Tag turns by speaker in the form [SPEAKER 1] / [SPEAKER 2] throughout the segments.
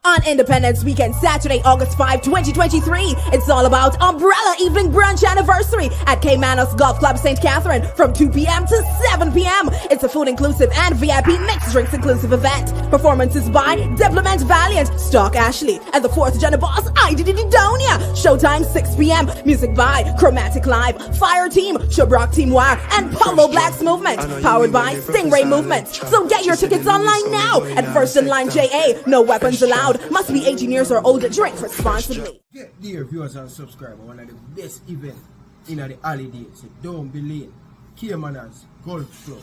[SPEAKER 1] On Independence Weekend, Saturday, August 5, 2023, it's all about Umbrella Evening Brunch Anniversary at Caymanos Golf Club St. Catherine from 2 p.m. to 7 p.m. It's a food inclusive and VIP mixed drinks inclusive event. Performances by Diplomat Valiant, Stock Ashley, and the 4th Gen Boss, Donia. Showtime 6 p.m. Music by Chromatic Live, Fire Team, Shabrock Team Wire, and Polo Blacks Movement, powered by Stingray Movements. So get your tickets online now at First in Line JA. No weapons allowed. Must be 18 years or older. Drink responsibly.
[SPEAKER 2] Get dear viewers and subscribers, one of the best events in the holidays. So don't be late. Caymanas Golf Club,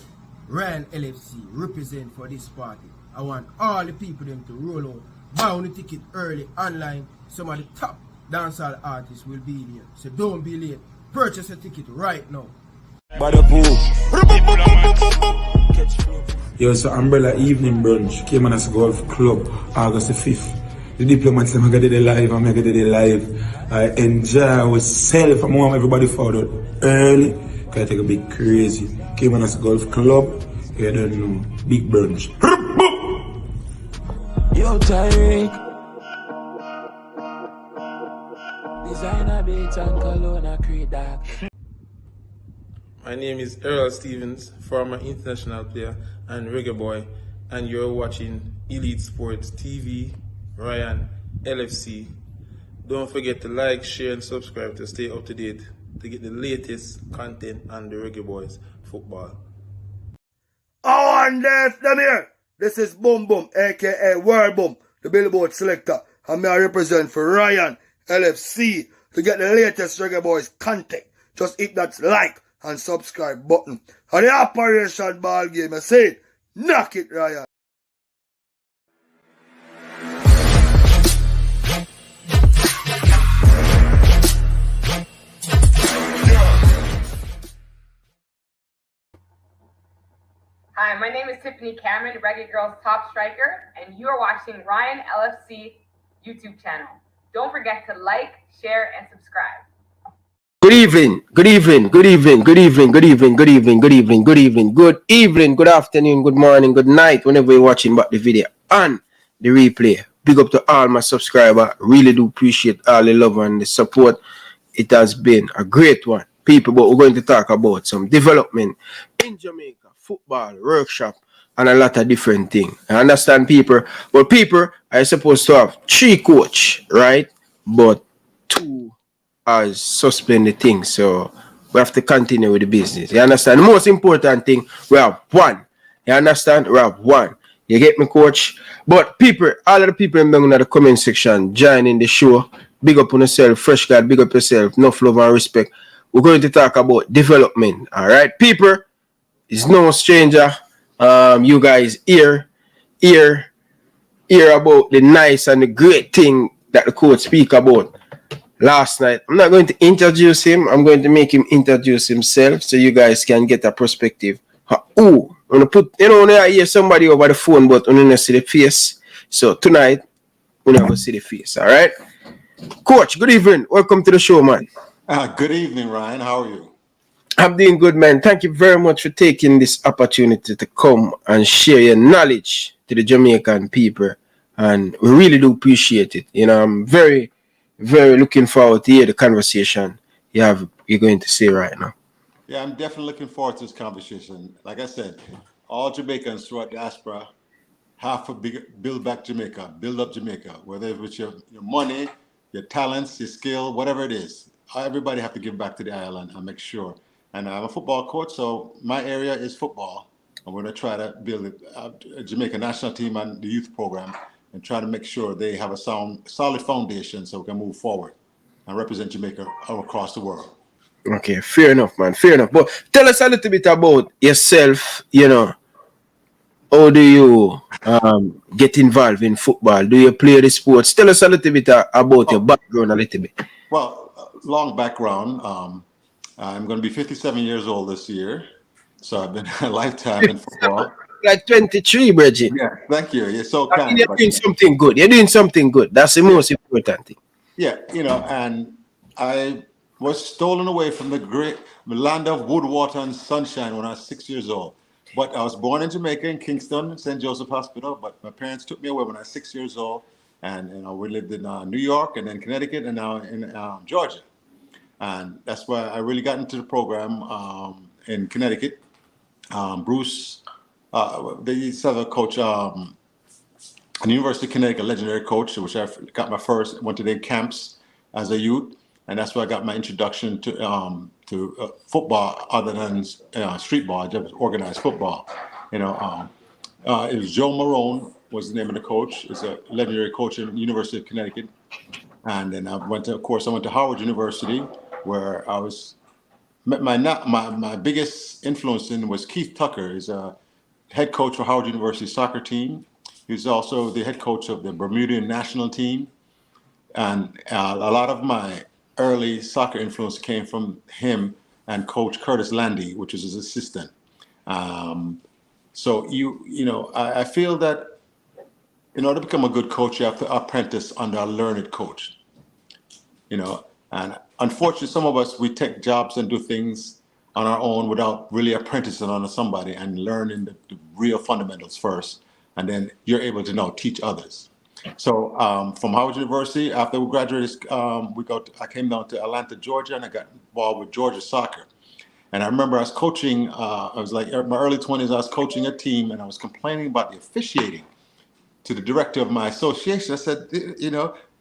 [SPEAKER 2] Ryan LFC represent for this party. I want all the people them to roll out, buy on the ticket early online. Some of the top dancehall artists will be there. So don't be late. Purchase a ticket right now.
[SPEAKER 3] Yo, so Umbrella Evening Brunch, Caymanas Golf Club, August the 5th. The diplomats, I'm going to do the live. I enjoy myself. I want everybody forward early. Can I take a big crazy? Caymanas Golf Club, you don't know, big brunch.
[SPEAKER 4] Yo, Tyreek. Designer beats and cologne, create that.
[SPEAKER 5] My name is Earl Stevens, former international player and reggae boy, and you're watching Elite Sports TV, Ryan LFC. Don't forget to like, share, and subscribe to stay up to date to get the latest content on the Reggae Boyz football.
[SPEAKER 6] Oh, and there's them here. This is Boom Boom, aka World Boom, the Billboard selector, and I represent for Ryan LFC. To get the latest Reggae Boyz content, just hit that like and subscribe button. And the Operation Ball Game, I say, knock it, Ryan.
[SPEAKER 7] Hi, my name is Tiffany Cameron, Reggae Girl's top striker, and you are watching Ryan LFC YouTube channel. Don't forget to like, share, and subscribe.
[SPEAKER 6] Good evening, good evening, good evening, good evening, good evening, good evening, good evening, good evening, good evening, good afternoon, good morning, good night, whenever you're watching back the video and the replay. Big up to all my subscribers. Really do appreciate all the love and the support. It has been a great one, people, but we're going to talk about some development in Jamaica, football, workshop, and a lot of different things. I understand people, but people are supposed to have 3 coach, right? But 2 as suspend the thing, so we have to continue with the business. You understand? The most important thing, we have 1. You understand? We have 1. You get me, coach? But people, all of the people in the comment section joining the show, big up on yourself, fresh guy, big up yourself, enough love and respect. We're going to talk about development. All right, people, it's no stranger. You guys hear about the nice and the great thing that the coach speak about last night. I'm not going to introduce him. I'm going to make him introduce himself so you guys can get a perspective. I'm gonna put, when I hear somebody over the phone, but I'm gonna see the face. So tonight, we're gonna see the face. All right, coach. Good evening. Welcome to the show, man.
[SPEAKER 8] Good evening, Ryan. How are you?
[SPEAKER 6] I'm doing good, man. Thank you very much for taking this opportunity to come and share your knowledge to the Jamaican people, and we really do appreciate it. I'm very, very looking forward to hear the conversation you're going to say right now.
[SPEAKER 8] Yeah, I'm definitely looking forward to this conversation. Like I said, all Jamaicans throughout the diaspora have to build back Jamaica, build up Jamaica, whether it's with your money, your talents, your skill, whatever it is. Everybody have to give back to the island and make sure. And I'm a football coach, so my area is football. I'm going to try to build a Jamaica national team and the youth program and try to make sure they have a solid foundation so we can move forward and represent Jamaica all across the world.
[SPEAKER 6] Okay, fair enough, man. Fair enough. But tell us a little bit about yourself. How do you get involved in football? Do you play the sports? Tell us a little bit about your background a little bit.
[SPEAKER 8] Well, long background. I'm going to be 57 years old this year. So I've been a lifetime in football.
[SPEAKER 6] Like 23, Bridget.
[SPEAKER 8] Yeah, thank you. You're so kind.
[SPEAKER 6] You're doing something good. You're doing something good. That's the most important thing.
[SPEAKER 8] Yeah, and I was stolen away from the land of wood, water, and sunshine when I was 6 years old. But I was born in Jamaica, in Kingston, St. Joseph Hospital. But my parents took me away when I was 6 years old. And we lived in New York, and then Connecticut, and now in Georgia. And that's why I really got into the program in Connecticut. Bruce, they used to have a coach at the University of Connecticut, a legendary coach, which I got my first, went to their camps as a youth. And that's where I got my introduction to football other than street ball, just organized football. It was Joe Marone was the name of the coach. He's a legendary coach at the University of Connecticut. And then I went to Howard University, where I was, my biggest influence in was Keith Tucker. He's a head coach for Howard University soccer team. He's also the head coach of the Bermudian national team. And a lot of my early soccer influence came from him and Coach Curtis Landy, which is his assistant. So I feel that in order to become a good coach, you have to apprentice under a learned coach. And unfortunately, some of us, we take jobs and do things on our own without really apprenticing under somebody and learning the real fundamentals first, and then you're able to now teach others. So from Howard University, after we graduated, I came down to Atlanta, Georgia, and I got involved with Georgia soccer. And I remember I was coaching, I was like in my early 20s, I was coaching a team, and I was complaining about the officiating to the director of my association. I said,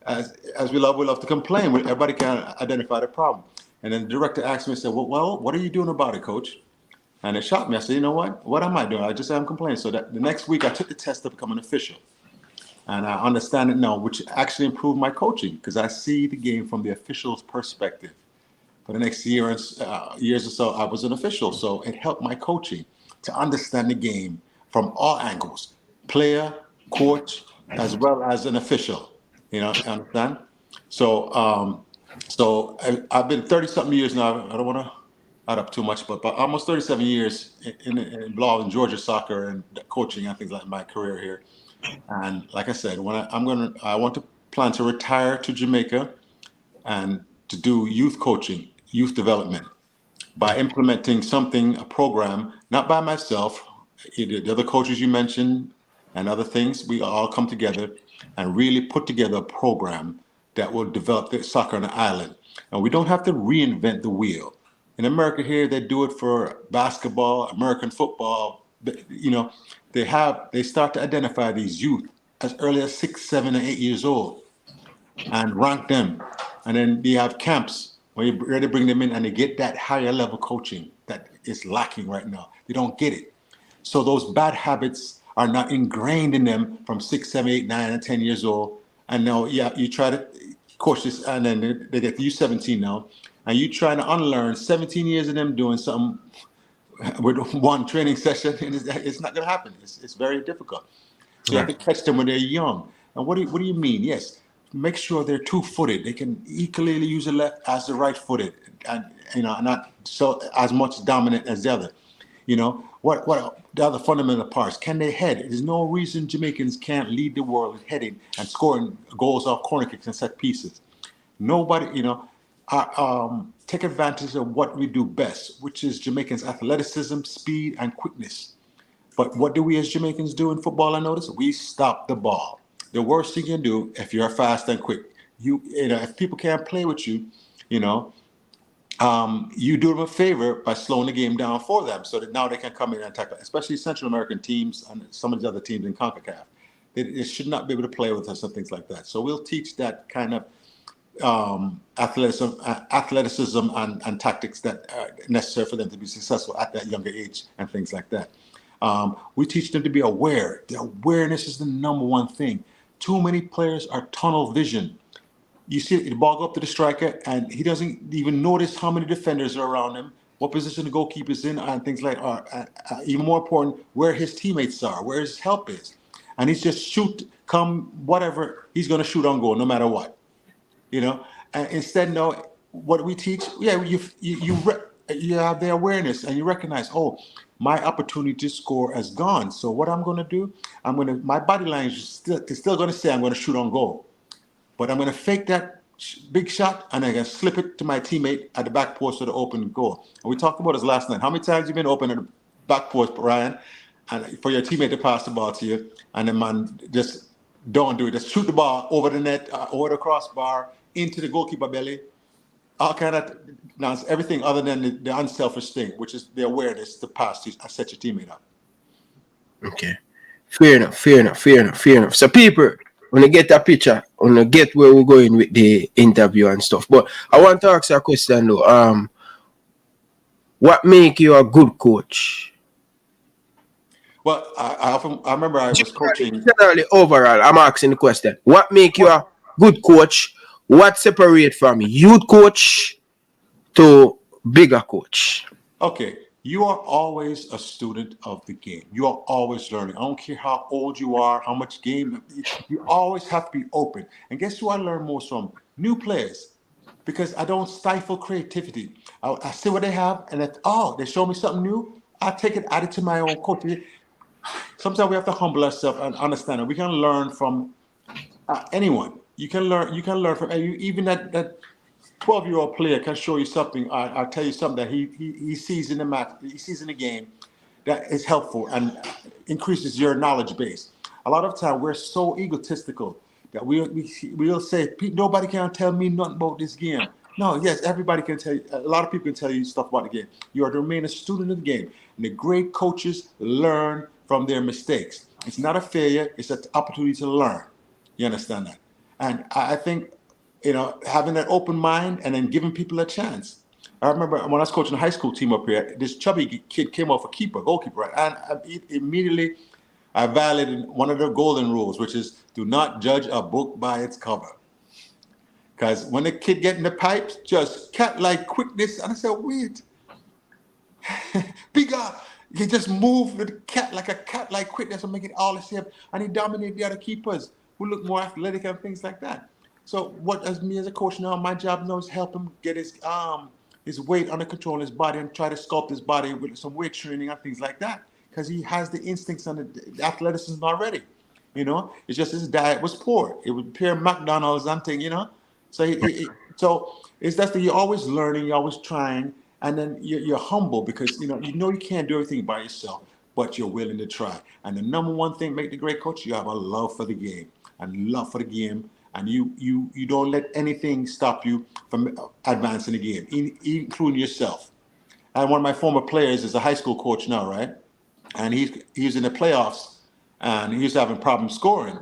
[SPEAKER 8] as we love to complain. Everybody can identify the problem. And then the director asked me, said, well, what are you doing about it, coach? And it shocked me. I said, you know what? What am I doing? I just said I'm complaining. So that the next week I took the test to become an official. And I understand it now, which actually improved my coaching because I see the game from the official's perspective. For the next years or so, I was an official. So it helped my coaching to understand the game from all angles, player, coach, as well as an official. Understand? So I've been 30-something years now. I don't want to add up too much, but almost 37 years involved in Georgia soccer and coaching and things like my career here. And like I said, I want to plan to retire to Jamaica and to do youth coaching, youth development, by implementing a program, not by myself, the other coaches you mentioned and other things. We all come together and really put together a program that will develop the soccer on the island. And we don't have to reinvent the wheel. In America here, they do it for basketball, American football. They start to identify these youth as early as 6, 7, and 8 years old and rank them. And then you have camps where you ready to bring them in and they get that higher level coaching that is lacking right now. They don't get it. So those bad habits are not ingrained in them from 6, 7, 8, 9, and 10 years old. And now, you try to coach this, and then they get to U17 now, and you try to unlearn 17 years of them doing something with one training session, and it's not going to happen. It's very difficult. So you have to catch them when they're young. And what do you mean? Yes, make sure they're two-footed. They can equally use the left as the right-footed, and not so as much dominant as the other. What are the other fundamental parts? Can they head? There's no reason Jamaicans can't lead the world in heading and scoring goals off corner kicks and set pieces. Nobody, take advantage of what we do best, which is Jamaicans' athleticism, speed, and quickness. But what do we as Jamaicans do in football? I notice we stop the ball. The worst thing you can do if you're fast and quick, if people can't play with you, you do them a favor by slowing the game down for them so that now they can come in and attack, especially Central American teams and some of the other teams in CONCACAF. They should not be able to play with us and things like that. So we'll teach that kind of athleticism and tactics that are necessary for them to be successful at that younger age and things like that. We teach them to be aware. The awareness is the number one thing. Too many players are tunnel vision. You see the ball go up to the striker, and he doesn't even notice how many defenders are around him, what position the goalkeeper's in, and things like that. Even more important, where his teammates are, where his help is. And he's just whatever, he's going to shoot on goal no matter what. And instead, no, what we teach, you have the awareness and you recognize, my opportunity to score has gone. So what I'm going to do, my body language is still going to say I'm going to shoot on goal. But I'm going to fake that big shot, and I'm going to slip it to my teammate at the back post of the open goal. And we talked about this last night. How many times have you been open at the back post, Ryan, and for your teammate to pass the ball to you, and the man just don't do it. Just shoot the ball over the net, over the crossbar, into the goalkeeper belly. All kind of nonsense, everything other than the unselfish thing, which is the awareness to pass to set your teammate up.
[SPEAKER 6] Okay. Fair enough. So people, when you get that picture, when you get where we're going with the interview and stuff. But I want to ask you a question though. What make you a good coach?
[SPEAKER 8] Well, I remember I was coaching.
[SPEAKER 6] Generally, overall, I'm asking the question. What make you a good coach? What separate from youth coach to bigger coach?
[SPEAKER 8] Okay, you are always a student of the game. You are always learning. I don't care how old you are, how much game. You always have to be open. And guess who I learn most from? New players. Because I don't stifle creativity. I see what they have, and they show me something new. I take it, add it to my own coaching. Sometimes we have to humble ourselves and understand that we can learn from anyone. You can learn from even that 12-year-old player can show you something. I'll tell you something that he sees in the match, he sees in the game that is helpful and increases your knowledge base. A lot of time we're so egotistical that we'll say nobody can tell me nothing about this game. No, yes, everybody can tell you. A lot of people can tell you stuff about the game. You are to remain a student of the game, and the great coaches learn from their mistakes. It's not a failure; it's an opportunity to learn. You understand that? And I think, having that open mind and then giving people a chance. I remember when I was coaching a high school team up here, this chubby kid came off goalkeeper, right? And immediately I violated one of the golden rules, which is do not judge a book by its cover. Because when the kid get in the pipes, just cat-like quickness, and I said, wait, bigger. He just moved with the cat like a cat-like quickness and making all this hip, and he dominated the other keepers who look more athletic and things like that. So what, as me as a coach now, my job now is help him get his weight under control in his body and try to sculpt his body with some weight training and things like that. Because he has the instincts and the athleticism already. It's just his diet was poor. It would appear McDonald's and thing, So it's that you're always learning, you're always trying, and then you're humble because you can't do everything by yourself, but you're willing to try. And the number one thing make the great coach, you have a love for the game. And you don't let anything stop you from advancing the game, including yourself. And one of my former players is a high school coach now, right? And he was in the playoffs, and he was having problems scoring.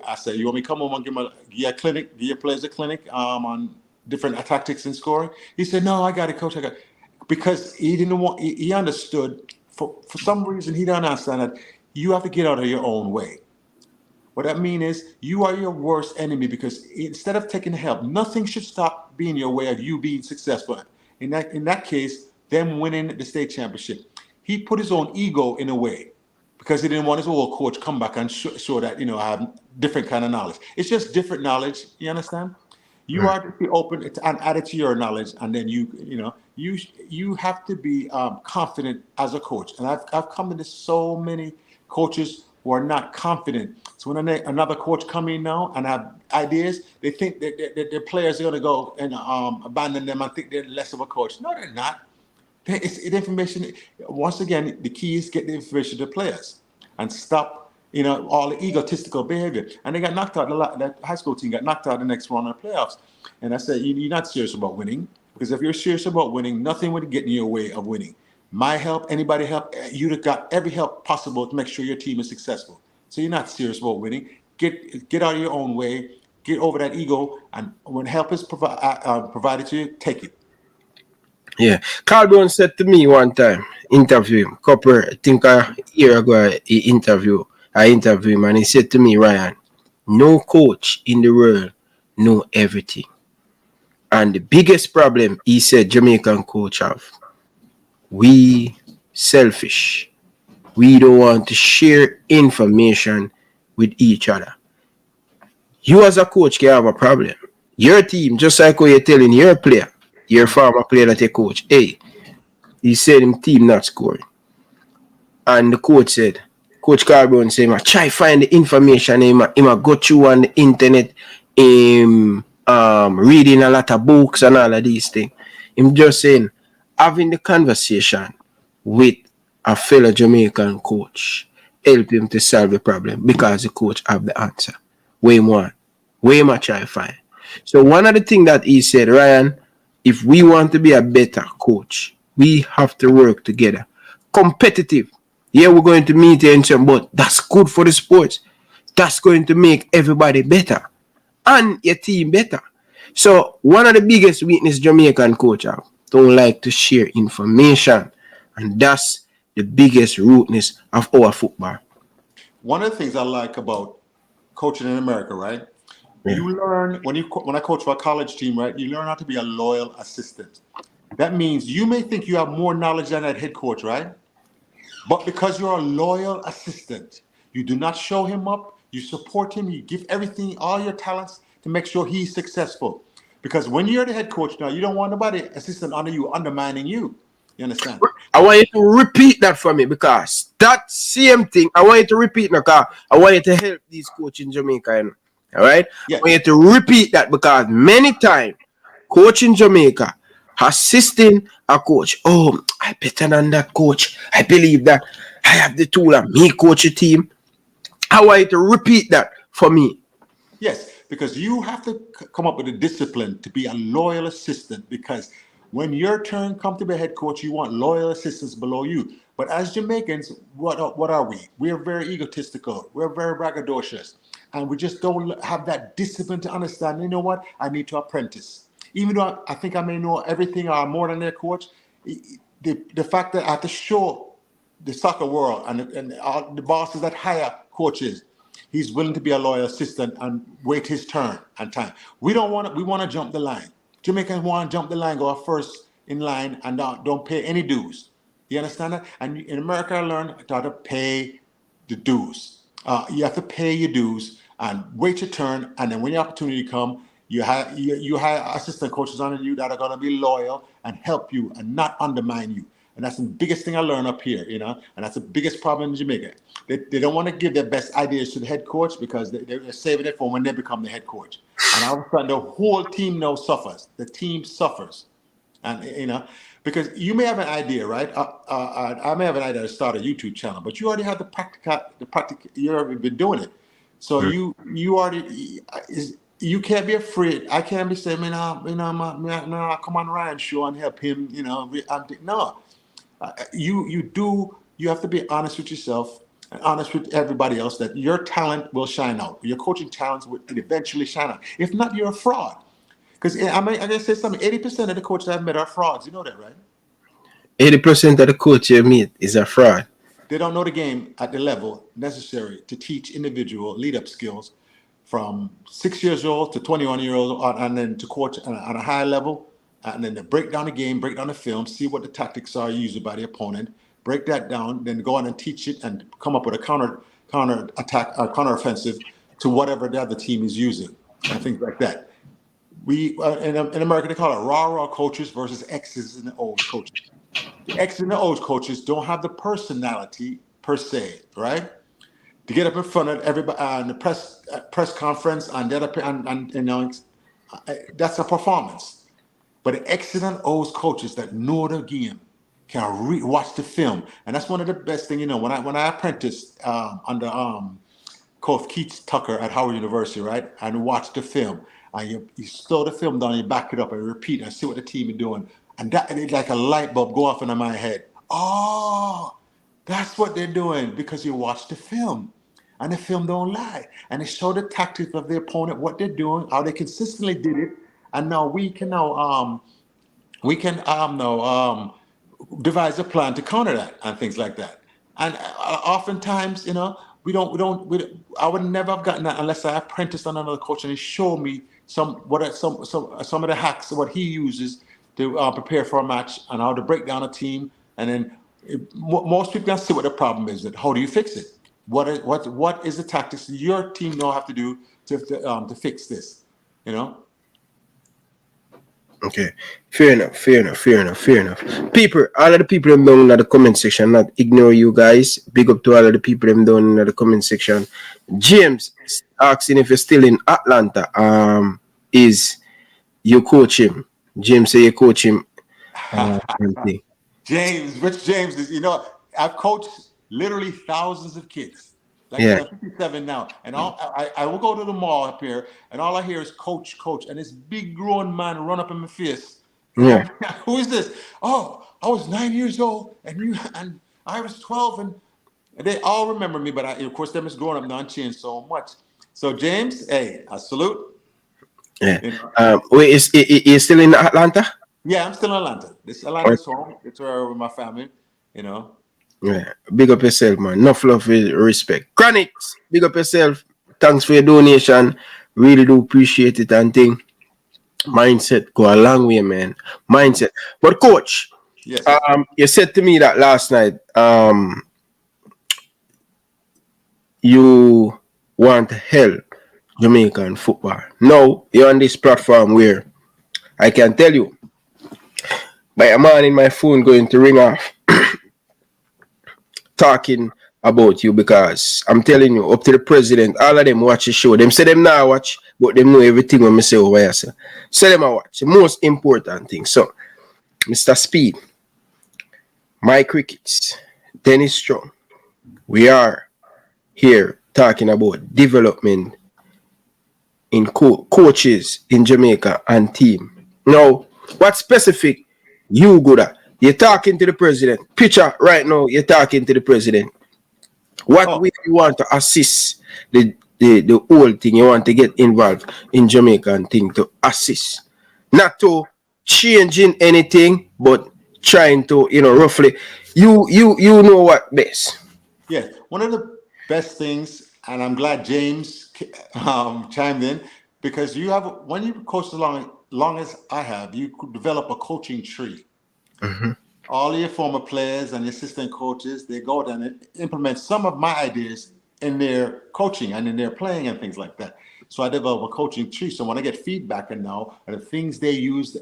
[SPEAKER 8] I said, "You want me to come home and give your players a clinic on different tactics and scoring?" He said, "No, I got it, coach. I got it." Because he didn't want. He understood for some reason he didn't understand that you have to get out of your own way. What that means is you are your worst enemy because instead of taking help, nothing should stop being your way of you being successful. In that case, them winning the state championship. He put his own ego in a way because he didn't want his old coach come back and show that, I have different kind of knowledge. It's just different knowledge. You understand? You are to be open and add it to your knowledge. And then you have to be confident as a coach. And I've come into so many coaches who are not confident. So when another coach come in now and have ideas, they think that their players are going to go and abandon them and think they're less of a coach. No, they're not. It's information. Once again, the key is get the information to the players and stop, all the egotistical behavior. And they got knocked out. That high school team got knocked out the next round of the playoffs. And I said, you're not serious about winning because if you're serious about winning, nothing would get in your way of winning. My help, anybody help, you'd have got every help possible to make sure your team is successful. So you're not serious about winning. Get out of your own way. Get over that ego. And when help is provided to you, take it.
[SPEAKER 6] Yeah, Carl Brown said to me one time, interview him, I think a year ago, I interviewed him, and he said to me, Ryan, no coach in the world know everything. And the biggest problem, he said, Jamaican coach have, we selfish. We don't want to share information with each other. You as a coach can have a problem. Your team, just like how you're telling your player, your former player that you coach, hey, he said him team not scoring. And the coach said, Coach Carbon said, try find the information, him go through on the internet, reading a lot of books and all of these things. Him just saying, having the conversation with a fellow Jamaican coach help him to solve the problem because the coach have the answer. where him want, where him a try find. So one of the things that he said, Ryan, if we want to be a better coach, we have to work together. Competitive. Yeah, we're going to meet here and some, but that's good for the sports. That's going to make everybody better and your team better. So one of the biggest weakness Jamaican coach have, don't like to share information, and that's the biggest rootness of our football.
[SPEAKER 8] One of the things I like about coaching in America, right?
[SPEAKER 6] Yeah.
[SPEAKER 8] You learn when I coach for a college team, right? You learn how to be a loyal assistant. That means you may think you have more knowledge than that head coach, right? But because you're a loyal assistant, you do not show him up, you support him, you give everything, all your talents to make sure he's successful. Because when you're the head coach now, you don't want nobody assistant under you undermining you. You understand?
[SPEAKER 6] I want you to repeat that for me, because that same thing, I want you to repeat now, because I want you to help these coaches in Jamaica. You know? All right?
[SPEAKER 8] Yeah.
[SPEAKER 6] I want you to repeat that, because many times, coach in Jamaica, assisting a coach. Oh, I better than that coach. I believe that I have the tool and me coach a team. I want you to repeat that for me.
[SPEAKER 8] Yes, because you have to come up with a discipline to be a loyal assistant, because when your turn comes to be a head coach, you want loyal assistants below you. But as Jamaicans, what are we? We're very egotistical. We're very braggadocious. And we just don't have that discipline to understand, you know what? I need to apprentice. Even though I think I may know everything or more than their coach, the fact that I have to show the soccer world and all the bosses that hire coaches, he's willing to be a loyal assistant and wait his turn and time. We want to jump the line. Jamaicans want to jump the line, go first in line, and don't pay any dues. You understand that? And in America, I learned how to pay the dues. You have to pay your dues and wait your turn, and then when your opportunity comes, you hire assistant coaches under you that are going to be loyal and help you and not undermine you. And that's the biggest thing I learned up here, you know, and that's the biggest problem in Jamaica. They don't want to give their best ideas to the head coach, because they're saving it for when they become the head coach. And all of a sudden, the whole team now suffers. The team suffers. And, you know, because you may have an idea, right? I may have an idea to start a YouTube channel, but you already have the practical, you already been doing it. So you already, you can't be afraid. I can't be saying, no, come on Ryan show and help him, you know. No. You have to be honest with yourself and honest with everybody else that your talent will shine out. Your coaching talents will eventually shine out. If not, you're a fraud. Because I'm going to say something, 80% of the coaches I've met are frauds. You know that, right?
[SPEAKER 6] 80% of the coach you meet is a fraud.
[SPEAKER 8] They don't know the game at the level necessary to teach individual lead-up skills from 6 years old to 21 years old, and then to coach on a higher level. And then to break down the game, break down the film, see what the tactics are used by the opponent, break that down, then go on and teach it and come up with a counter attack, counter offensive to whatever the other team is using, and things like that. We in America, they call it raw coaches versus X's and O's coaches. The X's and the O's coaches don't have the personality per se, right? To get up in front of everybody in the press conference and get up and you know, that's a performance. But the X's and O's coaches that know the game can watch the film, and that's one of the best things. You know, when I apprenticed under Coach Keith Tucker at Howard University, right, and watch the film, and you slow the film down, you back it up, and repeat, and see what the team is doing, and it's like a light bulb go off in my head. Oh, that's what they're doing, because you watch the film, and the film don't lie, and it show the tactics of the opponent, what they're doing, how they consistently did it. And now we can devise a plan to counter that and things like that. And oftentimes, you know, I would never have gotten that unless I apprenticed on another coach and he showed me some of the hacks, what he uses to prepare for a match and how to break down a team. And then most people can see what the problem is. That how do you fix it? What is the tactics your team now have to do to fix this? You know.
[SPEAKER 6] Okay, fair enough. People, all of the people them down in the comment section, not ignore you guys. Big up to all of the people them down in the comment section. James asking if you're still in Atlanta. Is you coach him? James say you coach him.
[SPEAKER 8] James, Rich James is, you know, I've coached literally thousands of kids. Like I said, I'm 57 now, and I will go to the mall up here, and all I hear is coach, and this big grown man run up in my face.
[SPEAKER 6] Yeah.
[SPEAKER 8] Who is this? Oh, I was 9 years old, and I was 12, and they all remember me, but of course, them is growing up now and changed so much. So James, hey, I salute.
[SPEAKER 6] Yeah.
[SPEAKER 8] You know.
[SPEAKER 6] Wait, is still in Atlanta?
[SPEAKER 8] Yeah, I'm still in Atlanta. This Atlanta's home. It's where I'm with my family. You know.
[SPEAKER 6] Yeah. Big up yourself, man. Enough love with respect. Chronix, big up yourself. Thanks for your donation. Really do appreciate it and think. Mindset go a long way, man. Mindset. But coach,
[SPEAKER 8] yes.
[SPEAKER 6] You said to me that last night, you want to help Jamaican football. Now you're on this platform where I can tell you by a man in my phone going to ring off talking about you, because I'm telling you, up to the president, all of them watch the show. Them say them now watch, but them know everything when me say over here. So them I watch. The most important thing. So, Mr. Speed, my crickets, Dennis Strong, we are here talking about development in coaches in Jamaica and team. Now, what specific you good at? You're talking to the president. Picture right now, you're talking to the president. What way you want to assist the whole thing? You want to get involved in Jamaican thing to assist, not to changing anything, but trying to, roughly. You know what best.
[SPEAKER 8] Yeah, one of the best things, and I'm glad James chimed in, because when you coach as long as I have, you could develop a coaching tree.
[SPEAKER 6] Mm-hmm.
[SPEAKER 8] All your former players and assistant coaches, they go down and implement some of my ideas in their coaching and in their playing and things like that. So I develop a coaching tree. So when I get feedback and now the things they use,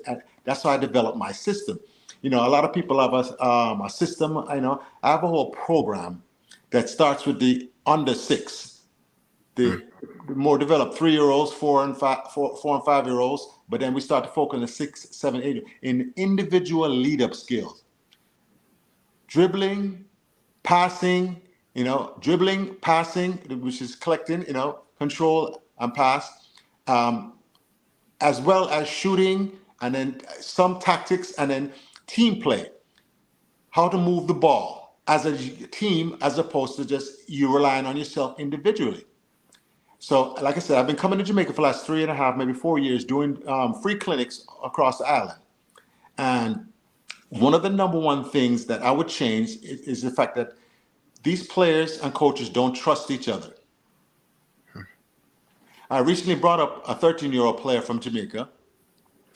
[SPEAKER 8] that's how I develop my system. A lot of people have a system. I have a whole program that starts with the under 6, the more developed 3-year-olds, 4 and 5-year-olds. But then we start to focus on the 6, 7, 8 in individual lead-up skills. Dribbling, passing, which is collecting, control and pass, as well as shooting, and then some tactics, and then team play. How to move the ball as a team, as opposed to just you relying on yourself individually. So, like I said, I've been coming to Jamaica for the last 3.5, maybe 4 years, doing free clinics across the island. And one of the number one things that I would change is the fact that these players and coaches don't trust each other. I recently brought up a 13-year-old player from Jamaica,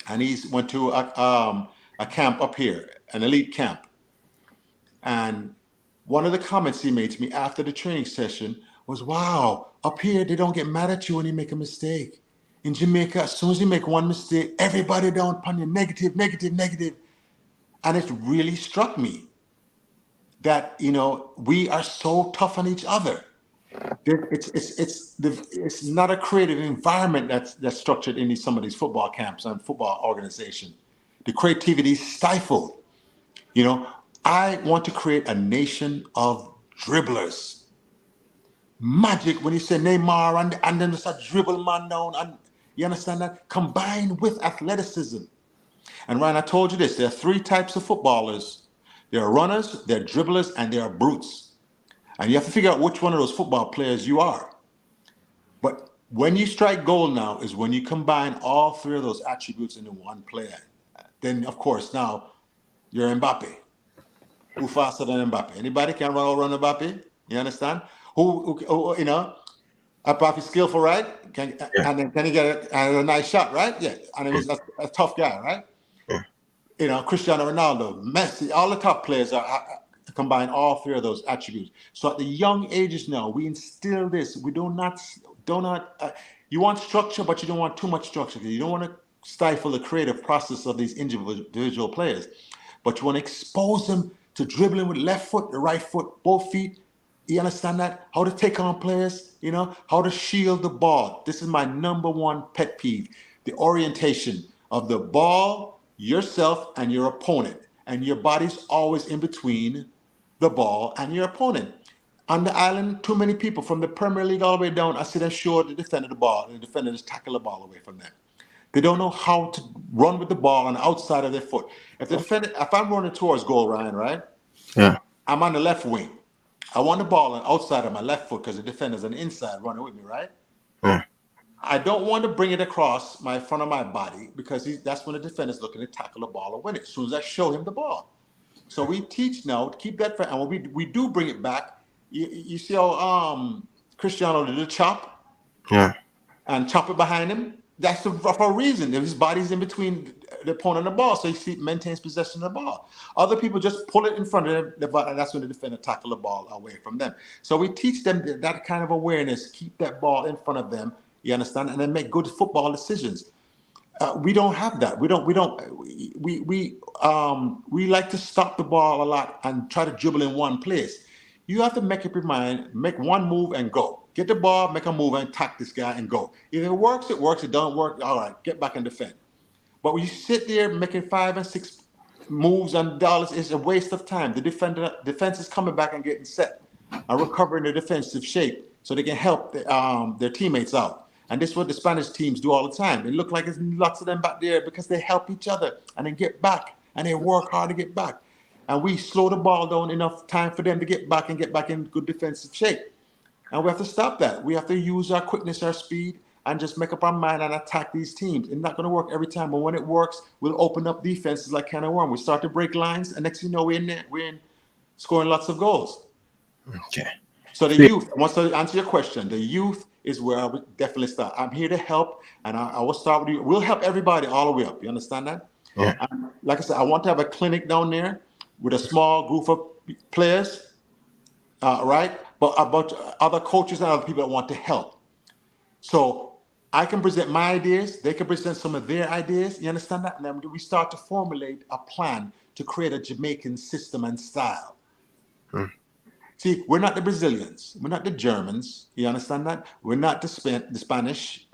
[SPEAKER 8] and he went to a camp up here, an elite camp. And one of the comments he made to me after the training session was, wow, up here, they don't get mad at you when you make a mistake. In Jamaica, as soon as you make one mistake, everybody down upon you, negative. And it really struck me that, we are so tough on each other. It's not a creative environment that's structured in some of these football camps and football organizations. The creativity is stifled. I want to create a nation of dribblers. Magic, when you say Neymar and then there's a dribble man down, and you understand that? Combined with athleticism. And Ryan, I told you this, there are 3 types of footballers. There are runners, there are dribblers, and there are brutes. And you have to figure out which one of those football players you are. But when you strike gold now is when you combine all 3 of those attributes into one player. Then, of course, now you're Mbappe. Who faster than Mbappe? Anybody can run Mbappe? You understand? Who Mbappe skillful, right? And then can he get a nice shot, right? Yeah. And he's a tough guy, right? Cristiano Ronaldo, Messi, all the top players combine all 3 of those attributes. So at the young ages now, we instill this. We do not. You want structure, but you don't want too much structure. You don't want to stifle the creative process of these individual players, but you want to expose them to dribbling with left foot, the right foot, both feet. You understand that? How to take on players, how to shield the ball. This is my number one pet peeve. The orientation of the ball, yourself, and your opponent. And your body's always in between the ball and your opponent. on the island, too many people from the Premier League all the way down. I see them short the defender the ball, and the defender just tackle the ball away from them. They don't know how to run with the ball on the outside of their foot. If I'm running towards goal, Ryan, right?
[SPEAKER 6] Yeah.
[SPEAKER 8] I'm on the left wing. I want the ball on the outside of my left foot because the defender's on the inside running with me, right?
[SPEAKER 6] Yeah.
[SPEAKER 8] I don't want to bring it across my front of my body because that's when the defender's looking to tackle the ball or win it. As soon as I show him the ball. So we teach now to keep that, and when we do bring it back, you see how Cristiano did the chop?
[SPEAKER 6] Yeah.
[SPEAKER 8] And chop it behind him? That's for a reason. His body's in between the opponent and the ball, so he maintains possession of the ball. Other people just pull it in front of them, and that's when the defender tackle the ball away from them. So we teach them that kind of awareness, keep that ball in front of them, you understand, and then make good football decisions. We don't have that. We like to stop the ball a lot and try to dribble in one place. You have to make up your mind, make one move and go. Get the ball, make a move and attack this guy and go. If it works, it works. It don't work, all right, get back and defend. But when you sit there making 5 and 6 moves on dollars, it's a waste of time. The defense is coming back and getting set and recovering their defensive shape so they can help their teammates out. And this is what the Spanish teams do all the time. It look like there's lots of them back there because they help each other and then get back and they work hard to get back. And we slow the ball down enough time for them to get back in good defensive shape. And we have to stop that. We have to use our quickness, our speed, and just make up our mind and attack these teams. It's not going to work every time, but when it works, we'll open up defenses like can of worm. We start to break lines, and next thing you know, we're in there. We're in scoring lots of goals.
[SPEAKER 6] Okay.
[SPEAKER 8] So the youth, once I answer your question, the youth is where I would definitely start. I'm here to help, and I will start with you. We'll help everybody all the way up. You understand that?
[SPEAKER 6] Yeah.
[SPEAKER 8] And like I said, I want to have a clinic down there with a small group of players, right? But about other coaches and other people that want to help. So I can present my ideas, they can present some of their ideas, you understand that? And then we start to formulate a plan to create a Jamaican system and style. See, we're not the Brazilians, we're not the Germans, you understand that? We're not the Spanish,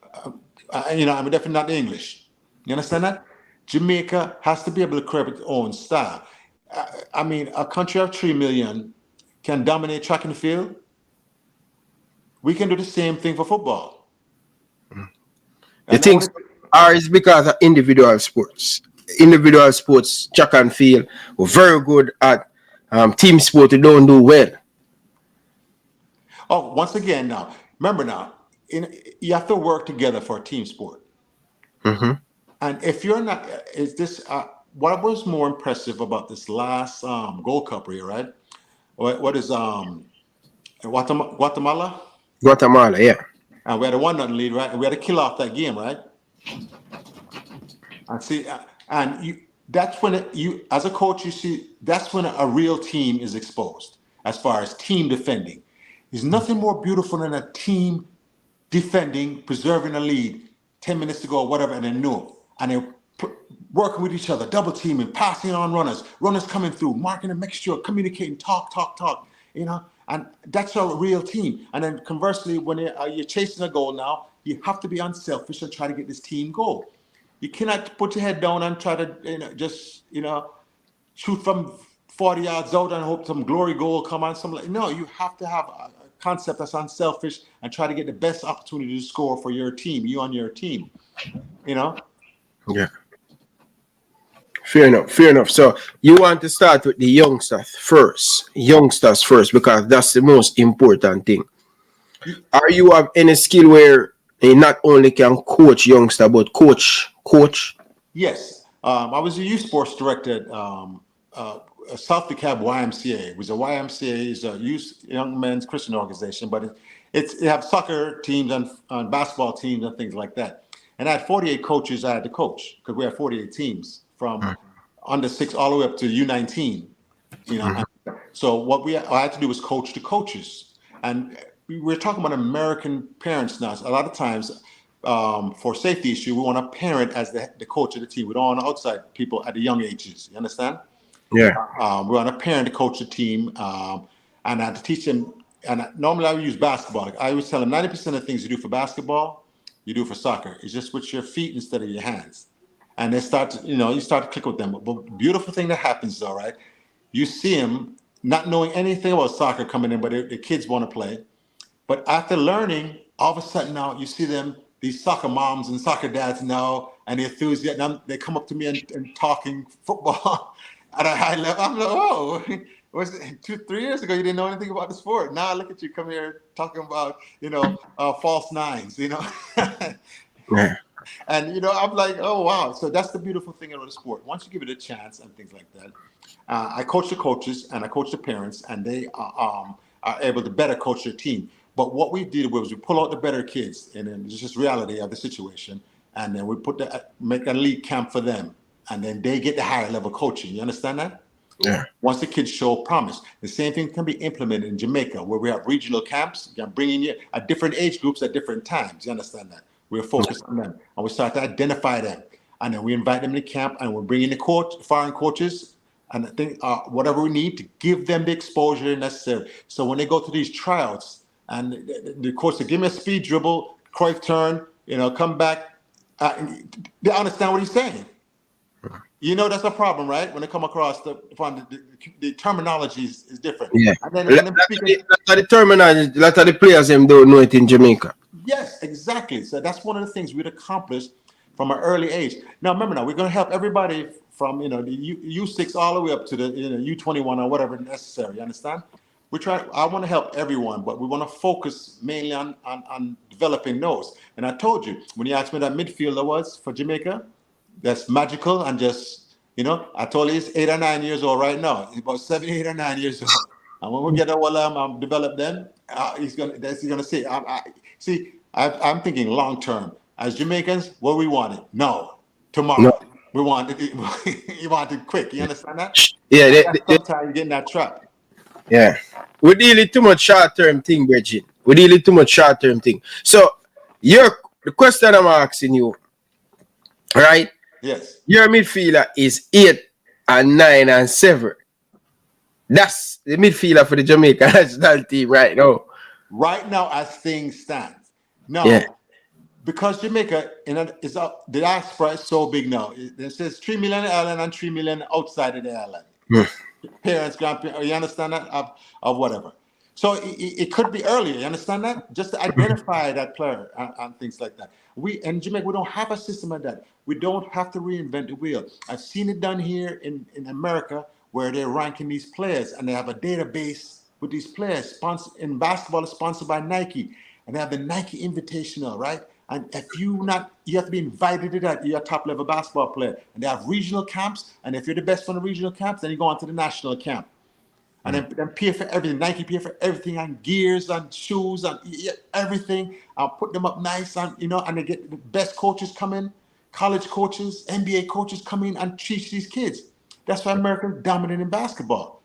[SPEAKER 8] I'm definitely not the English, you understand that? Jamaica has to be able to create its own style. A country of 3 million can dominate track and field. We can do the same thing for football.
[SPEAKER 6] You think it's because of individual sports? Individual sports, track and field, were very good at team sport. They don't do well.
[SPEAKER 8] Oh, once again, now remember you have to work together for a team sport.
[SPEAKER 6] Mm-hmm.
[SPEAKER 8] And if you're not, what was more impressive about this last Gold Cup here, right? What is Guatemala?
[SPEAKER 6] Guatemala, yeah.
[SPEAKER 8] And we had a 1-0 lead, right? And we had to kill off that game, right? And see, that's when as a coach, you see, that's when a real team is exposed as far as team defending. There's nothing more beautiful than a team defending, preserving a lead, 10 minutes to go, whatever, and then and they're working with each other, double teaming, passing on runners coming through, marking a mixture, communicating, talk, and that's a real team. And then conversely, when you're chasing a goal now, you have to be unselfish and try to get this team goal. You cannot put your head down and try to, shoot from 40 yards out and hope some glory goal come on. No, you have to have a concept that's unselfish and try to get the best opportunity to score for your team, you on your team, Yeah.
[SPEAKER 6] Fair enough. So you want to start with the youngsters first because that's the most important thing. Are you have any skill where you not only can coach youngster but coach?
[SPEAKER 8] Yes, I was a youth sports director at South DeKalb YMCA. It was a YMCA, is a youth young men's Christian organization, but it have soccer teams and basketball teams and things like that. And I had 48 coaches I had to coach because we had 48 teams from under 6 all the way up to U19. So what I had to do was coach the coaches. And we're talking about American parents now. So a lot of times, for safety issue, we want a parent as the coach of the team. We don't want outside people at the young ages. You understand?
[SPEAKER 6] Yeah.
[SPEAKER 8] We want a parent to coach the team, and I had to teach them. And normally I would use basketball. Like I always tell them 90% of the things you do for basketball, you do for soccer. It's just with your feet instead of your hands. And they start to, you start to click with them. But the beautiful thing that happens, though, right? You see them not knowing anything about soccer coming in, but the kids want to play. But after learning, all of a sudden now you see them, these soccer moms and soccer dads now, and the enthusiasts, now they come up to me and talking football at a high level. I'm like, oh, was it 2-3 years ago you didn't know anything about the sport? Now look at you come here talking about, false nines,
[SPEAKER 6] Yeah.
[SPEAKER 8] And I'm like, oh wow! So that's the beautiful thing about the sport. Once you give it a chance and things like that, I coach the coaches and I coach the parents, and they are able to better coach their team. But what we did was we pull out the better kids, and then it's just reality of the situation, and then we make a league camp for them, and then they get the higher level coaching. You understand that?
[SPEAKER 6] Yeah.
[SPEAKER 8] Once the kids show promise, the same thing can be implemented in Jamaica, where we have regional camps, bringing you at different age groups at different times. You understand that? We're focused on them, and we start to identify them, and then we invite them to camp, and we're bringing the foreign coaches, and I think whatever we need to give them the exposure necessary. So when they go to these tryouts, and the coach will give me a speed dribble, Cruyff turn, come back, they understand what he's saying. That's a problem, right? When they come across the terminology is different.
[SPEAKER 6] Yeah.
[SPEAKER 8] And then
[SPEAKER 6] That's the terminology. A lot of the players don't know it in Jamaica.
[SPEAKER 8] Yes, exactly. So that's one of the things we'd accomplished from an early age. Now, remember, we're going to help everybody from the U6 all the way up to the U21 or whatever necessary. You understand? I want to help everyone, but we want to focus mainly on developing those. And I told you when you asked me that midfielder was for Jamaica, that's magical and just I told you he's 8 or 9 years old right now. He's about 7, 8 or 9 years old. And when we get develop them, he's gonna say, I'm thinking long term. As Jamaicans, what we wanted? No, tomorrow. No. We wanted it. You want it quick. You understand that?
[SPEAKER 6] Yeah.
[SPEAKER 8] Sometimes you get in that trap.
[SPEAKER 6] Yeah. We deal with too much short term thing, Bridget. So the question I'm asking you, right?
[SPEAKER 8] Yes.
[SPEAKER 6] Your midfielder is 8 and 9 and 7. That's the midfielder for the Jamaican national team right now.
[SPEAKER 8] Right now, as things stand. Now, because Jamaica, the diaspora is so big now. It says 3 million in the island and 3 million outside of the island. Parents, grandparents, you understand that? Of whatever. So it could be earlier, you understand that? Just to identify that player and things like that. In Jamaica, we don't have a system like that. We don't have to reinvent the wheel. I've seen it done here in America, where they're ranking these players and they have a database with these players. In basketball, it's sponsored by Nike, and they have the Nike Invitational, right? And if you have to be invited to that. You're a top level basketball player, and they have regional camps. And if you're the best from the regional camps, then you go on to the national camp, and then pay for everything. Nike pay for everything, on gears, on shoes, on everything. I'll put them up nice, and they get the best coaches come in, college coaches, NBA coaches come in and teach these kids. That's why America's dominant in basketball.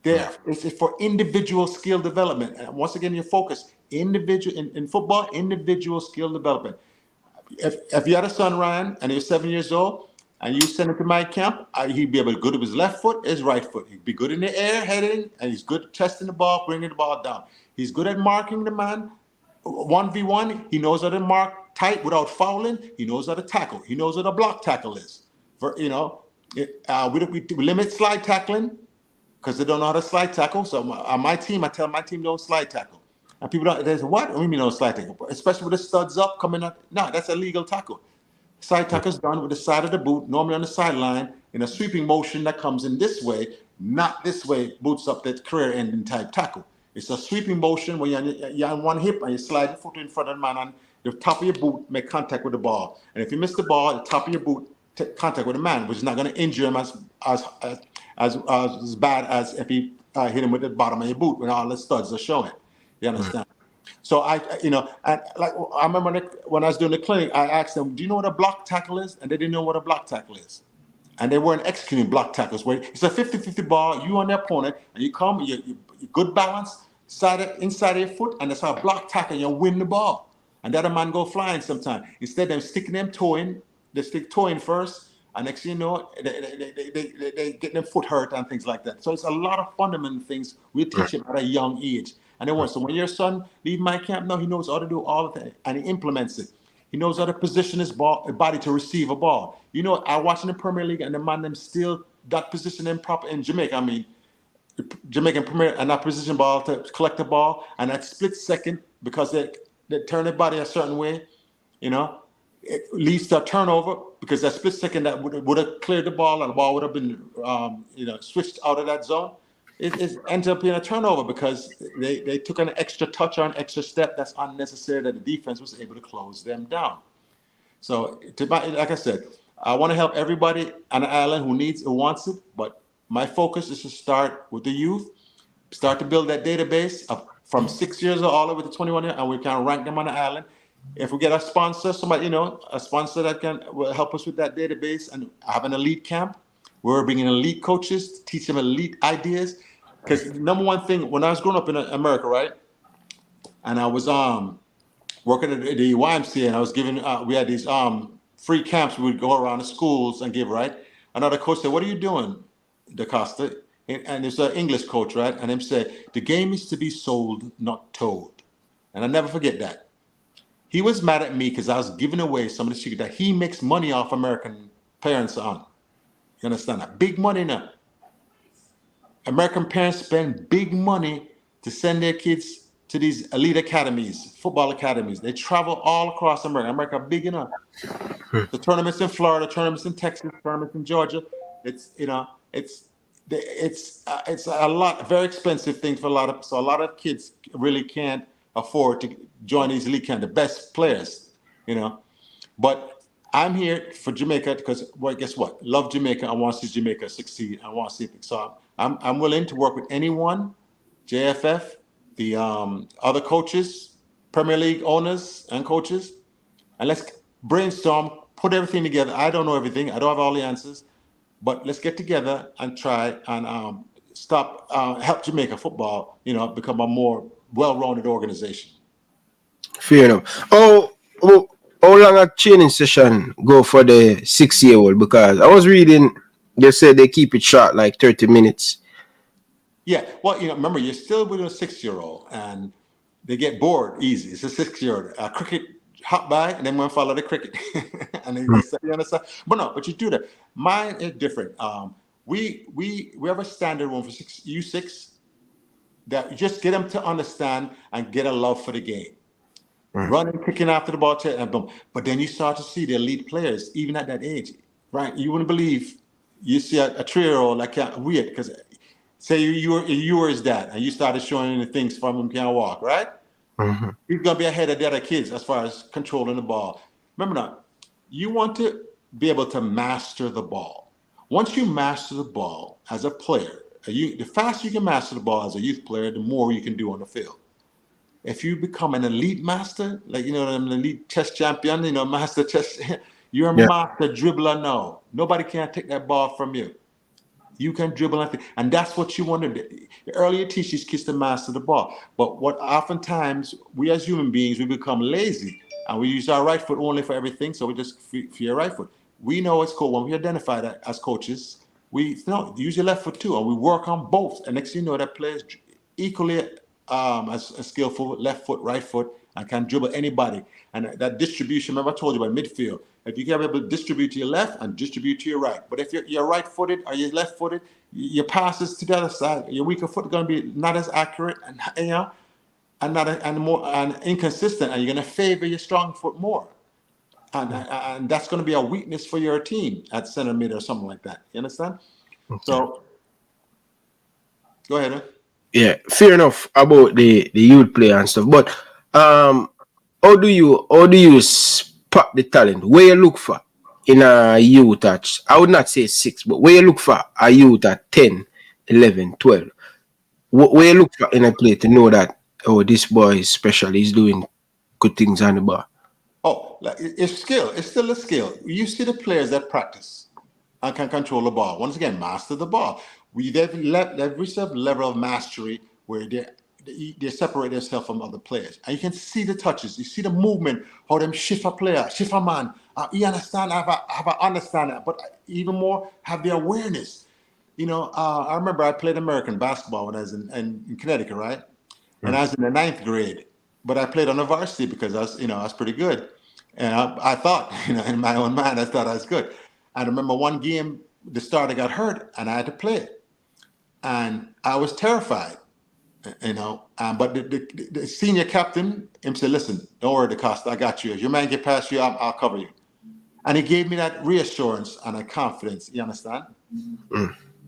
[SPEAKER 8] It's for individual skill development. And once again, your focus, individual in football, individual skill development. If you had a son, Ryan, and he was 7 years old, and you send him to my camp, he'd be able to good with his left foot, his right foot. He'd be good in the air, heading, and he's good at testing the ball, bringing the ball down. He's good at marking the man. 1v1, he knows how to mark tight without fouling. He knows how to tackle. He knows what a block tackle is. We limit slide tackling because they don't know how to slide tackle. So I tell my team don't slide tackle. And people don't, they say, what? What do you mean don't slide tackle? Especially with the studs up coming up. No, that's a legal tackle. Side tackle is done with the side of the boot, normally on the sideline, in a sweeping motion that comes in this way, not this way, boots up that career-ending type tackle. It's a sweeping motion where you're on one hip and you slide your foot in front of the man and the top of your boot make contact with the ball. And if you miss the ball, the top of your boot contact with the man, which is not going to injure him as bad as if he hit him with the bottom of your boot when all the studs are showing. You understand? So I remember when I was doing the clinic, I asked them, do you know what a block tackle is? And they didn't know what a block tackle is. And they weren't executing block tackles where it's a 50-50 ball, you on the opponent, and you come, you good balance, inside of your foot, and that's how a block tackle, you win the ball. And the other man go flying sometime. Instead of them sticking them toe in, they stick toe in first, and next thing you know, they get their foot hurt and things like that. So it's a lot of fundamental things we teach him at a young age. And they want, so when your son leave my camp, now he knows how to do all of that, and he implements it. He knows how to position his body to receive a ball. I watch in the Premier League, and the man them still that position them proper in Jamaica. I mean, Jamaican Premier an opposition ball to collect the ball, and that split second, because they turn their body a certain way, you know, it leads to a turnover, because that split second that would have cleared the ball and the ball would have been switched out of that zone. It ends up being a turnover because they took an extra touch or an extra step that's unnecessary, that the defense was able to close them down. So, like I said, I want to help everybody on the island who wants it, but my focus is to start with the youth, start to build that database from 6 years old all the way to 21 years, and we can rank them on the island. If we get a sponsor, somebody, a sponsor that will help us with that database, and have an elite camp, we're bringing elite coaches, teach them elite ideas. Because number one thing, when I was growing up in America, right, and I was working at the YMCA, and I was giving, we had these free camps. We would go around the schools and give, right? Another coach said, "What are you doing, DaCosta?" And it's an English coach, right? And him said, "The game is to be sold, not told." And I never forget that. He was mad at me because I was giving away some of the secret that he makes money off American parents on. You understand that? Big money now. American parents spend big money to send their kids to these elite academies, football academies. They travel all across America. America big enough. The tournaments in Florida, tournaments in Texas, tournaments in Georgia. It's a lot, very expensive thing for a lot of kids really can't afford to join these elite camps, the best players, But I'm here for Jamaica because, well, guess what? Love Jamaica. I want to see Jamaica succeed. I want to see it. So I'm willing to work with anyone, JFF, the other coaches, Premier League owners and coaches, and let's brainstorm, put everything together. I don't know everything. I don't have all the answers, but let's get together and try and help Jamaica football, become a more well-rounded organization.
[SPEAKER 6] Fair enough. How long a training session go for the 6-year-old? Because I was reading, they said they keep it short, like 30 minutes.
[SPEAKER 8] Yeah, well, remember, you're still with a 6-year-old, and they get bored easy. It's a 6-year-old. Cricket hop by, and then we'll follow the cricket. And then you understand? But you do that. Mine is different. We have a standard one for U6 that you just get them to understand and get a love for the game. Running, kicking after the ball, and boom. But then you start to see the elite players, even at that age, right? You wouldn't believe you see a 3-year-old like weird, because say you were his dad, and you started showing him the things from him can't walk, right? Mm-hmm. He's gonna be ahead of the other kids as far as controlling the ball. Remember now, you want to be able to master the ball. Once you master the ball as a player, the faster you can master the ball as a youth player, the more you can do on the field. If you become an elite master, like, an elite chess champion, master chess, you're a master dribbler now. Nobody can take that ball from you. You can dribble, and that's what you want to do. The earlier teach these kids to master the ball. But what oftentimes, we as human beings, we become lazy, and we use our right foot only for everything, so we just fear right foot. We know it's cool. When we identify that as coaches, use your left foot too, and we work on both. And next thing you know, that players equally as skillful, left foot, right foot, and can dribble anybody. And that distribution, remember I told you about midfield. If you can be able to distribute to your left and distribute to your right. But if you're right-footed or you're left-footed, your passes to the other side, your weaker foot is going to be not as accurate and more inconsistent, and you're going to favor your strong foot more. And that's going to be a weakness for your team at center mid or something like that. You understand? Okay. So, go ahead, man.
[SPEAKER 6] Yeah, fair enough about the youth player and stuff. But how do you spot the talent? Where you look for in a youth at, I would not say 6, but where you look for a youth at 10, 11, 12? Where you look for in a player to know that, this boy is special, he's doing good things on the bar?
[SPEAKER 8] It's skill. It's still a skill. You see the players that practice and can control the ball. Once again, master the ball. They've reached a level of mastery where they separate themselves from other players. And you can see the touches. You see the movement, how them shift a player, shift a man. You understand, have a understand that, but even more, have the awareness. I remember I played American basketball when I was in Connecticut, right? Mm-hmm. And I was in the 9th grade. But I played on the varsity because I was pretty good. And I thought, in my own mind, I thought I was good. I remember one game, the starter got hurt, and I had to play it. and I was terrified, you know. But the senior captain, him said, "Listen, don't worry, DeCosta, I got you. If your man get past you, I'll cover you." And he gave me that reassurance and that confidence. You understand?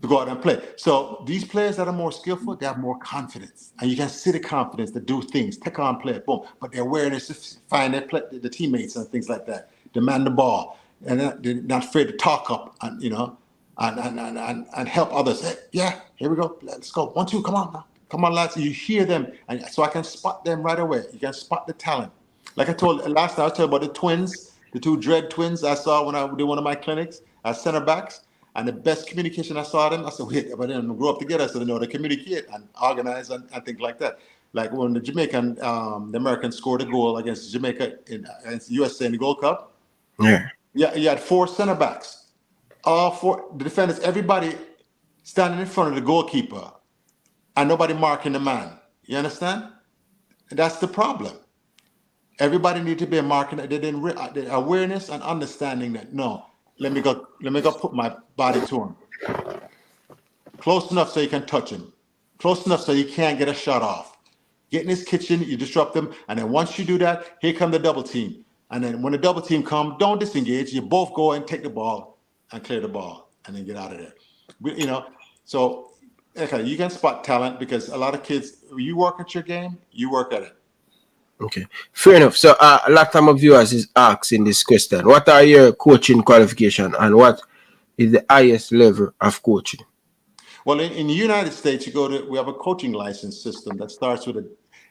[SPEAKER 8] To go out and play. So these players that are more skillful, they have more confidence, and you can see the confidence to do things, take on play, boom. But their awareness to find the teammates and things like that, demand the ball, and they're not afraid to talk up, and you know, and help others. Hey, yeah, here we go. Let's go. 1, 2, come on now. Come on, lads. You hear them, and so I can spot them right away. You can spot the talent. Like I told last time, I was telling about the twins, the 2 dread twins I saw when I did one of my clinics as center backs. And the best communication I saw them, I said, wait, but then grow up together so they know how to communicate and organize and things like that. Like when the Jamaican, the Americans scored a goal against Jamaica against USA in the Gold Cup.
[SPEAKER 6] Yeah.
[SPEAKER 8] Yeah, you had 4 center backs. All 4, the defenders, everybody standing in front of the goalkeeper and nobody marking the man. You understand? That's the problem. Everybody needs to be marking the awareness and understanding that, no, let me go put my body to him. Close enough so you can touch him. Close enough so you can't get a shot off. Get in his kitchen, you disrupt them, and then once you do that, here come the double team. And then when the double team comes, don't disengage. You both go and take the ball and clear the ball and then get out of there. You know, so okay, you can spot talent because a lot of kids, you work at your game, you work at it.
[SPEAKER 6] Okay, fair enough. So a lot of my viewers is asking this question: what are your coaching qualification and what is the highest level of coaching?
[SPEAKER 8] Well, in the United States, we have a coaching license system that starts with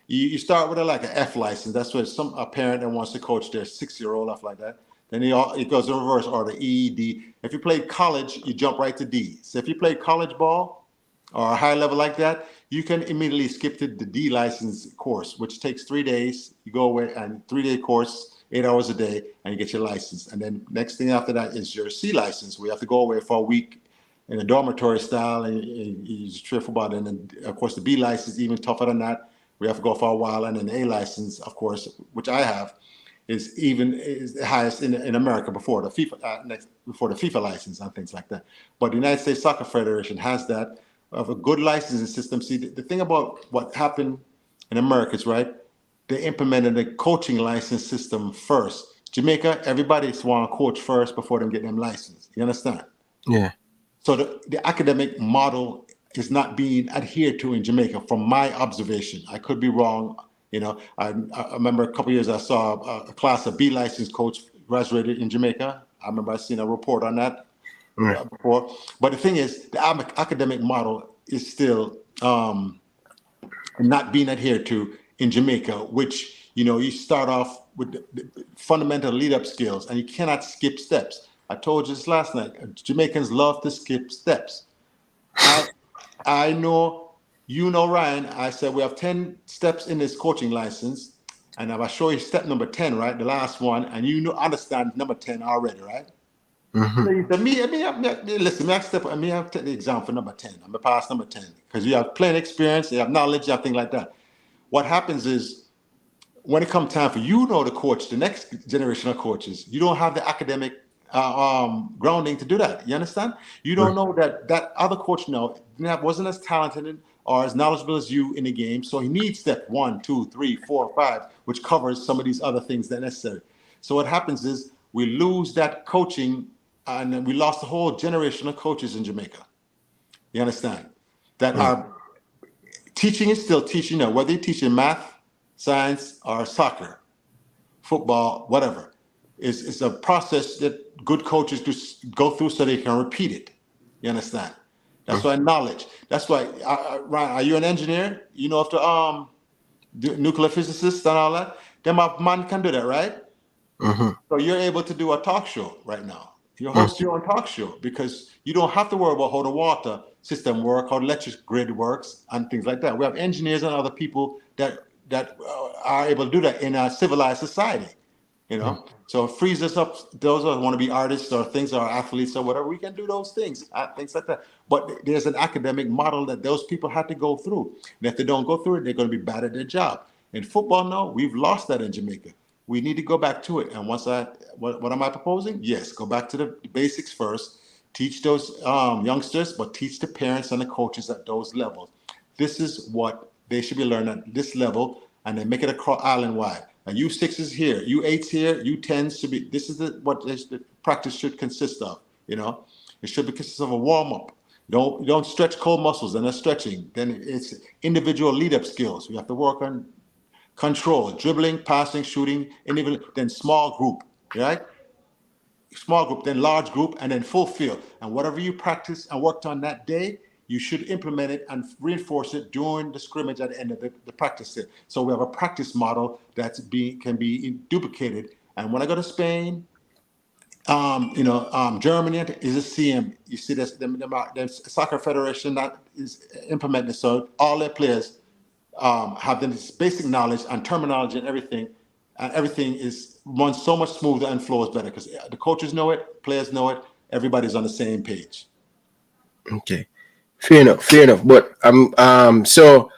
[SPEAKER 8] you start with like an F license. That's where a parent that wants to coach their 6-year-old, stuff like that. Then it goes in reverse order, E, D. If you played college, you jump right to D. So if you play college ball or a high level like that, you can immediately skip to the D license course, which takes 3 days. You go away and 3-day course, 8 hours a day, and you get your license. And then next thing after that is your C license. We have to go away for a week in a dormitory style, and you trip for about. And then of course the B license even tougher than that. We have to go for a while, and then the A license, of course, which I have, is the highest in America before the FIFA license and things like that. But the United States Soccer Federation has that of a good licensing system. See, the thing about what happened in America is, right, they implemented a coaching license system first. Jamaica, everybody want to coach first before them get them licensed. You understand?
[SPEAKER 6] Yeah.
[SPEAKER 8] So the academic model is not being adhered to in Jamaica, from my observation. I could be wrong. You know, I remember a couple of years I saw a class of B licensed coach graduated in Jamaica. I remember I seen a report on that before. But the thing is, the academic model is still not being adhered to in Jamaica, which, you know, you start off with the fundamental lead-up skills, and you cannot skip steps. I told you this last night. Jamaicans love to skip steps. I know, you know, Ryan, I said we have 10 steps in this coaching license, and I show you step number 10, right? The last one, and you know, understand number 10 already, right? Mm-hmm. So you said, listen, I have to take the exam for number 10. I'm going to pass number 10 because you have playing experience, you have knowledge, you have things like that. What happens is, when it comes time for you know to coach the next generation of coaches, you don't have the academic grounding to do that. You understand? You don't know that other coach wasn't as talented or as knowledgeable as you in the game, so he needs step 1, 2, 3, 4, 5, which covers some of these other things that are necessary. So what happens is we lose that coaching, and we lost the whole generation of coaches in Jamaica. You understand? That our teaching is still teaching, whether you're teaching math, science, or soccer, football, whatever. It's a process that good coaches just go through so they can repeat it. You understand? That's why knowledge. That's why, Ryan, are you an engineer? You know, after nuclear physicists and all that, then my man can do that, right? Mm-hmm. So you're able to do a talk show right now. You host your own talk show because you don't have to worry about how the water system works, how the electric grid works, and things like that. We have engineers and other people that are able to do that in a civilized society. You know, so it frees us up. Those who want to be artists or things, or athletes or whatever, we can do those things like that. But there's an academic model that those people have to go through. And if they don't go through it, they're going to be bad at their job. In football, no, we've lost that in Jamaica. We need to go back to it. And what am I proposing? Yes, go back to the basics first. Teach those youngsters, but teach the parents and the coaches at those levels. This is what they should be learning at this level, and then make it across island-wide. And U6 is here, U8's here, U10s should be. This is what the practice should consist of. You know, it should consist of a warm-up. Don't stretch core muscles, and they're stretching. Then it's individual lead-up skills. We have to work on control, dribbling, passing, shooting, then small group, right? Small group, then large group, and then full field. And whatever you practice and worked on that day, you should implement it and reinforce it during the scrimmage at the end of the practice. So we have a practice model that can be duplicated. And when I go to Spain, Germany is a CM. You see this, the soccer federation that is implementing this, so all their players have this basic knowledge and terminology and everything. And everything runs so much smoother and flows better because the coaches know it, players know it, everybody's on the same page.
[SPEAKER 6] Okay, fair enough. But so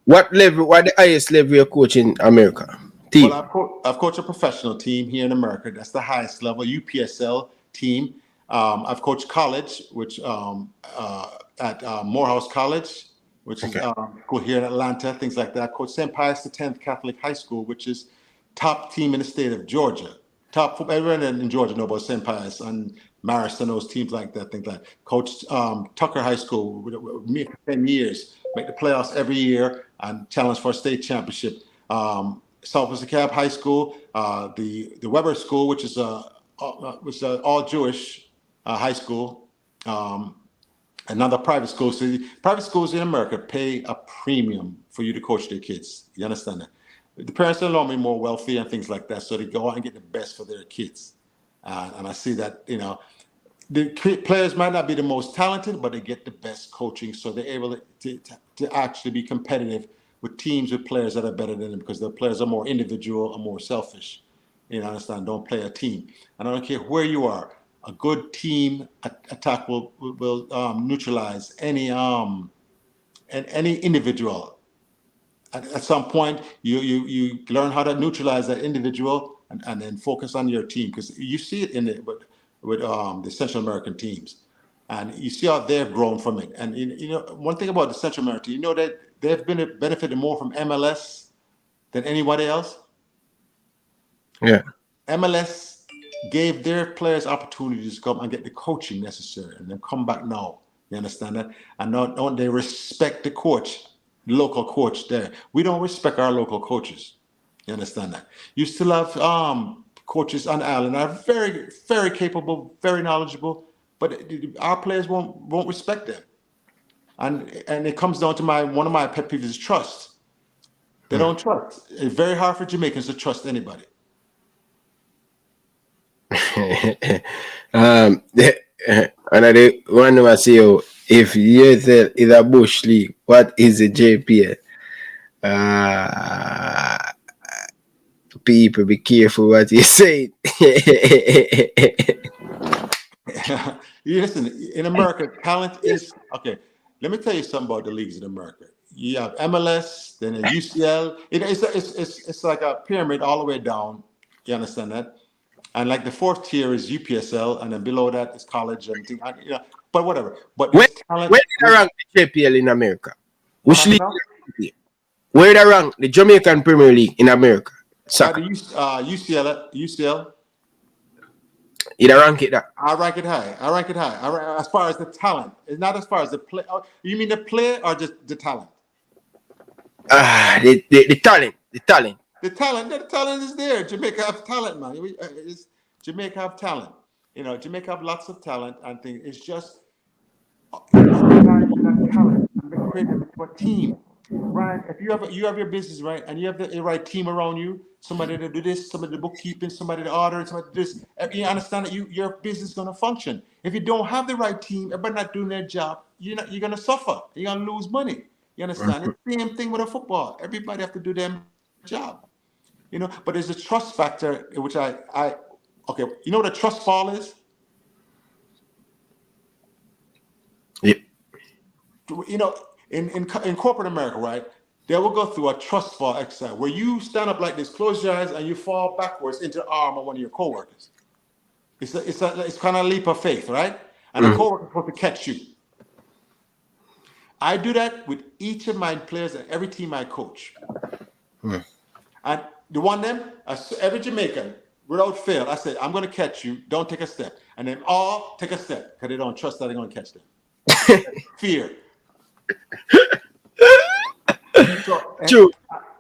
[SPEAKER 6] what the highest level you're coaching in America? Team?
[SPEAKER 8] Well, I've coached a professional team here in America. That's the highest level, UPSL team. I've coached college, which at Morehouse College, which is school here in Atlanta, things like that. I coached St. Pius X Catholic High School, which is top team in the state of Georgia. Everyone in Georgia knows about St. Pius and Marist and those teams like that, things like that. Coached Tucker High School with me for 10 years, make the playoffs every year and challenge for a state championship. Southwest DeKalb High School, the Weber School, which is all Jewish high school, another private school. So private schools in America pay a premium for you to coach their kids. You understand that? The parents are normally more wealthy and things like that, so they go out and get the best for their kids. And I see that, the players might not be the most talented, but they get the best coaching, so they're able to actually be competitive with teams with players that are better than them because the players are more individual and more selfish. Understand? Don't play a team. And I don't care where you are. A good team attack will neutralize any individual. At some point, you learn how to neutralize that individual and then focus on your team because you see it with the Central American teams, and you see how they've grown from it. And one thing about the Central American, that they've benefited more from MLS than anybody else.
[SPEAKER 6] Yeah,
[SPEAKER 8] MLS gave their players opportunities to come and get the coaching necessary, and then come back now. You understand that? And now they respect the coach. Local coach there. We don't respect our local coaches. You understand that? You still have coaches on the island that are very, very capable, very knowledgeable, but our players won't respect them. And it comes down to one of my pet peeves is trust. They don't trust. It's very hard for Jamaicans to trust anybody.
[SPEAKER 6] And I want to ask you, if USL is a bush league, what is the JPL? People, be careful what you say.
[SPEAKER 8] Listen, in America, talent is okay. Let me tell you something about the leagues in America. You have MLS, then a UCL. It's like a pyramid all the way down. You understand that? And like the fourth tier is UPSL, and then below that is college and things. But whatever. But
[SPEAKER 6] where they rank the JPL in America? Which league? Where they rank the Jamaican Premier League in America?
[SPEAKER 8] UCL.
[SPEAKER 6] You rank it that?
[SPEAKER 8] I rank it high. As far as the talent, it's not as far as the play. You mean the play or just the talent?
[SPEAKER 6] The talent.
[SPEAKER 8] The talent is there. Jamaica have talent, man. Jamaica have talent. Jamaica have lots of talent and things. It's just talent. Create a team, right? If you have your business right, and you have the right team around you, somebody to do this, somebody to bookkeeping, somebody to order, somebody to this. You understand that your business is gonna function. If you don't have the right team, everybody not doing their job, you're gonna suffer. You're gonna lose money. You understand? It's the same thing with a football. Everybody have to do their job. But there's a trust factor, which okay, you know what a trust fall is?
[SPEAKER 6] Yep.
[SPEAKER 8] In corporate America, right, they will go through a trust fall exercise where you stand up like this, close your eyes, and you fall backwards into the arm of one of your coworkers. It's kind of a leap of faith, right? and a coworker is supposed to catch you. I do that with each of my players and every team I coach. And the one them, every Jamaican, without fail, I said, I'm going to catch you. Don't take a step. And then all take a step because they don't trust that they're going to catch them. Fear.
[SPEAKER 6] True.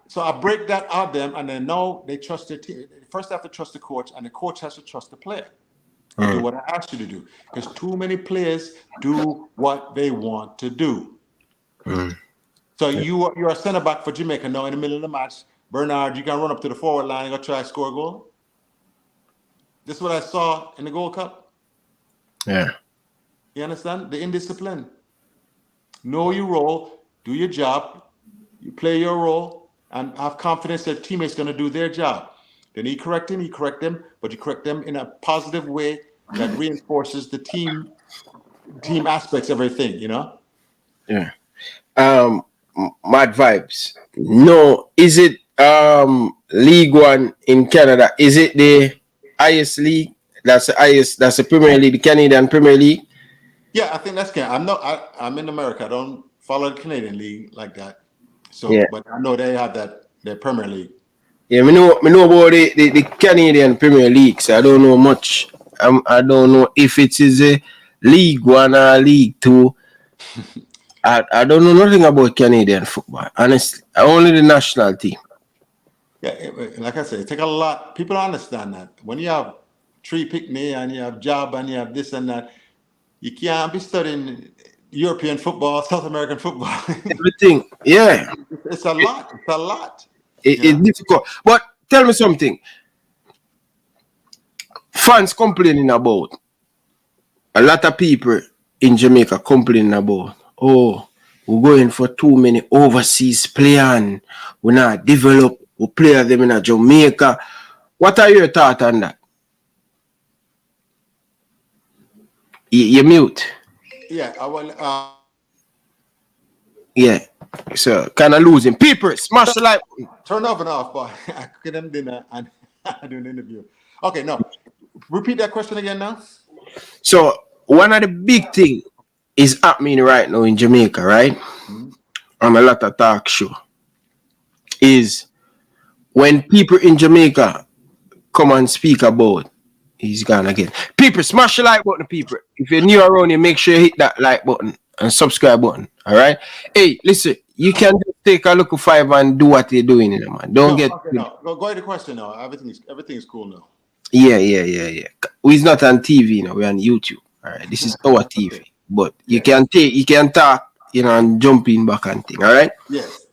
[SPEAKER 8] So I break that out of them, and then now they trust their team. First, they have to trust the coach, and the coach has to trust the player. Do what I asked you to do. Because too many players do what they want to do. So you're a center back for Jamaica now in the middle of the match. Bernard, you can run up to the forward line and go try to score a goal. This is what I saw in the Gold Cup.
[SPEAKER 6] Yeah.
[SPEAKER 8] You understand? The indiscipline. Know your role, do your job, you play your role, and have confidence that teammates going to do their job. Then you correct them, but you correct them in a positive way that reinforces the team aspects of everything, you know?
[SPEAKER 6] Yeah. Mad Vibes. No, is it League One in Canada? Is it the highest league? That's the Premier League, the Canadian Premier League?
[SPEAKER 8] Yeah, I think that's Canada. I'm in America. I don't follow the Canadian League like that. So,
[SPEAKER 6] yeah.
[SPEAKER 8] But I know they have their Premier League.
[SPEAKER 6] Yeah, me know about the Canadian Premier League, so I don't know much. I don't know if it is a League One or League Two. I don't know nothing about Canadian football, honestly. Only the national team.
[SPEAKER 8] Yeah, like I said, it takes a lot. People don't understand that. When you have 3 picnic and you have job and you have this and that, you can't be studying European football, South American football.
[SPEAKER 6] Everything, yeah.
[SPEAKER 8] It's a lot. It's a lot.
[SPEAKER 6] It's difficult. But tell me something. Fans complaining about, a lot of people in Jamaica complaining about, oh, we're going for too many overseas players. We're not develop. We play them in Jamaica. What are your thoughts on that? You mute.
[SPEAKER 8] Yeah, I will.
[SPEAKER 6] Yeah, so kind of losing. People, smash the like button.
[SPEAKER 8] Turn off and off, but I could them dinner and I do an interview. Okay, no. Repeat that question again now.
[SPEAKER 6] So one of the big things is happening right now in Jamaica, right? On a lot of talk show, is when people in Jamaica come and speak about, he's gone again. People, smash the like button, people. If you're new around here, make sure you hit that like button and subscribe button. All right. Hey, listen, you can just take a look at 5 and do what you're doing, man. Don't get.
[SPEAKER 8] Okay, no. Go to the question now. Everything is cool now.
[SPEAKER 6] Yeah. We're not on TV now. We're on YouTube. All right. This is our TV, but you can talk, and jump in back and thing. All right.
[SPEAKER 8] Yes.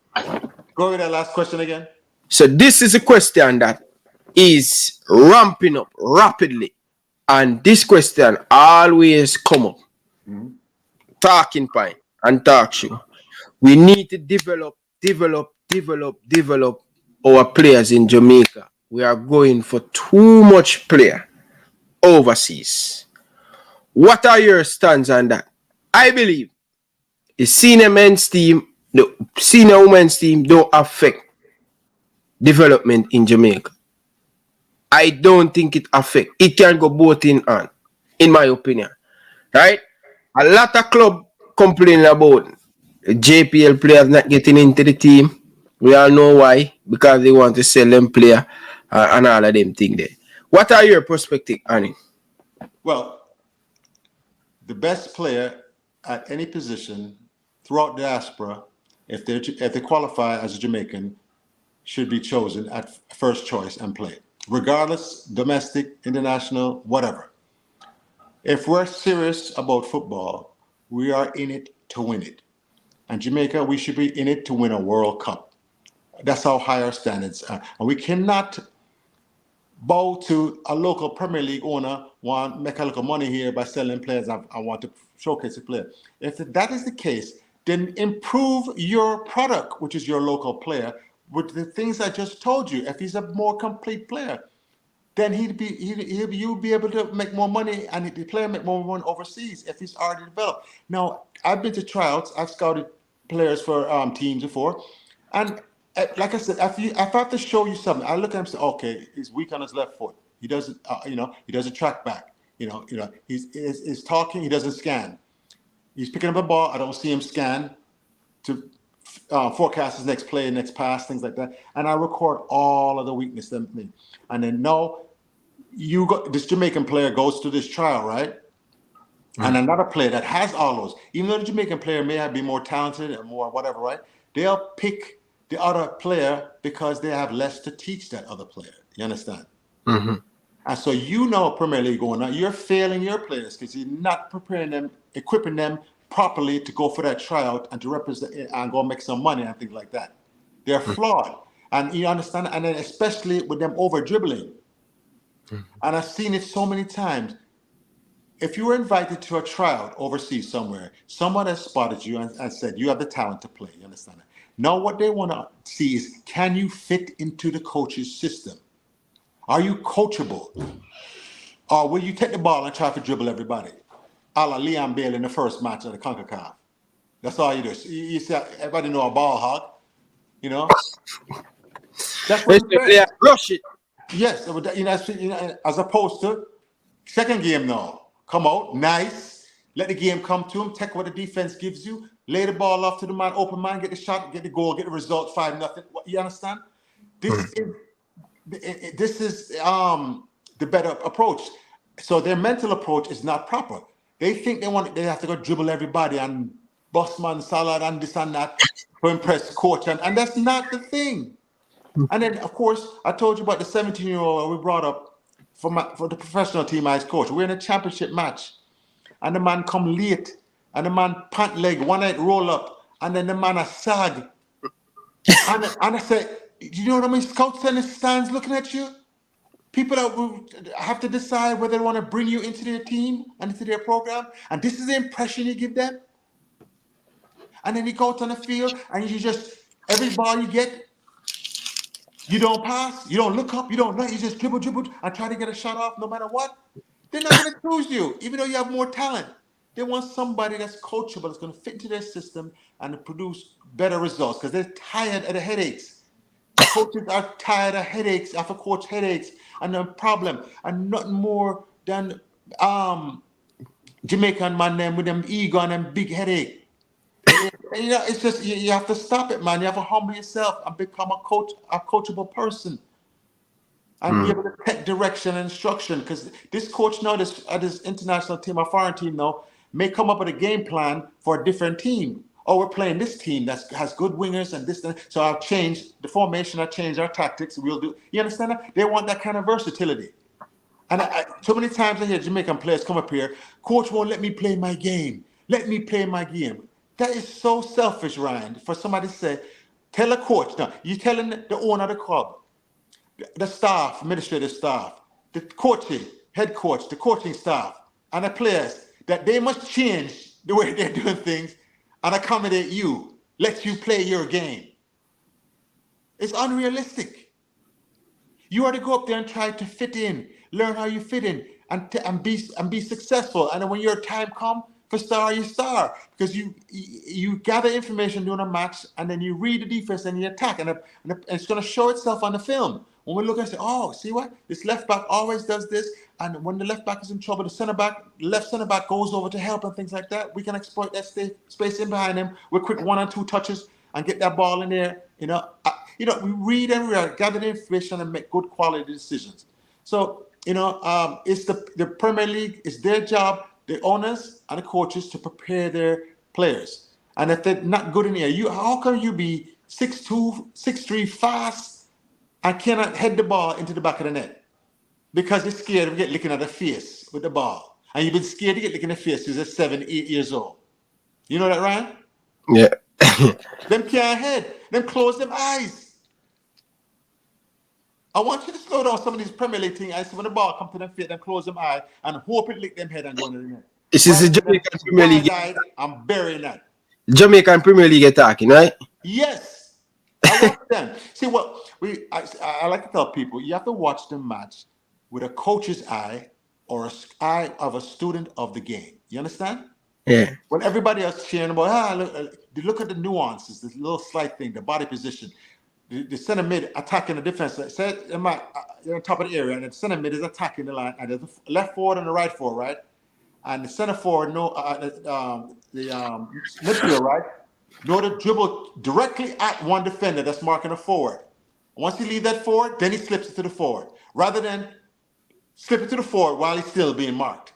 [SPEAKER 8] Go with that last question again.
[SPEAKER 6] So this is a question that is ramping up rapidly, and this question always come up. Talking point and talk show. We need to develop our players in Jamaica. We are going for too much player overseas. What are your stands on that? I believe the senior men's team, the senior women's team don't affect development in Jamaica. I don't think it affects. It can go both in my opinion. Right? A lot of club complaining about JPL players not getting into the team. We all know why. Because they want to sell them player and all of them things there. What are your perspective on it?
[SPEAKER 8] Well, the best player at any position throughout the diaspora, if they qualify as a Jamaican, should be chosen at first choice and play, regardless, domestic, international, whatever. If we're serious about football, we are in it to win it. And Jamaica, we should be in it to win a World Cup. That's how high our standards are. And we cannot bow to a local Premier League owner, make a little money here by selling players. I want to showcase a player. If that is the case, then improve your product, which is your local player, with the things I just told you. If he's a more complete player, then you'll be able to make more money, and the player make more money overseas if he's already developed. Now, I've been to tryouts. I've scouted players for teams before, and like I said, if I have to show you something, I look at him and say, okay, he's weak on his left foot. He doesn't, he doesn't track back. he's talking. He doesn't scan. He's picking up a ball. I don't see him scan to forecast his next play, next pass, things like that. And I record all of the weakness. And then this Jamaican player goes to this trial, right? And another player that has all those, even though the Jamaican player may be more talented and more whatever, right? They'll pick the other player because they have less to teach that other player. You understand?
[SPEAKER 6] Mm-hmm.
[SPEAKER 8] And so Premier League going on, you're failing your players because you're not preparing them, equipping them properly to go for that tryout and to represent and go make some money and things like that. They're flawed. And you understand? And then especially with them over dribbling. And I've seen it so many times. If you were invited to a tryout overseas somewhere, someone has spotted you and said, you have the talent to play. You understand that? Now what they want to see is, can you fit into the coach's system? Are you coachable? Or will you take the ball and try to dribble everybody? A la Liam Bale in the first match of the CONCACAF. That's all you do. You see, everybody know a ball hog, That's what
[SPEAKER 6] you rush it.
[SPEAKER 8] Yes, as opposed to second game now. Come out, nice. Let the game come to him. Take what the defense gives you. Lay the ball off to the man, open man, get the shot, get the goal, get the result, 5-0. You understand? This is the better approach. So their mental approach is not proper. They think they have to go dribble everybody and bust man salad and this and that to impress the coach, and that's not the thing. And then of course I told you about the 17-year-old we brought up for the professional team as coach. We're in a championship match, and the man come late, and the man pant leg, one night roll up, and then the man a sag. and I said, you know what I mean? Scouts in the stands looking at you. People that will have to decide whether they want to bring you into their team and into their program, and this is the impression you give them. And then you go out on the field, and you just every ball you get. You don't pass, you don't look up, you don't run, you just dribble and try to get a shot off no matter what. They're not going to choose you, even though you have more talent. They want somebody that's coachable, that's going to fit into their system and produce better results because they're tired of the headaches. Coaches are tired of headaches, after coach headaches, and the problem, and nothing more than Jamaican man them with them ego and them big headache. It's just you have to stop it, man. You have to humble yourself and become a coachable person, and be able to take direction and instruction. Because this coach now, this international team, a foreign team now, may come up with a game plan for a different team. Oh, we're playing this team that has good wingers and this, so I've changed the formation, I've changed our tactics. We'll do. You understand that? They want that kind of versatility. And so many times I hear Jamaican players come up here, coach won't let me play my game. Let me play my game. That is so selfish, Ryan, for somebody to say, tell a coach. Now, you're telling the owner of the club, the staff, administrative staff, the coaching, head coach, the coaching staff, and the players, that they must change the way they're doing things and accommodate you, let you play your game. It's unrealistic. You are to go up there and try to fit in, learn how you fit in, and be successful. And then when your time comes, for star, you star, because you gather information during a match, and then you read the defense and you attack, and it's going to show itself on the film. When we look and say, oh, see what? This left back always does this, and when the left back is in trouble, the left center back goes over to help and things like that. We can exploit that space in behind him with quick 1 or 2 touches and get that ball in there. We read and we gather the information and make good quality decisions. So it's the Premier League. It's their job. The owners and the coaches to prepare their players. And if they're not good in here, how can you be 6'2", 6'3", fast and cannot head the ball into the back of the net? Because you're scared of getting licking at the face with the ball. And you've been scared to get licking at the face since you're 7, 8 years old. You know that, Ryan?
[SPEAKER 6] Yeah.
[SPEAKER 8] Them can't head. Them close them eyes. I want you to slow down some of these Premier League things. I see when the ball comes to them feet, them close them eye and hope it lick them head and go into the net.
[SPEAKER 6] This is the Jamaican Premier League.
[SPEAKER 8] I'm burying that.
[SPEAKER 6] Jamaican Premier League attacking, right?
[SPEAKER 8] Yes. I watch them. See what I like to tell people, you have to watch the match with a coach's eye or an eye of a student of the game. You understand?
[SPEAKER 6] Yeah.
[SPEAKER 8] When everybody else cheering about, look at the nuances, this little slight thing, the body position. the center mid attacking the defense. Say you're on top of the area, and the center mid is attacking the line, and there's a left forward and the right forward, right? And the center forward midfield, right? Know to dribble directly at one defender that's marking a forward. Once he leaves that forward, then he slips it to the forward, rather than slip it to the forward while he's still being marked.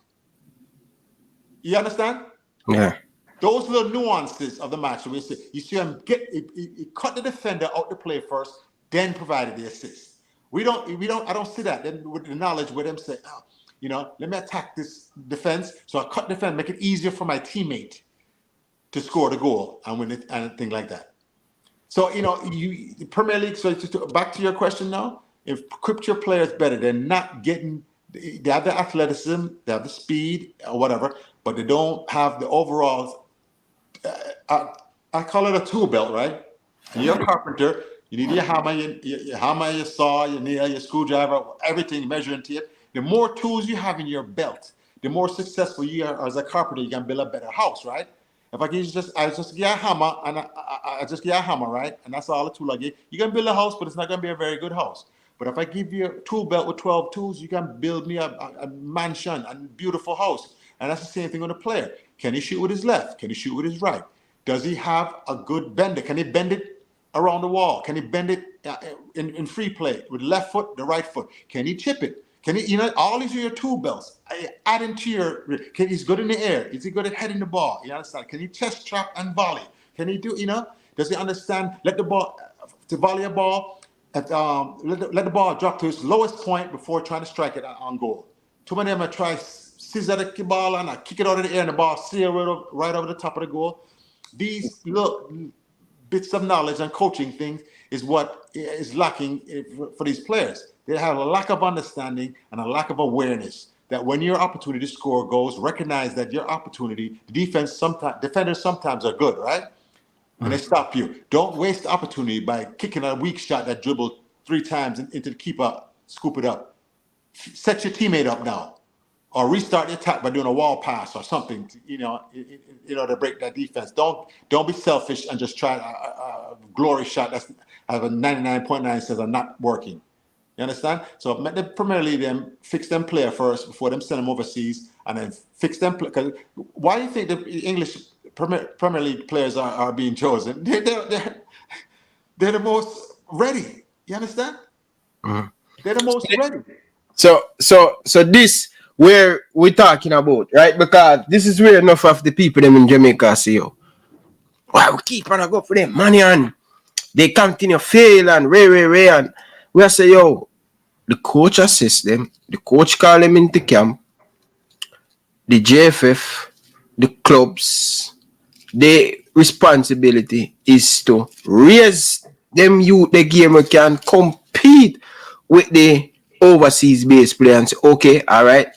[SPEAKER 8] You understand?
[SPEAKER 6] Yeah.
[SPEAKER 8] Those little nuances of the match, you see him he cut the defender out the play first, then provided the assist. I don't see that. Then with the knowledge with them say, let me attack this defense. So I cut defense, make it easier for my teammate to score the goal and win it and things like that. So, the Premier League, so back to your question now, if equip your players better, they're not getting, they have the athleticism, they have the speed or whatever, but they don't have the overall, I call it a tool belt, right? And you're a carpenter, you need your hammer, your saw, your nail, your screwdriver, everything, measuring tape. The more tools you have in your belt, the more successful you are as a carpenter, you can build a better house, right? If I give you I just get a hammer and I just get a hammer, right? And that's all the tool I give. You can build a house, but it's not going to be a very good house. But if I give you a tool belt with 12 tools, you can build me a mansion, a beautiful house. And that's the same thing with a player. Can he shoot with his left? Can he shoot with his right? Does he have a good bender? Can he bend it around the wall? Can he bend it in free play with left foot, the right foot? Can he chip it? Can he, all these are your tool belts. Add into he's good in the air. Is he good at heading the ball? You understand? Can he chest trap and volley? Can he do, does he understand, let the ball, to volley a ball, let the ball drop to its lowest point before trying to strike it on goal. Too many of them try scissor the ball and kick it out of the air and the ball sail right over the top of the goal. These little bits of knowledge and coaching things is what is lacking for these players. They have a lack of understanding and a lack of awareness that when your opportunity to score goes, recognize that your opportunity, defenders sometimes are good, right? And they stop you. Don't waste the opportunity by kicking a weak shot that dribbled 3 times into the keeper, scoop it up. Set your teammate up now. Or restart the attack by doing a wall pass or something, to break that defense. Don't be selfish and just try a glory shot that's have a 99.9 says are not working. You understand? So let the Premier League them fix them player first before them send them overseas, and then fix them. Because why do you think the English Premier League players are being chosen? They're the most ready. You understand? Mm-hmm. They're the most ready.
[SPEAKER 6] So this where we're talking about, right? Because this is where enough of the people them in Jamaica say, why we keep on go for them money and they continue fail and ray and we say, the coach assist them, the coach call them into camp, the JFF, the clubs, their responsibility is to raise them youth the game we can compete with the overseas based players and say, okay, all right,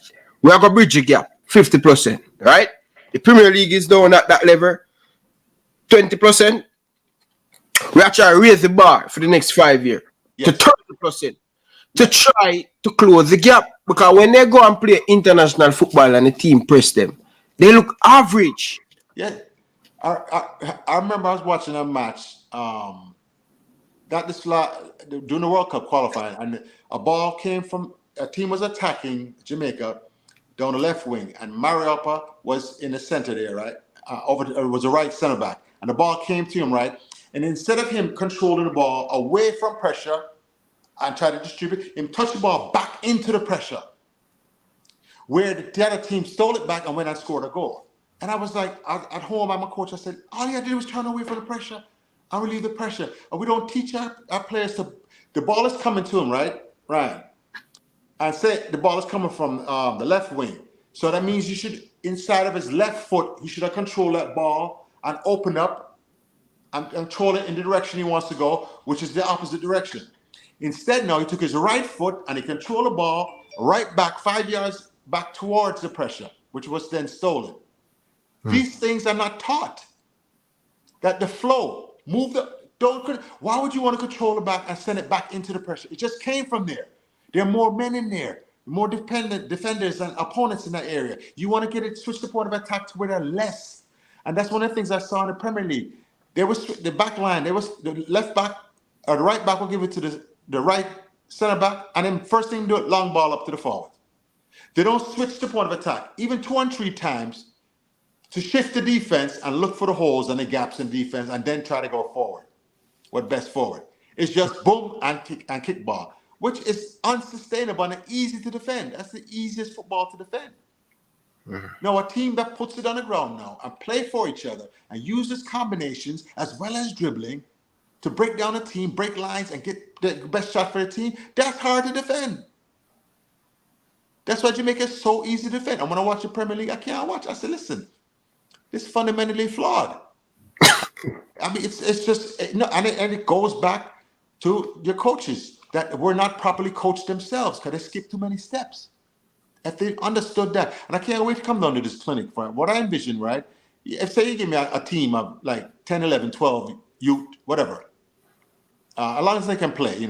[SPEAKER 6] we are going to bridge the gap, 50%, right? The Premier League is down at that level, 20%. We are trying to raise the bar for the next 5 years to 30% to try to close the gap. Because when they go and play international football and the team press them, they look average.
[SPEAKER 8] Yeah. I remember I was watching a match during the World Cup qualifying, and a ball came from a team was attacking Jamaica down the left wing, and Mariuppa was in the center there, right? It was a right center back, and the ball came to him, right? And instead of him controlling the ball away from pressure and try to distribute, him touched the ball back into the pressure, where the other team stole it back and went and scored a goal. And I was like, at home, I'm a coach. I said, all you had to do was turn away from the pressure and relieve the pressure. And we don't teach our players to, the ball is coming to him, right, Ryan? And say the ball is coming from the left wing. So that means you should, inside of his left foot, he should have controlled that ball and open up and control it in the direction he wants to go, which is the opposite direction. Instead, now he took his right foot and he controlled the ball right back 5 yards back towards the pressure, which was then stolen. These things are not taught. That the flow, why would you want to control it back and send it back into the pressure? It just came from there. There are more men in there, more defenders and opponents in that area. You want to get it, switch the point of attack to where they're less. And that's one of the things I saw in the Premier League. There was the back line, there was the left back or the right back will give it to the right center back, and then first thing do it, long ball up to the forward. They don't switch the point of attack, even 2 and 3 times, to shift the defense and look for the holes and the gaps in defense, and then try to go forward. What best forward? It's just boom and kick ball, which is unsustainable and easy to defend. That's the easiest football to defend. Now, a team that puts it on the ground now and play for each other and uses combinations as well as dribbling to break down a team, break lines, and get the best shot for the team, that's hard to defend. That's why Jamaica is so easy to defend. And when I watch the Premier League, I can't watch. I say, listen, this is fundamentally flawed. I mean, it's just, and it goes back to your coaches that were not properly coached themselves because they skipped too many steps. If they understood that, and I can't wait to come down to this clinic for what I envision, right? If say you give me a team of like 10, 11, 12 youth, whatever, as long as they can play,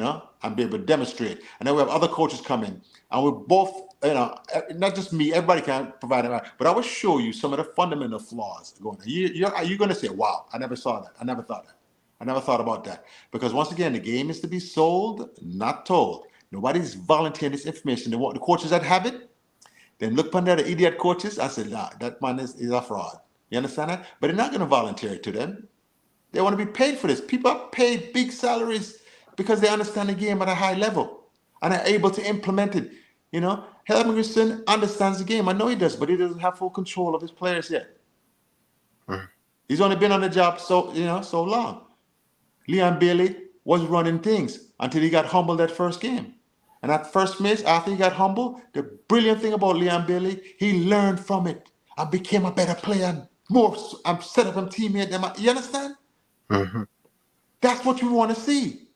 [SPEAKER 8] and be able to demonstrate. And then we have other coaches come in, and we both, not just me, everybody can provide it, but I will show you some of the fundamental flaws going on. You're going to say, wow, I never saw that. I never thought that. I never thought about that. Because once again, the game is to be sold, not told. Nobody's volunteering this information. They want the coaches that have it. Then look under the idiot coaches. I said, nah, that man is a fraud. You understand that? But they're not going to volunteer it to them. They want to be paid for this. People are paid big salaries because they understand the game at a high level and are able to implement it. Helmingson understands the game. I know he does, but he doesn't have full control of his players yet. He's only been on the job so long. Leon Bailey was running things until he got humbled that first game. And at first miss, after he got humbled, the brilliant thing about Leon Bailey, he learned from it and became a better player and set up a teammate. You understand? Mm-hmm. That's what we want to see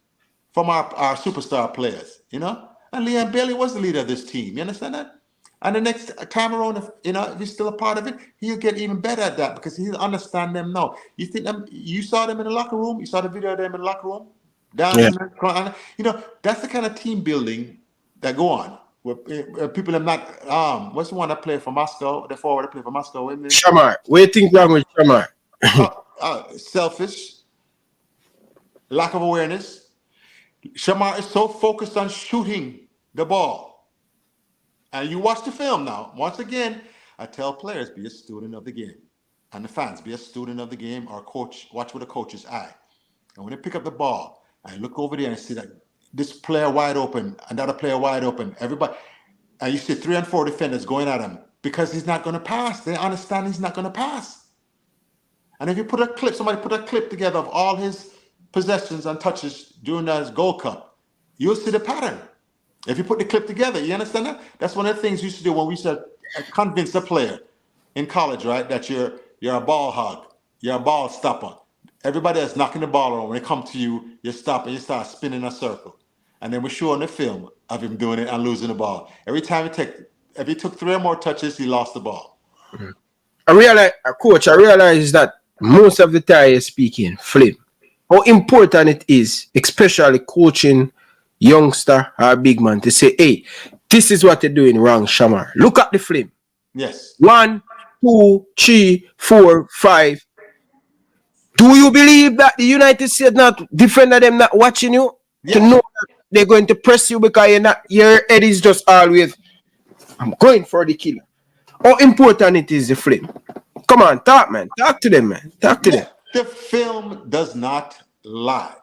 [SPEAKER 8] from our superstar players, And Leon Bailey was the leader of this team. You understand that? And the next time around, if he's still a part of it, he'll get even better at that because he'll understand them now. You saw them in the locker room? You saw the video of them in the locker room? Dancing, that's the kind of team building that go on. Where people are not, what's the one that played for Moscow? The forward that played for Moscow, isn't it?
[SPEAKER 6] Shamar. What do you think wrong with Shamar?
[SPEAKER 8] Selfish, lack of awareness. Shamar is so focused on shooting the ball. And you watch the film now. Once again, I tell players, be a student of the game. And the fans, be a student of the game or coach. Watch with a coach's eye. And when they pick up the ball, and look over there and see that this player wide open, another player wide open, everybody, and you see 3 and 4 defenders going at him because he's not going to pass. They understand he's not going to pass. And if you somebody put a clip together of all his possessions and touches during his Gold Cup, you'll see the pattern. If you put the clip together, you understand that? That's one of the things we used to do when we used to convince a player in college, right, that you're a ball hog, you're a ball stopper. Everybody that's knocking the ball around, when they come to you, you stop and you start spinning a circle. And then we show on the film of him doing it and losing the ball. Every time if he took 3 or more touches, he lost the ball.
[SPEAKER 6] Mm-hmm. Coach, I realize that most of the time you're speaking film. How important it is, especially coaching youngster or big man, to say, hey, this is what you're doing wrong, Shamar. Look at the film.
[SPEAKER 8] Yes.
[SPEAKER 6] 1, 2, 3, 4, 5. Do you believe that the United States not defender them not watching you? Yes. To know that they're going to press you because your head is just always, I'm going for the killer. How important it is, the film? Come on, talk, man. Talk to them, man. Talk to them.
[SPEAKER 8] The film does not lie.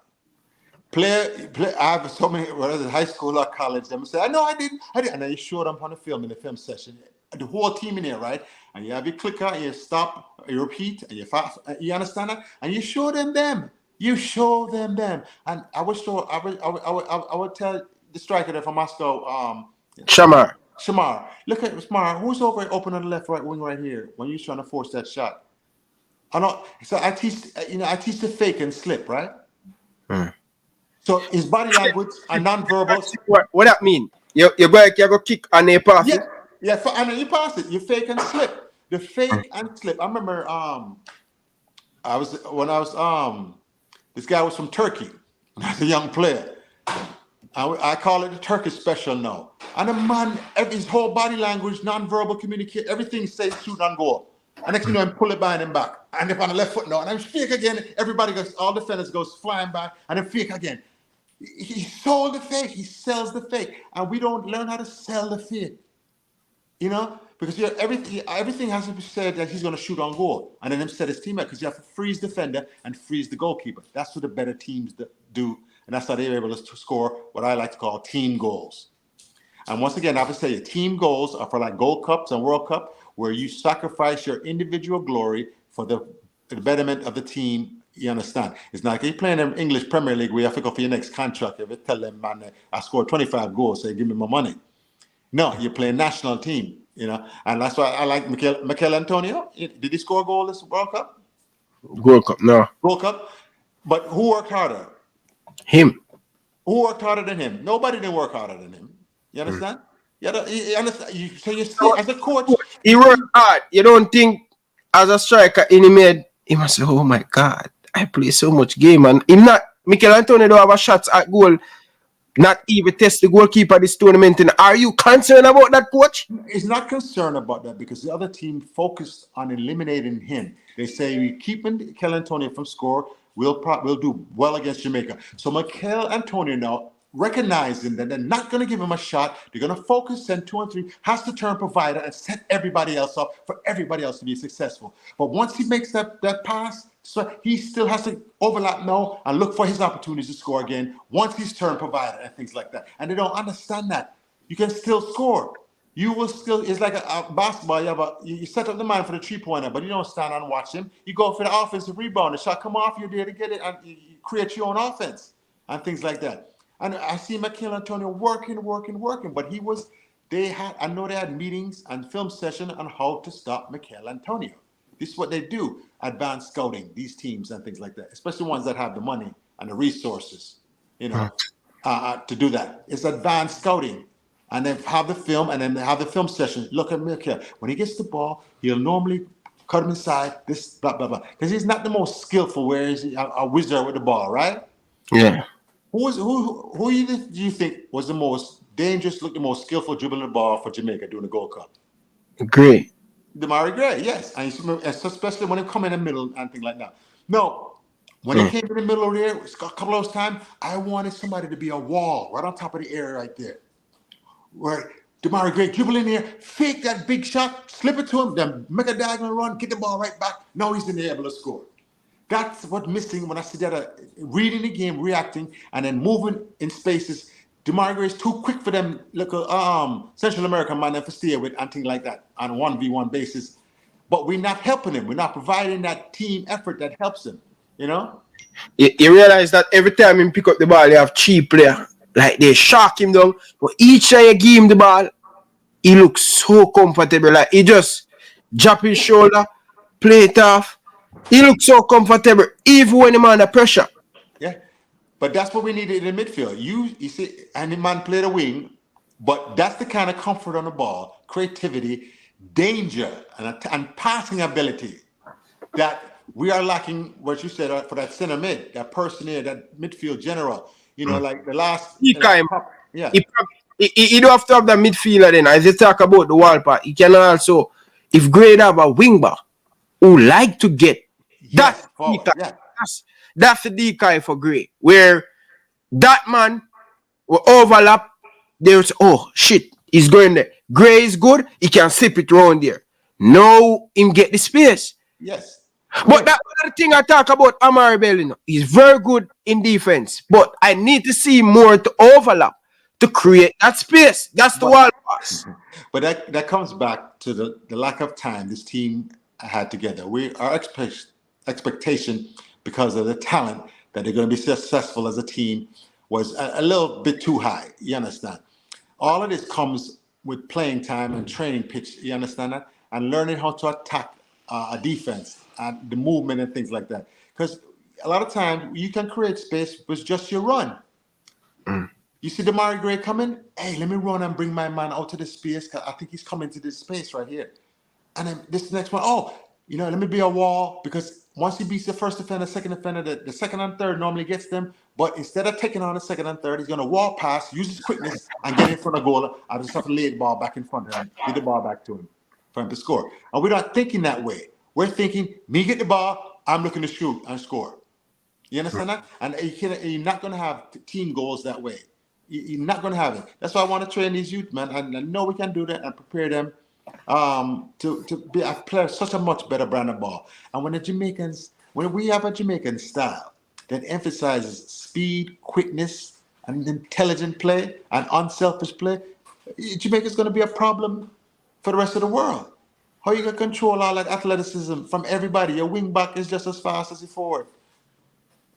[SPEAKER 8] Play. I have so many, whether it's high school or college, them say, I didn't. And then you show them on the film in the film session. The whole team in there, right? And you have your clicker, and you stop, you repeat, and you fast. You understand that? And you show them. You show them. And I would tell the striker there from Moscow,
[SPEAKER 6] Shamar.
[SPEAKER 8] Look at Shamar. Who's over open on the left, right wing, right here when you're trying to force that shot? So I teach the fake and slip, right? Hmm. So his body language and non-verbal.
[SPEAKER 6] What that mean? You go kick and you pass it?
[SPEAKER 8] Yeah, and then you pass it. You fake and slip. The fake and slip. I remember this guy was from Turkey. As a young player. I call it the Turkish special now. And the man, his whole body language, non-verbal communicate, everything says shoot and go. And next thing you know, I'm pulling behind him back. And if on the left foot now, and I'm fake again, everybody goes, all defenders goes flying back, and then fake again. He sold the fake. He sells the fake, and we don't learn how to sell the fake. You know, because everything has to be said that he's going to shoot on goal, and then set his team up because you have to freeze defender and freeze the goalkeeper. That's what the better teams do, and that's how they're able to score what I like to call team goals. And once again, I have to say, team goals are for like Gold Cups and World Cup, where you sacrifice your individual glory for the betterment of the team. You understand? It's not like you're playing in English Premier League where you have to go for your next contract. If you tell them, man, I scored 25 goals, so give me my money. No, you're playing national team, you know, and that's why I like Mikel Antonio. Did he score a goal this World Cup?
[SPEAKER 6] World Cup, no.
[SPEAKER 8] World Cup. But who worked harder?
[SPEAKER 6] Him.
[SPEAKER 8] Who worked harder than him? Nobody didn't work harder than him. You understand? You understand? So you see, as a coach,
[SPEAKER 6] he worked hard. You don't think as a striker, he must say, oh my God, I play so much game, and him not Mikel Antonio don't have a shots at goal. Not even test the goalkeeper this tournament. And are you concerned about that, coach?
[SPEAKER 8] He's not concerned about that because the other team focused on eliminating him. They say we keeping Mikel Antonio from score, we'll do well against Jamaica. So Mikel Antonio now, recognizing that they're not going to give him a shot, they're going to focus, send 2 and 3, has to turn provider and set everybody else up for everybody else to be successful. But once he makes that pass, so he still has to overlap now and look for his opportunities to score again once he's turned provider and things like that. And they don't understand that. You can still score. You will still, it's like a basketball, you set up the man for the 3-pointer, but you don't stand and watch him. You go for the offensive rebound, the shot come off, you're there to get it, and you create your own offense and things like that. And I see Mikel Antonio working, but I know they had meetings and film session on how to stop Mikel Antonio. This is what they do, advanced scouting, these teams and things like that, especially ones that have the money and the resources, you know, to do that. It's advanced scouting. And then have the film, and then have the film session. Look at Mikel. When he gets the ball, he'll normally cut him inside, this, blah, blah, blah. Because he's not the most skillful, where he's a wizard with the ball, right?
[SPEAKER 6] Yeah.
[SPEAKER 8] Who do you think was the most dangerous, the most skillful dribbling the ball for Jamaica during the Gold Cup?
[SPEAKER 6] Great.
[SPEAKER 8] Demarai Gray, yes. And especially when he come in the middle and things like that. No, when he came in the middle there, a couple of those times, I wanted somebody to be a wall right on top of the area right there. Where Demarai Gray dribble in there, fake that big shot, slip it to him, then make a diagonal run, get the ball right back. Now he's in there able to score. That's what's missing when I see that reading the game, reacting, and then moving in spaces. Demarai Gray is too quick for them local Central American man to stay with and things like that on a 1v1 basis. But we're not helping him. We're not providing that team effort that helps him, you know?
[SPEAKER 6] You realize that every time he pick up the ball, you have cheap player. Like they shock him down. But each time you give him the ball, he looks so comfortable. Like he just drop his shoulder, play it off. He looks so comfortable, even when he's under pressure.
[SPEAKER 8] Yeah. But that's what we needed in the midfield. You see, and the man play the wing, but that's the kind of comfort on the ball, creativity, danger, and passing ability that we are lacking, what you said, for that center mid, that person there, that midfield general. You know, like the last...
[SPEAKER 6] He don't have to have that midfielder then. As you talk about the wall part, he can also, if Gray have a wing back who like to get that's the decoy for Gray, where that man will overlap. There's shit, he's going there. Gray is good, he can slip it around there. Now him get the space.
[SPEAKER 8] Yes.
[SPEAKER 6] But that other thing I talk about Amari Bell, he's very good in defense, but I need to see more to overlap to create that space. That's the wall pass.
[SPEAKER 8] But that comes back to the lack of time this team had together. Our expectation, because of the talent that they're going to be successful as a team, was a little bit too high. You understand? All of this comes with playing time and training pitch. You understand that? And learning how to attack a defense and the movement and things like that. Because a lot of times you can create space with just your run. You see Demarai Gray coming? Hey, let me run and bring my man out to this space, because I think he's coming to this space right here. And then this next one, let me be a wall, because once he beats the first defender, second defender, the second and third normally gets them. But instead of taking on the second and third, he's going to wall pass, use his quickness, and get in front of goal. I just have to lay the ball back in front of him, get the ball back to him for him to score. And we're not thinking that way. We're thinking, me get the ball, I'm looking to shoot and score. You understand that? And you're not going to have team goals that way. You're not going to have it. That's why I want to train these youth, man. And I know we can do that and prepare them to be a player, such a much better brand of ball. And when we have a Jamaican style that emphasizes speed, quickness, and intelligent play and unselfish play, Jamaica's going to be a problem for the rest of the world. How you going to control all that athleticism from everybody? Your wing back is just as fast as your forward.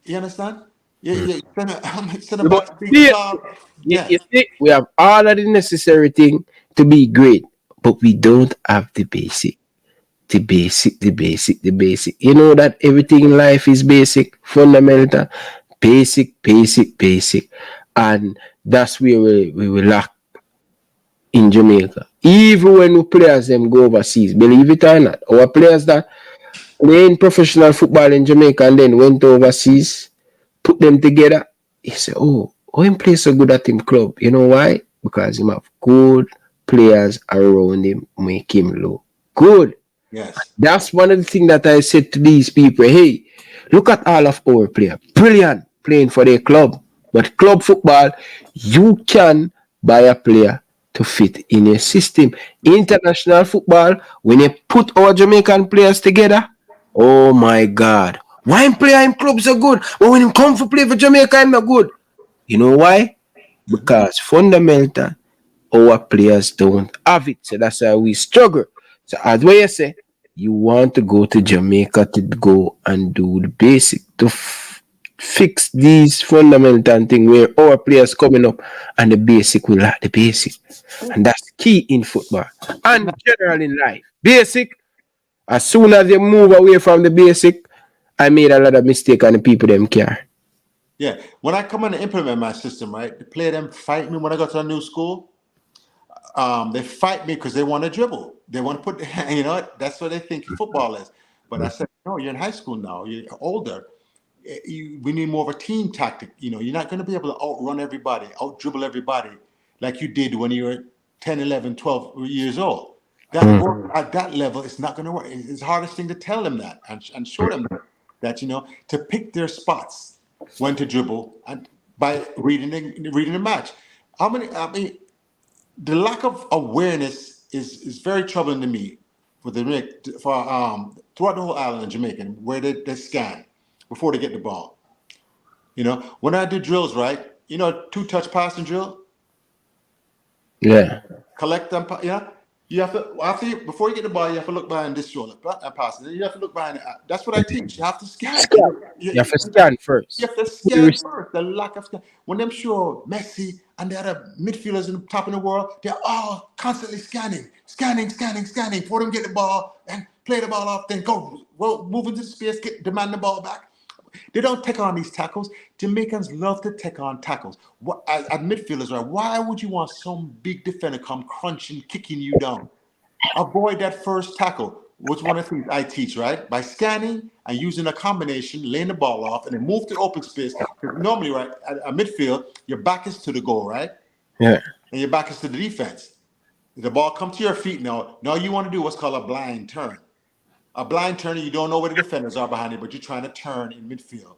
[SPEAKER 8] You understand? You send about big club.
[SPEAKER 6] You see, we have all of the necessary thing to be great, but we don't have the basic. The basic. You know that everything in life is basic, fundamental, basic. And that's where we will lack in Jamaica. Even when the players them go overseas, believe it or not, our players that playing professional football in Jamaica and then went overseas, put them together, he said, oh, him play so good at him club. You know why? Because him have good players around him, make him look good.
[SPEAKER 8] Yes.
[SPEAKER 6] That's one of the things that I said to these people. Hey, look at all of our players. Brilliant playing for their club. But club football, you can buy a player to fit in your system. International football, when you put our Jamaican players together, oh my God. Why him play in clubs are good, but when him come for play for Jamaica, I'm not good. You know why? Because fundamental, our players don't have it. So that's why we struggle. So as what you say, you want to go to Jamaica to go and do the basic, to fix these fundamental things where our players coming up and the basic will lack the basic. And that's key in football and general in life. Basic, as soon as you move away from the basic, I made a lot of mistake on the people them care.
[SPEAKER 8] Yeah. When I come in and implement my system, right, the player them fight me when I go to a new school. They fight me because they want to dribble. They want to put, that's what they think football is. But I said, no, you're in high school now. You're older. We need more of a team tactic. You're not going to be able to outrun everybody, out dribble everybody like you did when you were 10, 11, 12 years old. That work at that level is not going to work. It's the hardest thing to tell them that and show them that, to pick their spots when to dribble and by reading the match. The lack of awareness is very troubling to me for throughout the whole island of Jamaica, where they scan before they get the ball. When I do drills, right? 2-touch passing drill.
[SPEAKER 6] Yeah.
[SPEAKER 8] Collect them. You have to before you get the ball, you have to look behind this shoulder and pass it. Then you have to look behind it. That's what I teach. You have to scan.
[SPEAKER 6] You have to scan first.
[SPEAKER 8] You have to scan first. The lack of scan. When them show Messi and the other midfielders in the top of the world, they're all constantly scanning before them get the ball and play the ball off, then go move into the space, demand the ball back. They don't take on these tackles. Jamaicans love to take on tackles. As midfielders, right? Why would you want some big defender come crunching, kicking you down? Avoid that first tackle, which one of the things I teach, right? By scanning and using a combination, laying the ball off, and then move to the open space. Because normally, right, at a midfield, your back is to the goal, right?
[SPEAKER 6] Yeah.
[SPEAKER 8] And your back is to the defense. The ball comes to your feet now. Now you want to do what's called a blind turn. A blind turn, you don't know where the defenders are behind it, but you're trying to turn in midfield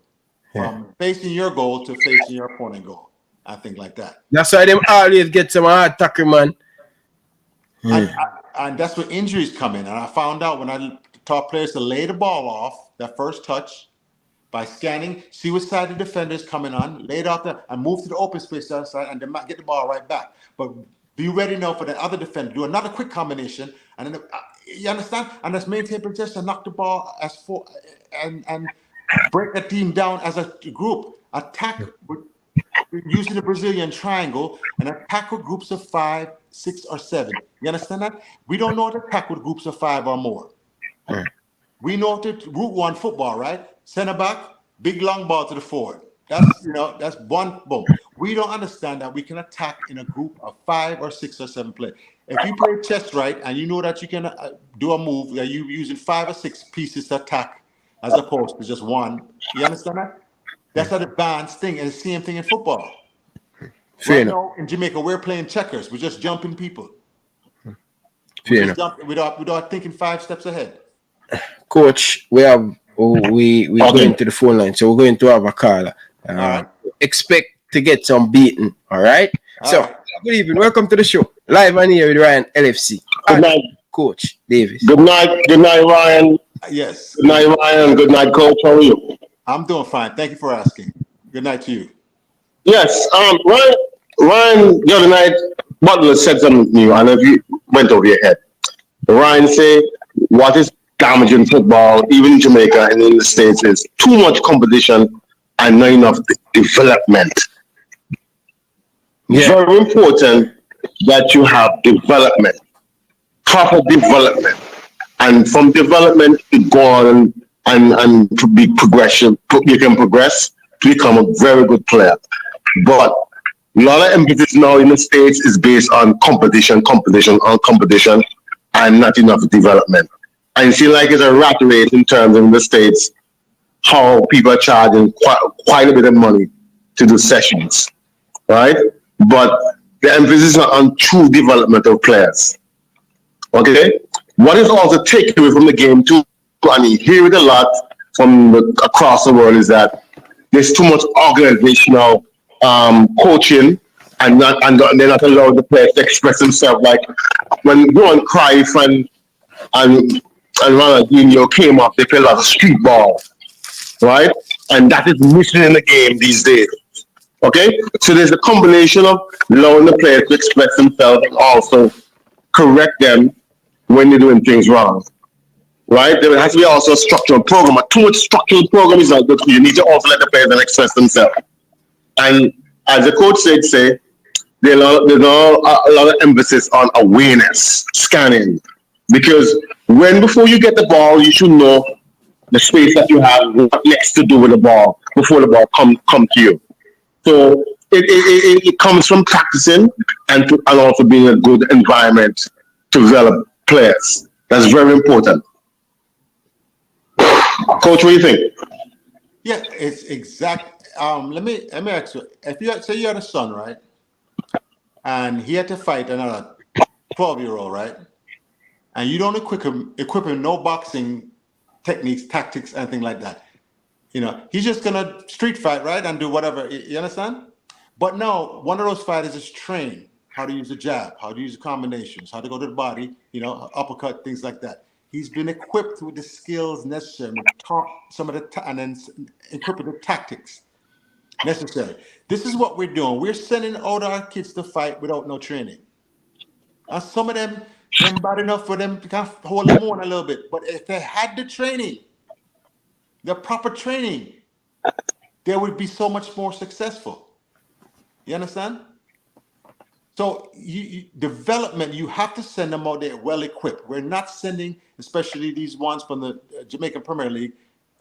[SPEAKER 8] from facing your goal to facing your opponent goal. I think like that.
[SPEAKER 6] That's why them always get some hard tackle, man.
[SPEAKER 8] And that's where injuries come in. And I found out when I taught players to lay the ball off, that first touch, by scanning, see what side the defender is coming on, lay it out there, and move to the open space to the other side, and then get the ball right back. But be ready now for the other defender. Do another quick combination, and then you understand? And let's maintain possession, knock the ball and break the team down as a group. Attack using the Brazilian triangle and attack with groups of 5, 6, or 7. You understand that? We don't know how to attack with groups of 5 or more. We know to route one football, right? Center back, big long ball to the forward. That's one boom. We don't understand that we can attack in a group of 5 or 6 or 7 players. If you play chess right and you know that you can do a move that you're using 5 or 6 pieces to attack as opposed to just one, you understand that? That's an advanced thing, and the same thing in football. Right now in Jamaica, we're playing checkers. We're just jumping people. Without thinking 5 steps ahead.
[SPEAKER 6] Coach, we have we're going to the phone line, so we're going to have a caller.
[SPEAKER 8] right.
[SPEAKER 6] Expect to get some beating. All right. Good evening. Welcome to the show. Live on here with Ryan LFC.
[SPEAKER 9] Good night,
[SPEAKER 6] Coach Davis.
[SPEAKER 9] Good night, Ryan.
[SPEAKER 8] Yes.
[SPEAKER 9] Good night, Ryan. Good night, Coach. How are you?
[SPEAKER 8] I'm doing fine. Thank you for asking. Good night to you.
[SPEAKER 9] Yes. Ryan, the other night, Butler said something new, and if you went over your head. Ryan said, what is damaging football, even in Jamaica and in the States, is too much competition and not enough development. It's very important that you have development, proper development. And from development, you go on and to be progression. You can progress to become a very good player. But a lot of emphasis now in the States is based on competition, and not enough development. And you see like it's a rat race in terms of the States, how people are charging quite a bit of money to do sessions, right? But the emphasis is on true development of players. Okay? What is also taken away from the game too, and you hear it a lot from across the world, is that there's too much organizational coaching, and they're not allowing the players to express themselves. Like when Johan Cruyff and Ronaldinho came up, they played a lot of street ball, right? And that is missing in the game these days. Okay, so there's a combination of allowing the players to express themselves and also correct them when they're doing things wrong, right? There has to be also a structural program. Too much structural program is not good. You need to also let the players express themselves. And as the coach said, there's a lot of emphasis on awareness, scanning, because before you get the ball, you should know the space that you have, what next to do with the ball before the ball come to you. So it comes from practicing and also being a good environment to develop players. That's very important. Coach, what do you think?
[SPEAKER 8] Yeah, it's exact. Let me ask you. If you say you had a son, right, and he had to fight another 12-year-old, right, and you don't equip him no boxing techniques, tactics, anything like that. You know, he's just gonna street fight, right, and do whatever. You understand? But no, one of those fighters is trained how to use a jab, how to use combinations, how to go to the body, uppercut, things like that. He's been equipped with the skills necessary, taught some of the and then equipped with the tactics necessary. This is what we're doing. We're sending out our kids to fight without no training. And some of them bad enough for them to kind of hold them on a little bit. But if they had the training, the proper training, they would be so much more successful. You understand? So development, you have to send them out there well equipped. We're not sending, especially these ones from the Jamaican Premier League,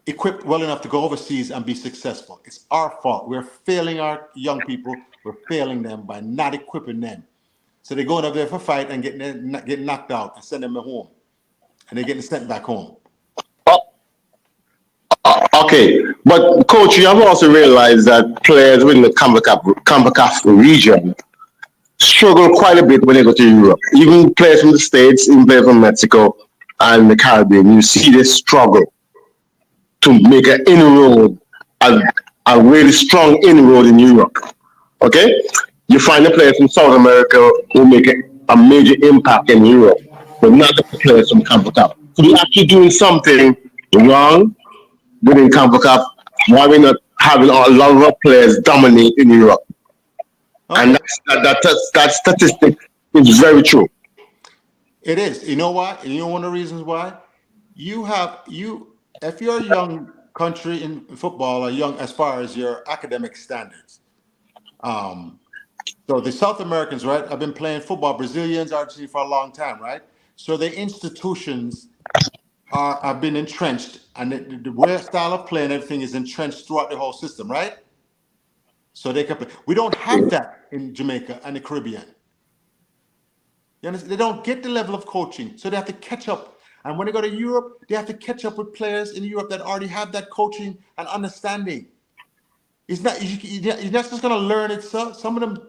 [SPEAKER 8] equipped well enough to go overseas and be successful. It's our fault. We're failing our young people. We're failing them by not equipping them. So they're going up there for a fight and getting knocked out and send them home. And they're getting sent back home.
[SPEAKER 9] Okay, but Coach, you have also realized that players within the CONCACAF region struggle quite a bit when they go to Europe. Even players from the States, even players from Mexico and the Caribbean, you see they struggle to make an inroad, a really strong inroad in Europe. Okay? You find the players from South America who make a major impact in Europe, but not the players from CONCACAF. So we're actually doing something wrong within CONCACAF. Why we're not having a lot of our players dominate in Europe? Okay. And that statistic is very true.
[SPEAKER 8] It is. You know why? You know one of the reasons why? If you're a young country in football, or young as far as your academic standards. So the South Americans, right, have been playing football, Brazilians, Argentinians for a long time, right? So the institutions have been entrenched, and the way style of play and everything is entrenched throughout the whole system, right? So they can play. We don't have that in Jamaica and the Caribbean. You understand? They don't get the level of coaching, so they have to catch up. And when they go to Europe, they have to catch up with players in Europe that already have that coaching and understanding. You're not just going to learn it. So some of them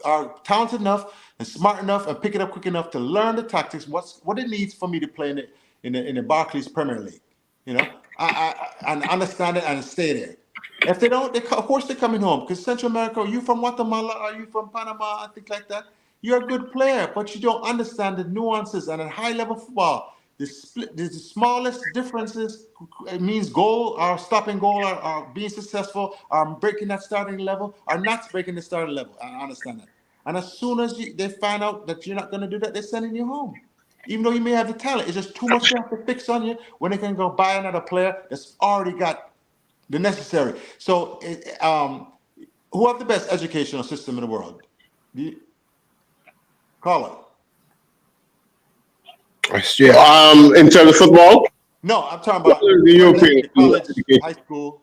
[SPEAKER 8] are talented enough and smart enough and pick it up quick enough to learn the tactics. What it needs for me to play in the Barclays Premier League, and understand it and stay there. If they don't, of course they're coming home. Because Central America, are you from Guatemala? Are you from Panama? And things like that. You're a good player, but you don't understand the nuances. And at high level football, the smallest differences, it means goal or stopping goal or being successful or breaking that starting level or not breaking the starting level. I understand that. And as soon as they find out that you're not going to do that, they're sending you home. Even though you may have the talent, it's just too much they have to fix on you when they can go buy another player that's already got the necessary. So, who have the best educational system in the world? Call it.
[SPEAKER 6] Yeah.
[SPEAKER 9] In terms of football,
[SPEAKER 8] No, I'm talking about
[SPEAKER 9] the European
[SPEAKER 8] college, high school.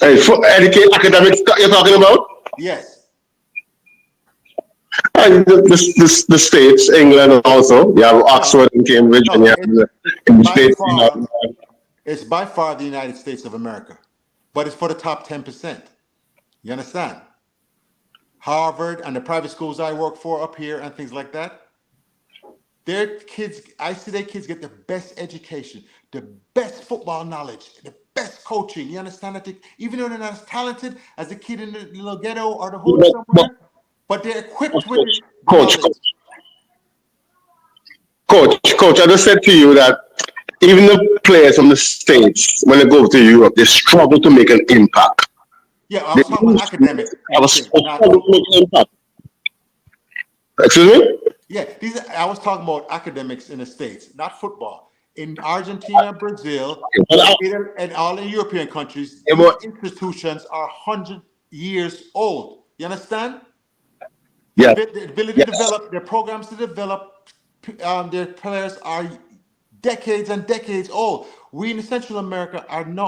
[SPEAKER 9] Academics you're talking about?
[SPEAKER 8] Yes.
[SPEAKER 9] And the States, England also. You have Oxford and Cambridge, and you have in the States.
[SPEAKER 8] It's by far the United States of America, but it's for the top 10%. You understand? Harvard and the private schools I work for up here and things like that. Their kids, I see their kids get the best education, the best football knowledge, the best coaching. You understand that? Even though they're not as talented as the kid in the little ghetto or the hood somewhere, but they're equipped with it.
[SPEAKER 9] Coach, I just said to you that even the players from the States, when they go to Europe, they struggle to make an impact.
[SPEAKER 8] Yeah, I was talking about academics.
[SPEAKER 9] Struggle to make an impact. Excuse me?
[SPEAKER 8] Yeah, I was talking about academics in the States, not football. In Argentina, Brazil, and all the European countries, these institutions are 100 years old. You understand?
[SPEAKER 9] Yeah.
[SPEAKER 8] The ability to develop, their programs to develop, their players are decades and decades old. We in Central America and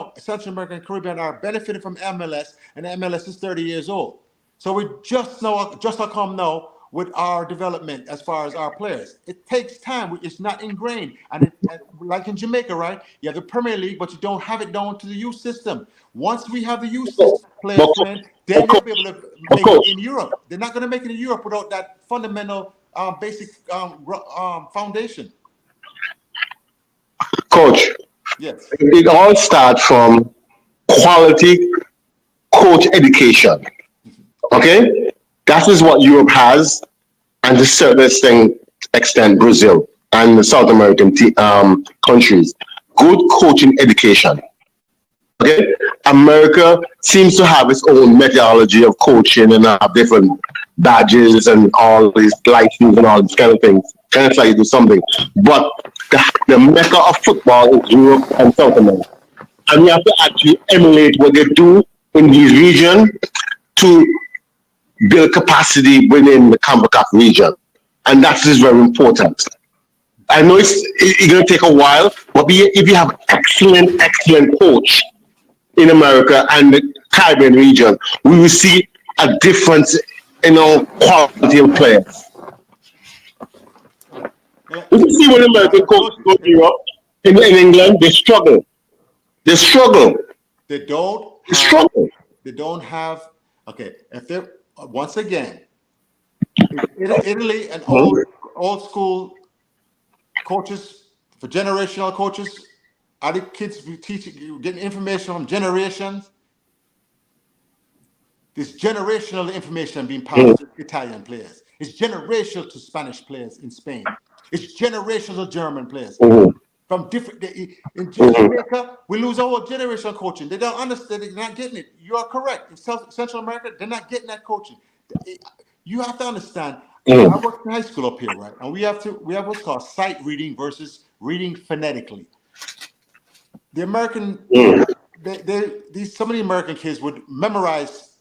[SPEAKER 8] Caribbean are benefiting from MLS, and MLS is 30 years old. So we just come now with our development as far as our players. It takes time. It's not ingrained. And like in Jamaica, right? You have the Premier League, but you don't have it down to the youth system. Once we have the youth system players playing, then they'll be able to make it in Europe. They're not going to make it in Europe without that fundamental, basic foundation.
[SPEAKER 9] Coach,
[SPEAKER 8] yes.
[SPEAKER 9] It all starts from quality coach education. Okay? That is what Europe has, and to a certain extent, Brazil and the South American countries. Good coaching education. Okay? America seems to have its own methodology of coaching and have different badges and all these licenses and all these kind of things. Kind of try to do something. But the mecca of football is Europe and South America. And you have to actually emulate what they do in these regions to build capacity within the CONCACAF region. And that is very important. I know it's going to take a while, but if you have excellent coach in America and the Caribbean region, we will see a difference in our quality of players. You see when American coaches go to Europe, in England, they struggle. They struggle.
[SPEAKER 8] They don't have, okay, if they're, once again, Italy and old school coaches, for generational coaches, are the kids getting information from generations? This generational information being passed to Italian players. It's generational to Spanish players in Spain. It's generational to German players. From different, in Jamaica, we lose our generational coaching. They don't understand. They're not getting it. You are correct. In Central America, they're not getting that coaching. You have to understand. I work in high school up here, right? And we have what's called sight reading versus reading phonetically. The American, some of the American kids would memorize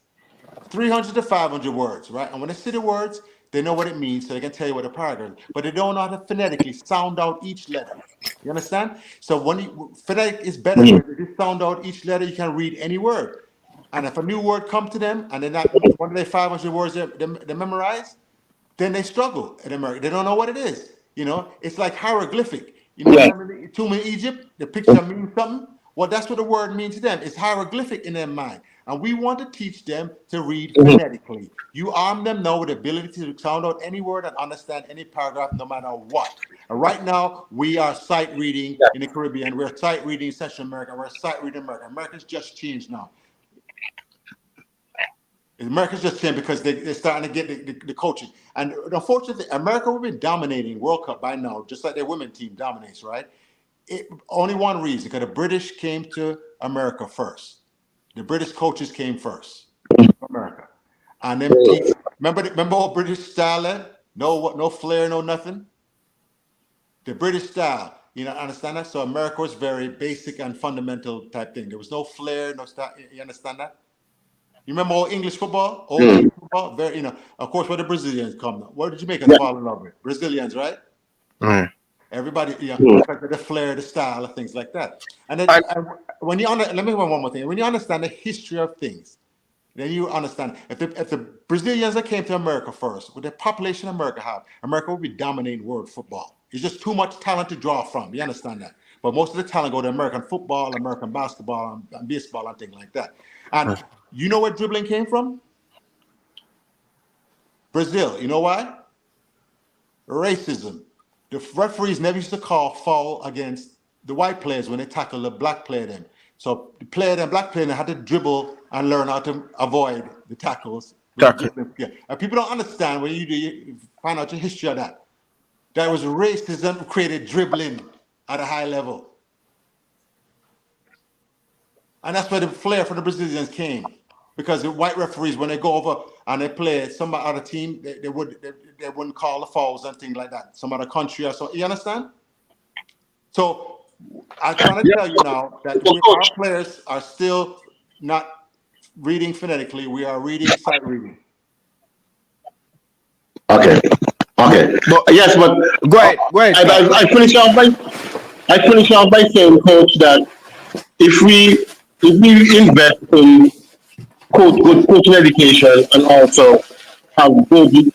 [SPEAKER 8] 300 to 500 words, right? And when they see the words, they know what it means, so they can tell you what the paragraph is. But they don't know how to phonetically sound out each letter. You understand? So phonetic is better. When you sound out each letter, you can read any word. And if a new word comes to them, and they're not one of their 500 words they memorize, then they struggle in America. They don't know what it is. You know, it's like hieroglyphic. You know, Tomb in Egypt, the picture means something. Well, that's what the word means to them. It's hieroglyphic in their mind. And we want to teach them to read phonetically. You arm them now with the ability to sound out any word and understand any paragraph no matter what. And right now, we are sight reading in the Caribbean. We're sight reading Central America. We're sight reading America. America's just changed now. America's just changed because they're starting to get the coaching. And unfortunately, America will be dominating World Cup by now, just like their women team dominates, right? Only one reason, because the British came to America first. The British coaches came first to America. And then, remember all British style? No flair, no nothing. The British style, you know, understand that? So America was very basic and fundamental type thing. There was no flair, no style. You understand that? You remember all English football? English football? Very, you know, of course, where the Brazilians come now. Where did Jamaicans fall in love with? Brazilians, right? Everybody, because of the flair, the style, and things like that. And then, when you let me one more thing. When you understand the history of things, then you understand if the Brazilians that came to America first, with the population America have, America will be dominating world football. It's just too much talent to draw from. You understand that? But most of the talent go to American football, American basketball, and baseball, and things like that. And you know where dribbling came from? Brazil. You know why? Racism. The referees never used to call foul against the white players when they tackle the black player then. So the black player had to dribble and learn how to avoid the tackles. Yeah. And people don't understand when you find out the history of that. That was racism who created dribbling at a high level. And that's where the flair for the Brazilians came. Because the white referees, when they go over and they play some other team, they wouldn't call the fouls and things like that. Some other country or so. You understand? So I'm trying to tell you now that our players are still not reading phonetically. We are reading sight reading. Okay. But, yes, but
[SPEAKER 6] go ahead.
[SPEAKER 9] I finish off by saying, Coach, that if we invest in good coaching education and also have good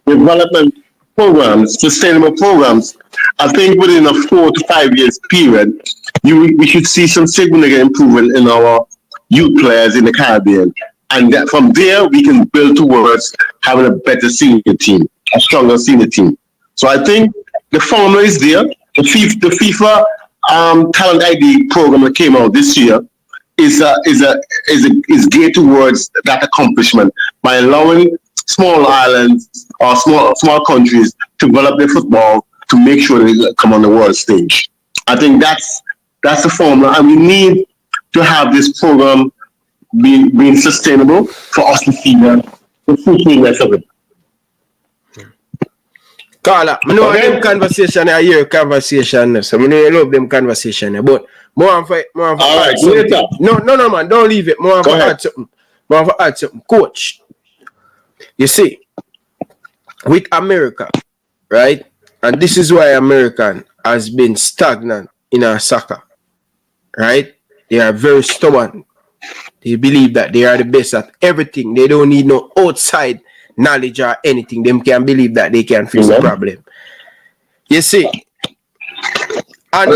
[SPEAKER 9] development programs, sustainable programs, I think within a 4 to 5 years period, we should see some significant improvement in our youth players in the Caribbean. And that from there, we can build towards having a better senior team, a stronger senior team. So I think the formula is there. The FIFA Talent ID program that came out this year is geared towards that accomplishment by allowing small islands or small countries to develop their football to make sure they come on the world stage. I think that's the formula, and we need to have this program being sustainable for us to see the fruitfulness of it.
[SPEAKER 6] Carla, I know them conversation, I hear conversation, so I know you love them conversation, but more for all right, no, man, don't leave it. More for add something. Coach, you see, with America, right? And this is why American has been stagnant in our soccer, right? They are very stubborn. They believe that they are the best at everything. They don't need no outside knowledge or anything. Them can believe that they can fix the problem. You see, and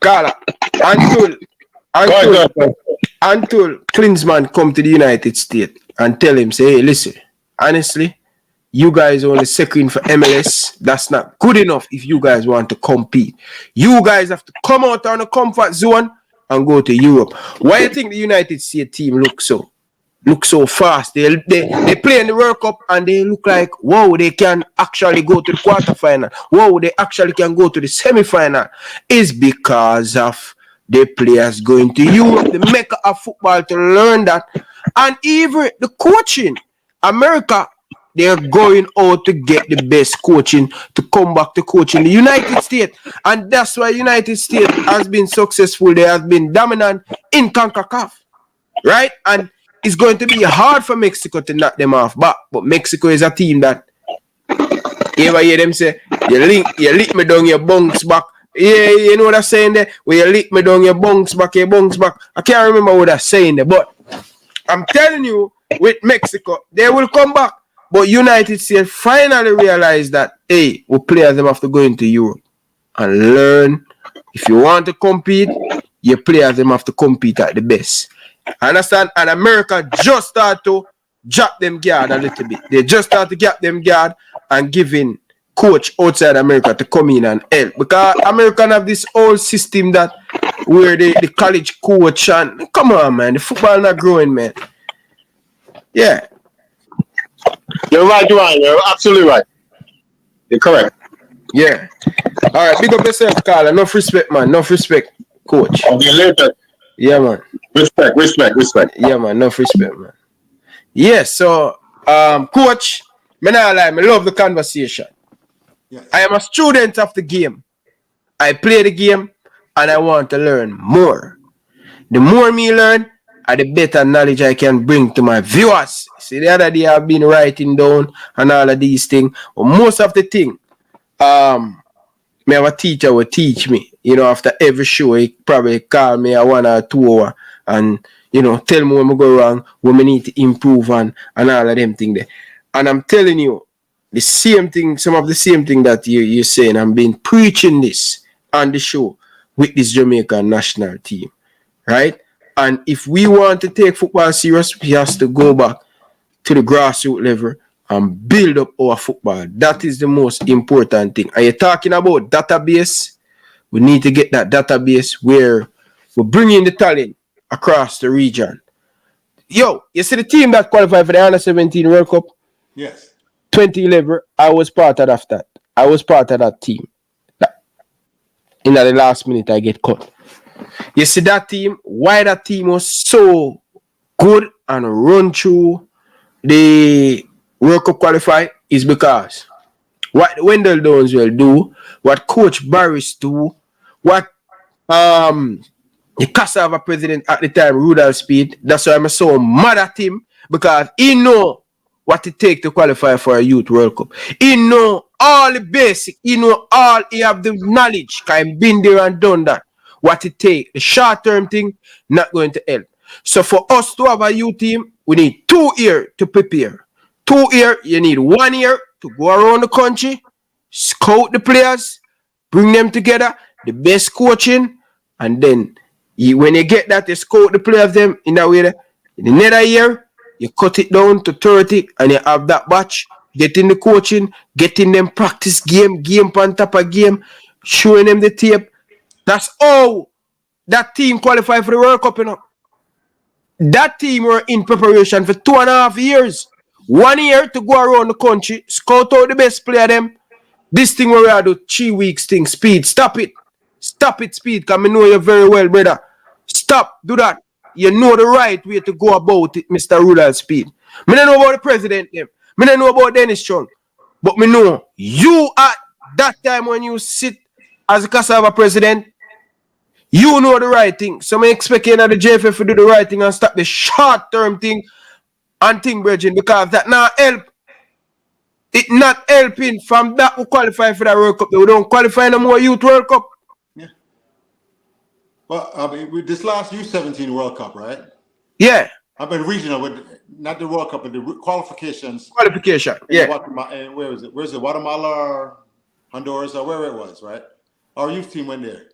[SPEAKER 6] Carla, until Klinsmann come to the United States and tell him, say, hey, listen, honestly, you guys only second for MLS. That's not good enough if you guys want to compete. You guys have to come out on the comfort zone and go to Europe. Why do you think the United States team look so fast? They play in the World Cup and they look like, whoa, they can actually go to the quarterfinal. Whoa, they actually can go to the semifinal. It's because of the players going to Europe, the mecca of football, to learn that. And even the coaching, America, they're going out to get the best coaching to come back to coaching the United States. And that's why United States has been successful. They have been dominant in CONCACAF, right? And it's going to be hard for Mexico to knock them off. But Mexico is a team that, you ever hear them say, you lick me down, you bounce back. Yeah, you know what I'm saying there? When you lick me down, you bounce back. I can't remember what I'm saying there. But I'm telling you, with Mexico, they will come back. But United States finally realized that, hey, we players them have to go into Europe and learn. If you want to compete, your players them have to compete at the best. Understand? And America just start to drop them guard a little bit. They just start to gap them guard and giving coach outside America to come in and help. Because American have this whole system that where the college coach and come on, man, the football not growing, man. Yeah.
[SPEAKER 9] You're right, Ryan. You're absolutely right. You're correct.
[SPEAKER 6] Yeah. All right, big up yourself, Carl. Enough respect, man. Enough respect, coach.
[SPEAKER 9] Okay, later.
[SPEAKER 6] Yeah, man.
[SPEAKER 9] Respect.
[SPEAKER 6] Yeah, man. Enough respect, man. Yeah, so, coach, me not lie, me love the conversation.
[SPEAKER 8] Yes.
[SPEAKER 6] I am a student of the game. I play the game, and I want to learn more. The more me learn, the better knowledge I can bring to my viewers. See, the other day I've been writing down and all of these things. But most of the thing, me have a teacher will teach me. You know, after every show, he probably call me a 1 or 2 hour and, you know, tell me when I go wrong, what I need to improve on, and all of them things there. And I'm telling you, the same thing, some of the same thing that you're saying, I've been preaching this on the show with this Jamaican national team, right? And if we want to take football serious, we have to go back to the grassroots level and build up our football. That is the most important thing. And you're talking about database. We need to get that database where we're bringing the talent across the region. Yo, you see the team that qualified for the Under-17 World Cup?
[SPEAKER 8] Yes.
[SPEAKER 6] 2011, I was part of that. I was part of that team. In the last minute, I get cut. You see that team, why that team was so good and run through the World Cup qualify is because what Wendell Downs will do, what Coach Barris do, what the Cassava president at the time, Rudolph Speed, that's why I'm so mad at him, because he know what it takes to qualify for a Youth World Cup. He know all the basic, he have the knowledge, because he's been there and done that. What it takes, the short-term thing, not going to help. So for us to have a youth team, we need 2 years to prepare. 2 years, you need 1 year to go around the country, scout the players, bring them together, the best coaching, and then when you get that, you scout the players them in that way. In another year, you cut it down to 30 and you have that batch, getting the coaching, getting them practice game on top of game, showing them the tape. That's all that team qualified for the World Cup, you know. That team were in preparation for 2.5 years. 1 year to go around the country, scout out the best player them. This thing where we do 3 weeks thing, Speed. Stop it, Speed, because I know you very well, brother. Stop, do that. You know the right way to go about it, Mr. Rudolph Speed. I don't know about the president them. I don't know about Dennis Chung. But I know you at that time when you sit as a Cassava president, you know the right thing. So I expect you the JFF to do the right thing and stop the short-term thing and thing, Bridging, because that not help. It not helping from that who qualify for that World Cup. They don't qualify no more Youth World Cup.
[SPEAKER 8] Yeah. Well, I mean, with this last U17 World Cup, right?
[SPEAKER 6] Yeah.
[SPEAKER 8] I've been regional with not the World Cup, but the qualifications.
[SPEAKER 6] Qualification. Yeah.
[SPEAKER 8] Where is it? Where's it? Guatemala or Honduras or wherever it was, right? Our youth team went there.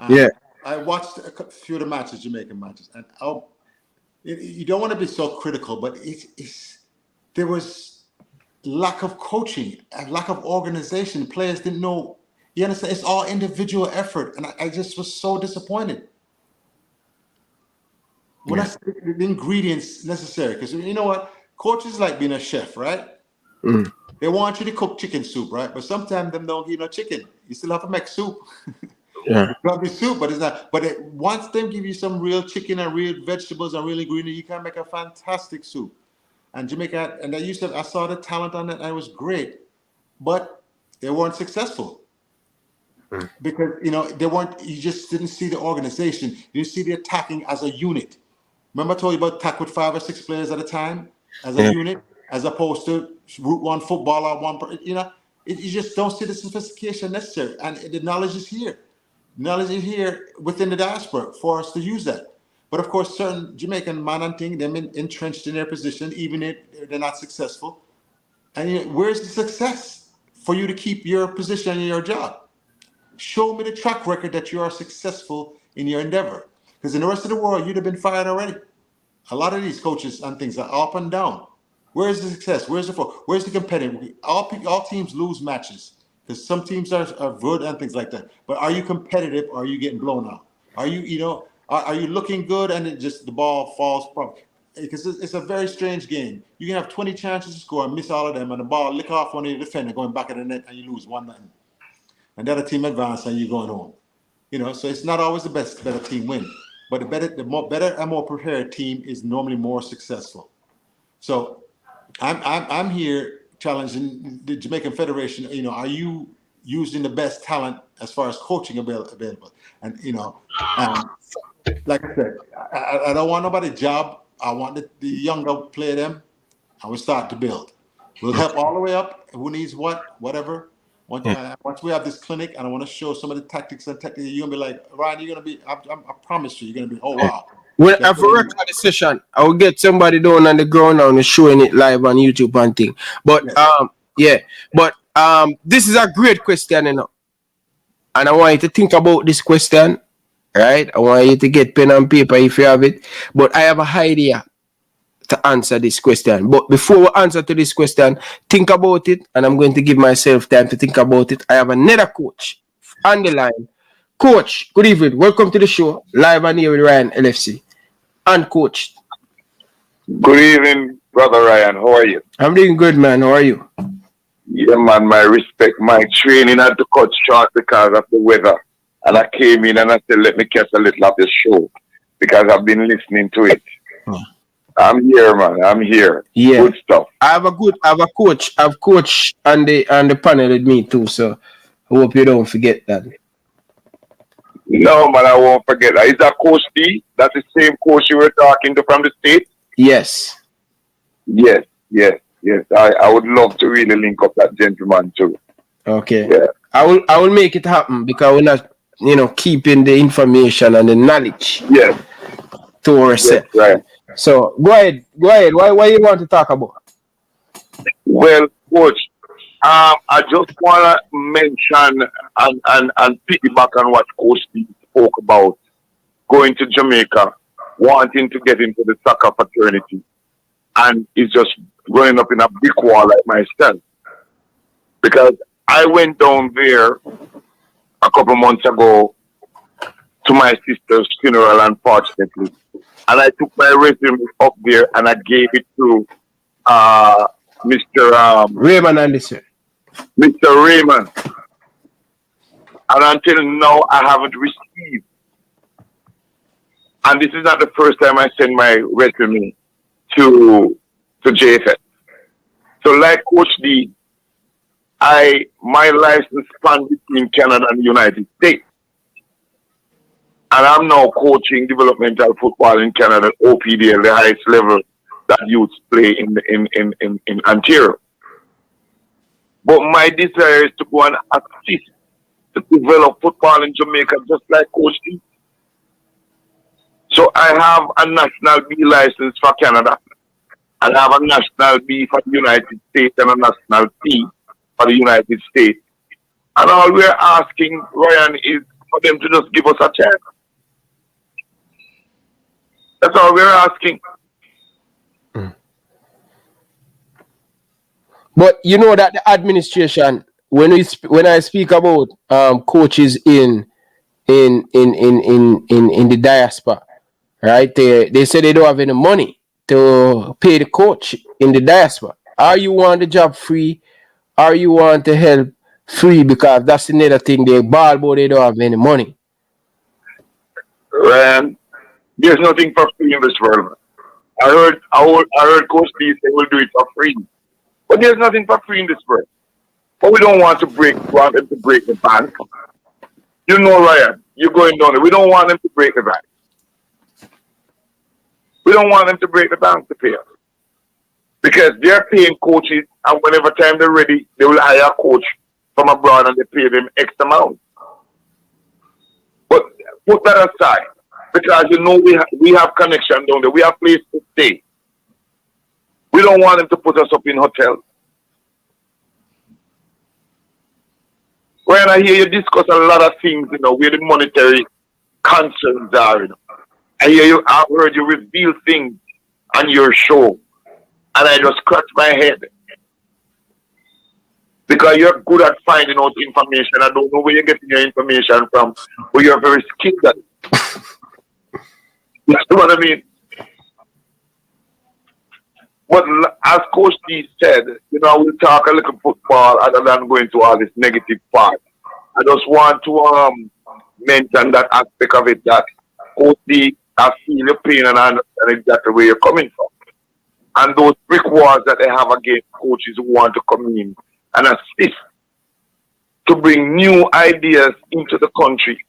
[SPEAKER 6] Yeah.
[SPEAKER 8] I watched a few of the matches, Jamaican matches, and you don't want to be so critical, but there was lack of coaching and lack of organization. Players didn't know. You understand? It's all individual effort, and I just was so disappointed. When I said the ingredients necessary, because you know what? Coaches like being a chef, right?
[SPEAKER 6] Mm.
[SPEAKER 8] They want you to cook chicken soup, right? But sometimes them don't give no chicken. You still have to make soup.
[SPEAKER 6] Yeah.
[SPEAKER 8] Probably soup, but it's not. But once they give you some real chicken and real vegetables and real ingredients, you can make a fantastic soup. And Jamaica, and I saw the talent on it, and it was great, but they weren't successful because they weren't. You just didn't see the organization. You didn't see the attacking as a unit. Remember I told you about attack with 5 or 6 players at a time as a unit, as opposed to root one footballer, you just don't see the sophistication necessary, and the knowledge is here. Knowledge is here within the diaspora for us to use that. But of course, certain Jamaican man and thing, them entrenched in their position, even if they're not successful. And where's the success for you to keep your position and your job? Show me the track record that you are successful in your endeavor. Because in the rest of the world, you'd have been fired already. A lot of these coaches and things are up and down. Where's the success? Where's the competitive? All teams lose matches. Because some teams are good and things like that. But are you competitive or are you getting blown out? Are you, are you looking good and it just the ball falls from? Because it's a very strange game. You can have 20 chances to score and miss all of them, and the ball lick off one of the defender going back at the net, and you lose 1-0. And the other team advance and you're going home. So it's not always the better team win, but the better and more prepared team is normally more successful. So I'm here challenging the Jamaican Federation. Are you using the best talent as far as coaching available? And like I said, I don't want nobody job. I want the younger play them. I will start to build. We'll help all the way up. Who needs whatever. Once we have this clinic, and I want to show some of the tactics and techniques, you're gonna be like, Ryan, you're gonna be. I promise you, you're gonna be. Oh wow.
[SPEAKER 6] When after record the session, I will get somebody down on the ground and showing it live on YouTube and thing. But this is a great question, and I want you to think about this question, right? I want you to get pen and paper if you have it. But I have a idea to answer this question. But before we answer to this question, think about it, and I'm going to give myself time to think about it. I have another coach on the line. Coach, good evening. Welcome to the show, live and here with Ryan LFC. And coach.
[SPEAKER 10] Good evening, brother Ryan. How are you?
[SPEAKER 6] I'm doing good, man. How are you?
[SPEAKER 10] Yeah, man, my respect. My training had to cut short because of the weather. And I came in and I said, let me catch a little of the show because I've been listening to it. Oh. I'm here, man. I'm here.
[SPEAKER 6] Yeah.
[SPEAKER 10] Good stuff.
[SPEAKER 6] I have a coach. I've coached on the panel with me too, so I hope you don't forget that.
[SPEAKER 10] No, man, I won't forget that. Is that Coach D? That's the same coach you were talking to from the States?
[SPEAKER 6] Yes.
[SPEAKER 10] Yes. I would love to really link up that gentleman too.
[SPEAKER 6] Okay.
[SPEAKER 10] Yeah.
[SPEAKER 6] I will make it happen because we're not, keeping the information and the knowledge.
[SPEAKER 10] Yes.
[SPEAKER 6] To ourselves.
[SPEAKER 10] Yes, right.
[SPEAKER 6] So go ahead. What you want to talk about?
[SPEAKER 10] Well, Coach, I just want to mention and piggyback on what Coach D spoke about, going to Jamaica, wanting to get into the soccer fraternity, and is just growing up in a brick wall like myself. Because I went down there a couple months ago to my sister's funeral, unfortunately, and I took my resume up there and I gave it to Mr.
[SPEAKER 6] Raymond Anderson.
[SPEAKER 10] Mr. Raymond. And until now, I haven't received. And this is not the first time I send my resume to JFS. So like Coach D, my license span between Canada and the United States. And I'm now coaching developmental football in Canada, OPDL, the highest level that youths play in Ontario. But my desire is to go and assist to develop football in Jamaica just like Coach D. So I have a National B license for Canada, and I have a National B for the United States and a National C for the United States. And all we're asking, Ryan, is for them to just give us a chance. That's all we're asking.
[SPEAKER 6] But you know that the administration, when I speak about coaches in the diaspora, right? They say they don't have any money to pay the coach in the diaspora. Or you want the job free, or you want to help free, because that's another thing. They ball, but they don't have any money.
[SPEAKER 10] There's nothing for free in this world. I heard Coach D say we'll do it for free. But there's nothing for free in this world. But we don't want them to break the bank. You know, Ryan, you're going down there. We don't want them to break the bank. We don't want them to break the bank to pay us. Because they're paying coaches, and whenever time they're ready, they will hire a coach from abroad and they pay them X amount. But put that aside. Because we have connection down there. We have place to stay. We don't want them to put us up in hotels. When I hear you discuss a lot of things, where the monetary concerns are, I've heard you reveal things on your show, and I just scratch my head. because you're good at finding out information. I don't know where you're getting your information from, but you're very skilled at it. You know what I mean? But as Coach D said, we'll talk a little football other than going to all this negative part. I just want to mention that aspect of it, that Coach D, I feel your pain and I understand exactly where you're coming from. And those brick walls that they have against coaches who want to come in and assist to bring new ideas into the country,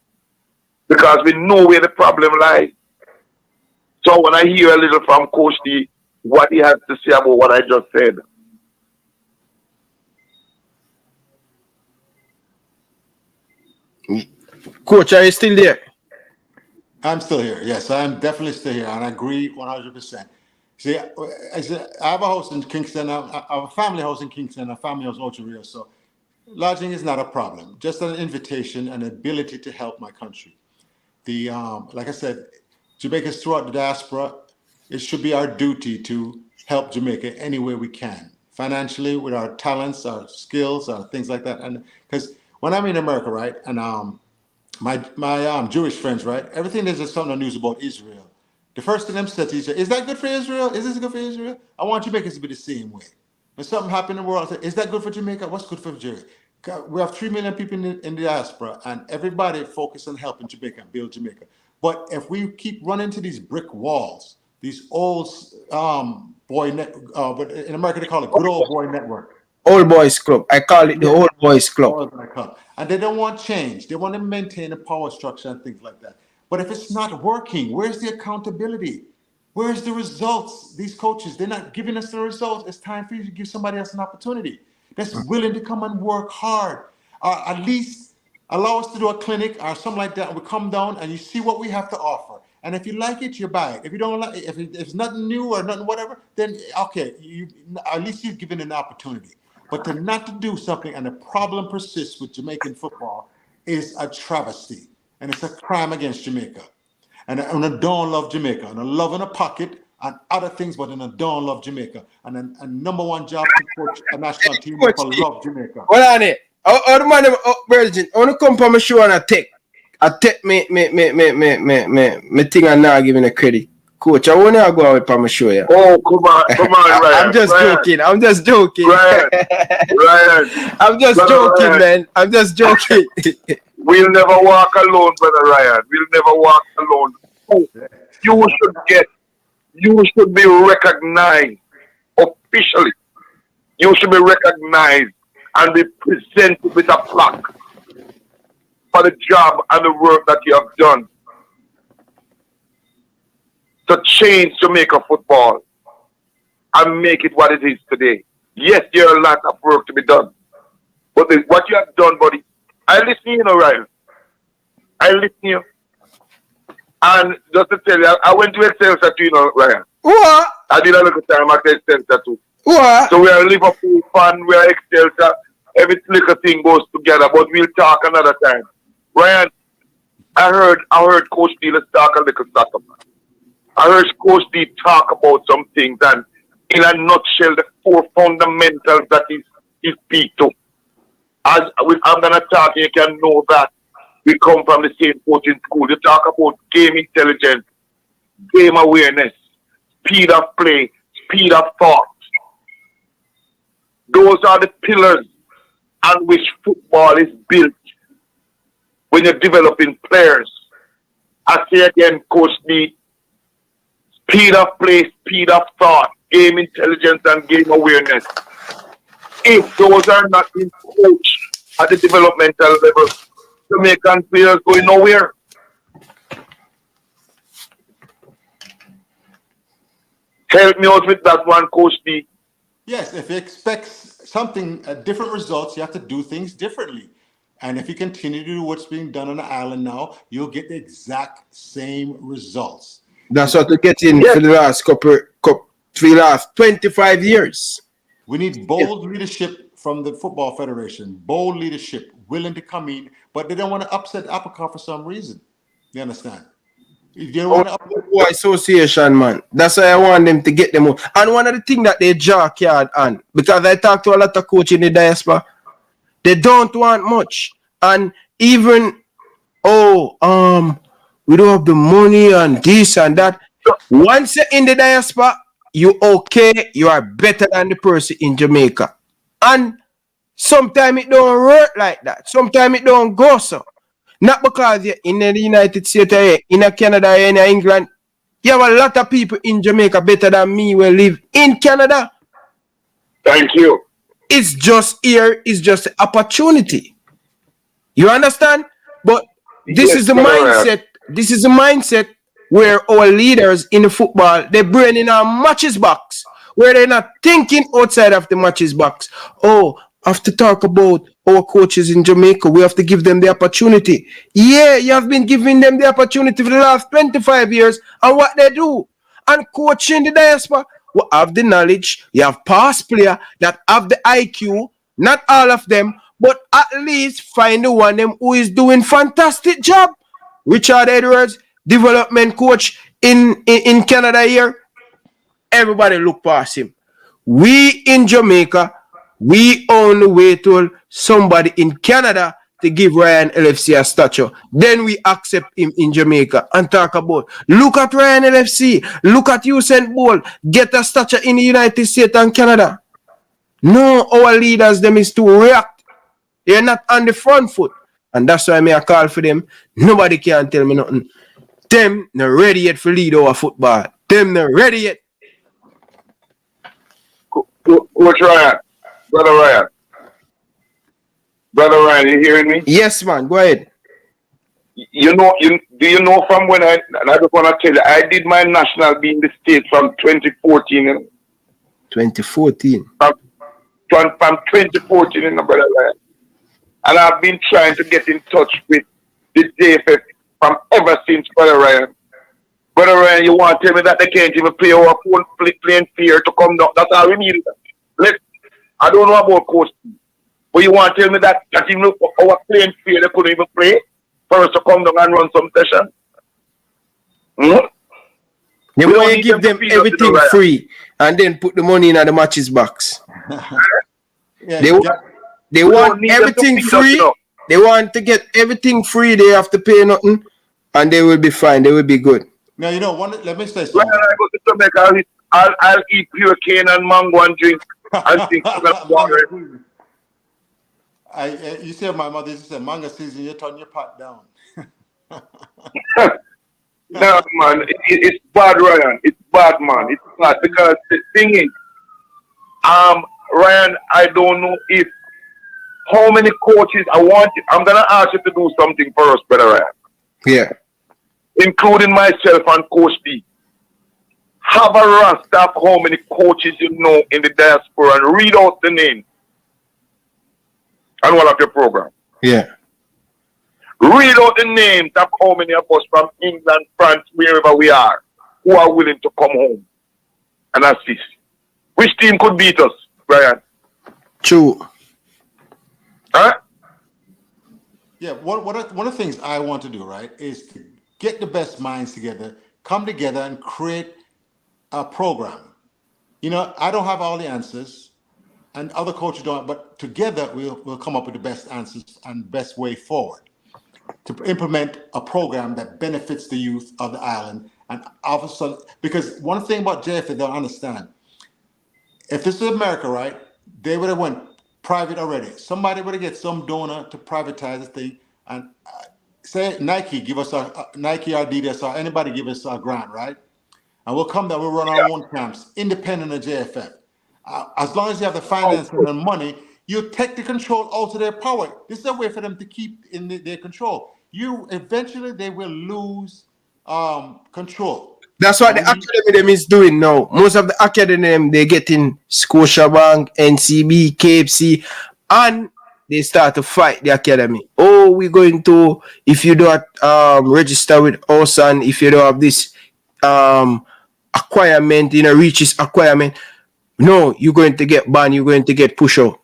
[SPEAKER 10] because we know where the problem lies. So when I hear a little from Coach D, what he has to say about what I just said.
[SPEAKER 6] Coach, are you still there?
[SPEAKER 8] I'm still here. Yes, I'm definitely still here, and I agree 100%. See, I have a house in Kingston. I have a family house in Kingston, a family house in Ocho Rios. So lodging is not a problem. Just an invitation and ability to help my country. Like I said, Jamaicans throughout the diaspora, it should be our duty to help Jamaica any way we can, financially, with our talents, our skills, things like that. And because when I'm in America, right, and my Jewish friends, right, everything there's just something on the news about Israel. The first thing I'm saying to each other, is that good for Israel? Is this good for Israel? I want Jamaicans to be the same way. When something happens in the world, I say, is that good for Jamaica? What's good for Jamaica? We have 3 million people in the diaspora, and everybody focused on helping Jamaica, build Jamaica. But if we keep running to these brick walls, these old but in America they call it good old boy network.
[SPEAKER 6] Old boys club. I call it the old boys club.
[SPEAKER 8] And they don't want change. They want to maintain a power structure and things like that. But if it's not working, where's the accountability? Where's the results? These coaches, they're not giving us the results. It's time for you to give somebody else an opportunity that's willing to come and work hard. At least allow us to do a clinic or something like that. And we come down and you see what we have to offer. And if you like it, you buy it. If you don't like it, if it's nothing new or nothing whatever, then okay, at least you've given an opportunity. But to not to do something and the problem persists with Jamaican football is a travesty. And it's a crime against Jamaica. And I don't love Jamaica. And I love in a pocket and other things, but I don't love Jamaica. And a number one job to coach a national team for love Jamaica.
[SPEAKER 6] Hold on it. The man, Virgin, I want to come from my show and I take me thing and now giving a credit. Coach, I want to go out with my show. Yeah.
[SPEAKER 10] Oh, come on, Ryan.
[SPEAKER 6] I'm just joking.
[SPEAKER 10] Ryan.
[SPEAKER 6] I'm just joking, man. I'm just joking.
[SPEAKER 10] We'll never walk alone, brother Ryan. We'll never walk alone. You should be recognized officially. You should be recognized and be presented with a plaque for the job and the work that you have done to change Jamaica football and make it what it is today. Yes, there are a lot of work to be done. But what you have done, buddy, I listen to you, Ryan. I listen to you. And just to tell you, I went to Excelsior too, Ryan.
[SPEAKER 6] What?
[SPEAKER 10] I did a little time at Excelsior too.
[SPEAKER 6] What?
[SPEAKER 10] So we are a Liverpool fan, we are Excelsior. Every little thing goes together, but we'll talk another time. Ryan, I heard Coach D, let's talk a little soccer. I heard Coach D talk about some things, and in a nutshell, the 4 fundamentals that he speaks to. As I'm going to talk, you can know that we come from the same coaching school. You talk about game intelligence, game awareness, speed of play, speed of thought. Those are the pillars on which football is built when you're developing players. I say again, Coach D, speed of play, speed of thought, game intelligence, and game awareness. If those are not in coach at the developmental level, Jamaican players going nowhere. Help me out with that one, Coach D.
[SPEAKER 8] Yes, if you expect something, different results, you have to do things differently. And if you continue to do what's being done on the island now, you'll get the exact same results.
[SPEAKER 6] That's what we get in for the last 25 years.
[SPEAKER 8] We need bold leadership from the Football Federation. Bold leadership, willing to come in, but they don't want to upset the apple cart for some reason. You understand? If they want
[SPEAKER 6] to association, man. That's why I want them to get them out. And one of the things that they jack yard on, because I talk to a lot of coaches in the diaspora, They don't want much. And even, we don't have the money and this and that. Once you're in the diaspora, you okay, you are better than the person in Jamaica. And sometimes it don't work like that. Sometimes it don't go so. Not because you're in the United States or in Canada or in England. You have a lot of people in Jamaica better than me who live in Canada.
[SPEAKER 10] Thank you.
[SPEAKER 6] It's just here, it's just an opportunity. You understand? But this is the mindset. This is the mindset where our leaders in the football, they bring in a matches box, where they're not thinking outside of the matches box. Oh, I have to talk about our coaches in Jamaica. We have to give them the opportunity. Yeah, you have been giving them the opportunity for the last 25 years, and what they do. And coaching the diaspora, we have the knowledge. You have past players that have the IQ, not all of them, but at least find the one them who is doing fantastic job. Richard Edwards, development coach in Canada here. Everybody look past him. We in Jamaica, we only wait till somebody in Canada to give Ryan LFC a statue. Then we accept him in Jamaica and talk about, look at Ryan LFC, look at Usain Bolt, get a statue in the United States and Canada. No, our leaders, them is to react. They're not on the front foot. And that's why I call for them. Nobody can tell me nothing. Them not ready yet for lead our football. Them not ready yet.
[SPEAKER 10] Coach Ryan, Brother Ryan. Brother Ryan, you hearing me?
[SPEAKER 6] Yes, man. Go ahead.
[SPEAKER 10] Do you know from when I just want to tell you, I did my national B in the States from 2014.
[SPEAKER 6] 2014?
[SPEAKER 10] From 2014, Brother Ryan. And I've been trying to get in touch with the JFF from ever since, Brother Ryan. Brother Ryan, you want to tell me that they can't even play our phone playing fair to come down? That's all we need. I don't know about coach, but you want to tell me that even our playing fair, they couldn't even play for us to come down and run some session?
[SPEAKER 6] You want to give them everything free and then put the money in the matches box. They want everything free. They want to get everything free. They have to pay nothing, and they will be fine. They will be good.
[SPEAKER 8] Now, you know, let me say something.
[SPEAKER 10] When I go to Jamaica, I'll eat pure cane and mango and drink and think water.
[SPEAKER 8] You see, my mother used to say, mango season, you turn your pot down.
[SPEAKER 10] No, man, it's bad, Ryan. It's bad, man. It's bad because the thing is, Ryan, I don't know if how many coaches I'm gonna ask you to do something for us, Brother Ryan.
[SPEAKER 6] Yeah.
[SPEAKER 10] Including myself and Coach B. Have a roster of how many coaches you know in the diaspora and read out the name and one of your program.
[SPEAKER 6] Yeah.
[SPEAKER 10] Read out the names of how many of us from England, France, wherever we are, who are willing to come home and assist. Which team could beat us, Brian?
[SPEAKER 6] True.
[SPEAKER 10] Huh?
[SPEAKER 8] Yeah, one of the things I want to do, right, is to get the best minds together, come together and create a program. You know, I don't have all the answers and other coaches don't, but together we'll come up with the best answers and best way forward to implement a program that benefits the youth of the island. And obviously, because one thing about JF they don't understand, if this is America, right, they would have went private already. Somebody would have get some donor to privatize the thing and say Nike give us Nike or Adidas or anybody give us a grant, right? And we'll come there, we'll run our own camps, independent of JFF. As long as you have the financing and money, you take the control out of their power. This is a way for them to keep in their control. Eventually they will lose control.
[SPEAKER 6] That's what the academy them is doing now. Most of the academy they get in Scotiabank, NCB, KFC, and they start to fight the academy. Oh, we're going to, if you don't register with us and if you don't have this acquirement, reaches acquirement, no, you're going to get banned, you're going to get pushed out.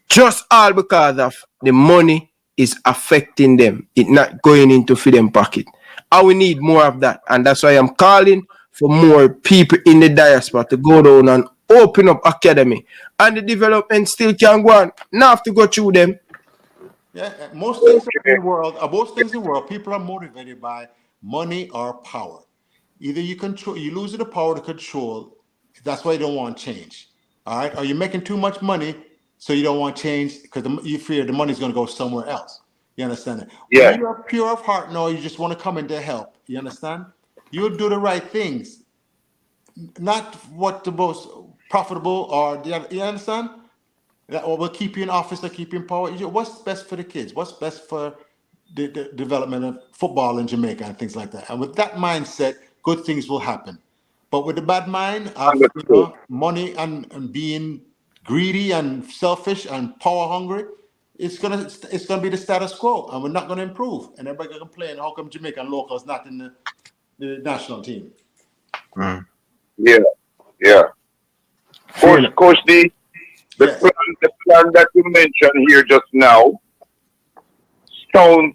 [SPEAKER 6] Just all because of the money is affecting them. It's not going into freedom pocket. And we need more of that. And that's why I'm calling for more people in the diaspora to go down and open up academy and the development still can go on. Now have to go through them.
[SPEAKER 8] Yeah, most things in the world, people are motivated by money or power. Either you lose the power to control. That's why you don't want change. All right, or you're making too much money, so you don't want change because you fear the money's going to go somewhere else. You understand that?
[SPEAKER 10] Yeah.
[SPEAKER 8] When you're pure of heart, no, you just want to come in to help. You understand? You'll do the right things, not what the most profitable or you understand? Or will keep you in office or keep you in power. What's best for the kids? What's best for the development of football in Jamaica and things like that? And with that mindset, good things will happen. But with the bad mind of money and being greedy and selfish and power hungry, it's gonna be the status quo, and we're not gonna improve. And everybody gonna complain, how come Jamaican locals not in the national team?
[SPEAKER 10] Yeah. Coach D, the plan that you mentioned here just now sounds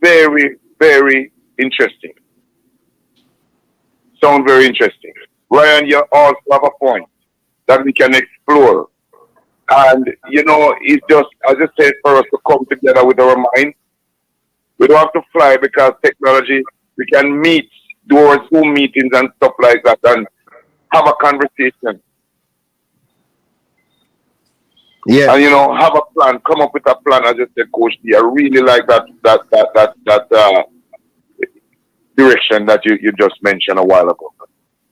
[SPEAKER 10] very, very interesting. Ryan, you also have a point that we can explore. And, it's just, as I said, for us to come together with our mind. We don't have to fly because technology, we can meet, do our Zoom meetings and stuff like that and have a conversation.
[SPEAKER 6] Yeah.
[SPEAKER 10] And, have a plan, come up with a plan, as I said, Coach D. I really like that direction that you just mentioned a while ago.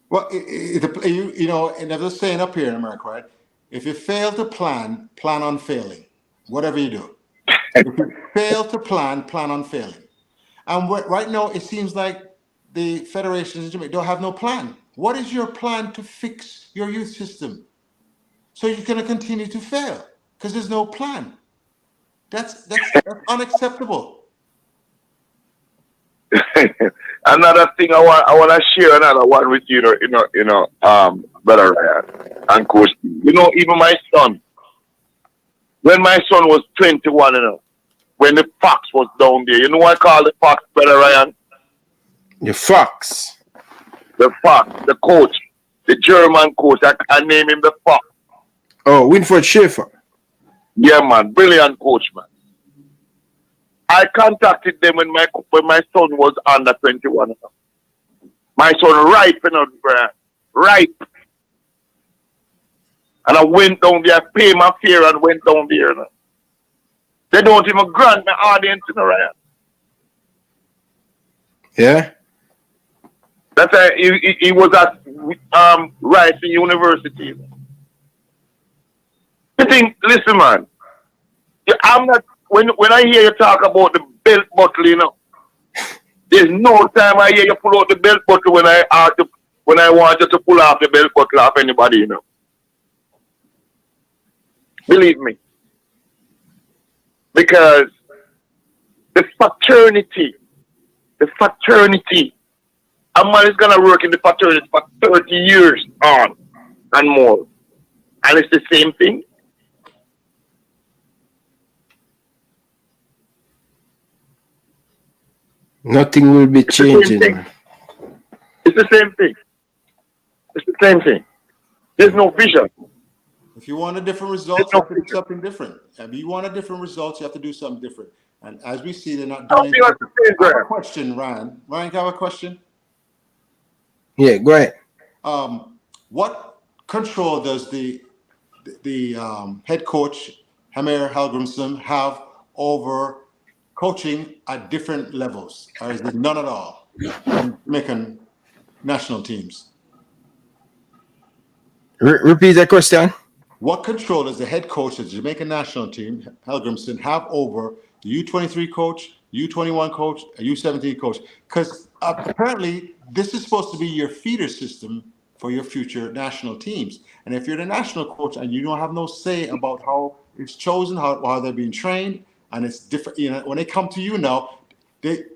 [SPEAKER 8] Well, and there's a saying up here in America, right? If you fail to plan on failing, whatever you do. If you fail to plan on failing. And right now, it seems like the federations in Jamaica don't have no plan. What is your plan to fix your youth system? So you're going to continue to fail because there's no plan. That's unacceptable.
[SPEAKER 10] Another thing I want to share another one with you, Brother Ryan and Coach D. Even my son, when my son was 21, when the Fox was down there, what I call the Fox, Brother Ryan?
[SPEAKER 6] The Fox.
[SPEAKER 10] The Fox, the coach, the German coach. I name him the Fox.
[SPEAKER 6] Oh, Winford Schaefer.
[SPEAKER 10] Yeah, man, brilliant coach, man. I contacted them when my son was under 21. My son ripe, Brian. Ripe. And I went down there, paid my fare and went down there. They don't even grant my audience, Ryan.
[SPEAKER 6] Yeah?
[SPEAKER 10] That's why he was at Rice University. Listen, man. I'm not. When I hear you talk about the belt buckle, there's no time I hear you pull out the belt buckle when I want you to pull off the belt buckle off anybody, Believe me. Because the fraternity, a man is gonna work in the fraternity for 30 years on and more. And it's the same thing.
[SPEAKER 6] Nothing will be changing.
[SPEAKER 10] It's the same thing. There's no vision.
[SPEAKER 8] If you want a different result, you have to do something different. If you want a different result, you have to do something different. And as we see, they're not doing anything. I have a question, Ryan. Ryan, can I have a question?
[SPEAKER 6] Yeah, go ahead.
[SPEAKER 8] What control does the head coach, Hamir Halgrimson, have over coaching at different levels? Or is there none at all in Jamaican national teams?
[SPEAKER 6] Repeat that question.
[SPEAKER 8] What control does the head coach of the Jamaican national team, Halgrimson, have over the U23 coach, U21 coach, a U17 coach? Because apparently this is supposed to be your feeder system for your future national teams. And if you're the national coach and you don't have no say about how it's chosen, how they're being trained, and it's different, when they come to you now,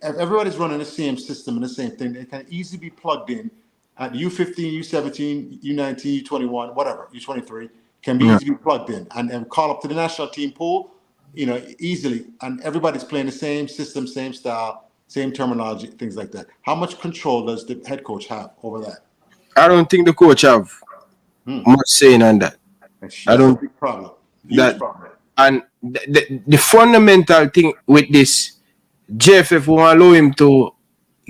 [SPEAKER 8] everybody's running the same system and the same thing. They can easily be plugged in at U15, U17, U19, U21, whatever, U23, can be easily plugged in and call up to the national team pool, easily. And everybody's playing the same system, same style, same terminology, things like that. How much control does the head coach have over that?
[SPEAKER 6] I don't think the coach have much saying on that.
[SPEAKER 8] That's
[SPEAKER 6] I
[SPEAKER 8] a
[SPEAKER 6] don't
[SPEAKER 8] big problem. Huge
[SPEAKER 6] that
[SPEAKER 8] problem.
[SPEAKER 6] and the fundamental thing with this, JFF will allow him to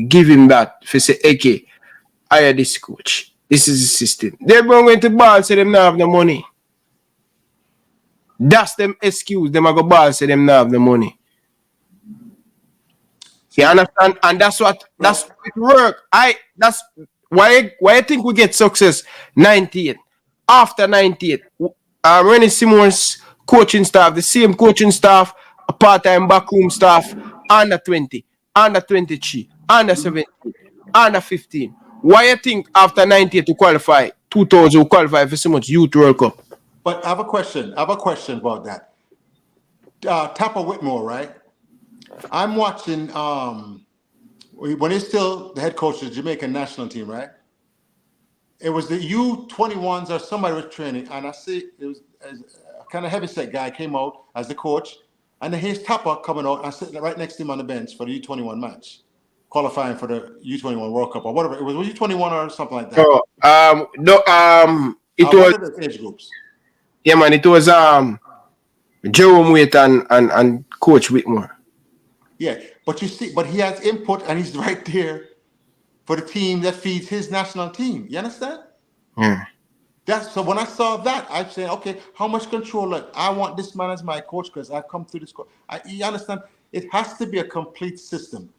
[SPEAKER 6] give him that for say, okay, hire this coach. This is the system. They're going to ball say them not have the money. That's them excuse. Them a go ball say them not have the money. You understand? And that's what it work. That's why I think we get success 98. After 98, Rennie Simmons coaching staff, the same coaching staff, a part-time backroom staff, under 20, under 23, under 17, under 15. Why you think after 98 to qualify, 2000 to qualify for so much Youth World Cup?
[SPEAKER 8] But I have a question. About that. Tapper Whitmore, right? I'm watching when he's still the head coach of the Jamaican national team, right? It was the U21s or somebody was training, and I see it was a kind of heavyset guy came out as the coach, and then here's Tapper coming out and sitting right next to him on the bench for the U21 match, qualifying for the U21 World Cup or whatever. It was U21 or something like that.
[SPEAKER 6] It was
[SPEAKER 8] the age groups.
[SPEAKER 6] Yeah, man. It was Jerome Waite and Coach Whitmore.
[SPEAKER 8] Yeah, but you see, but he has input, and he's right there for the team that feeds his national team. You understand?
[SPEAKER 6] Yeah.
[SPEAKER 8] So when I saw that, I said, okay, how much control? Like, I want this man as my coach because I've come through this. You understand? It has to be a complete system.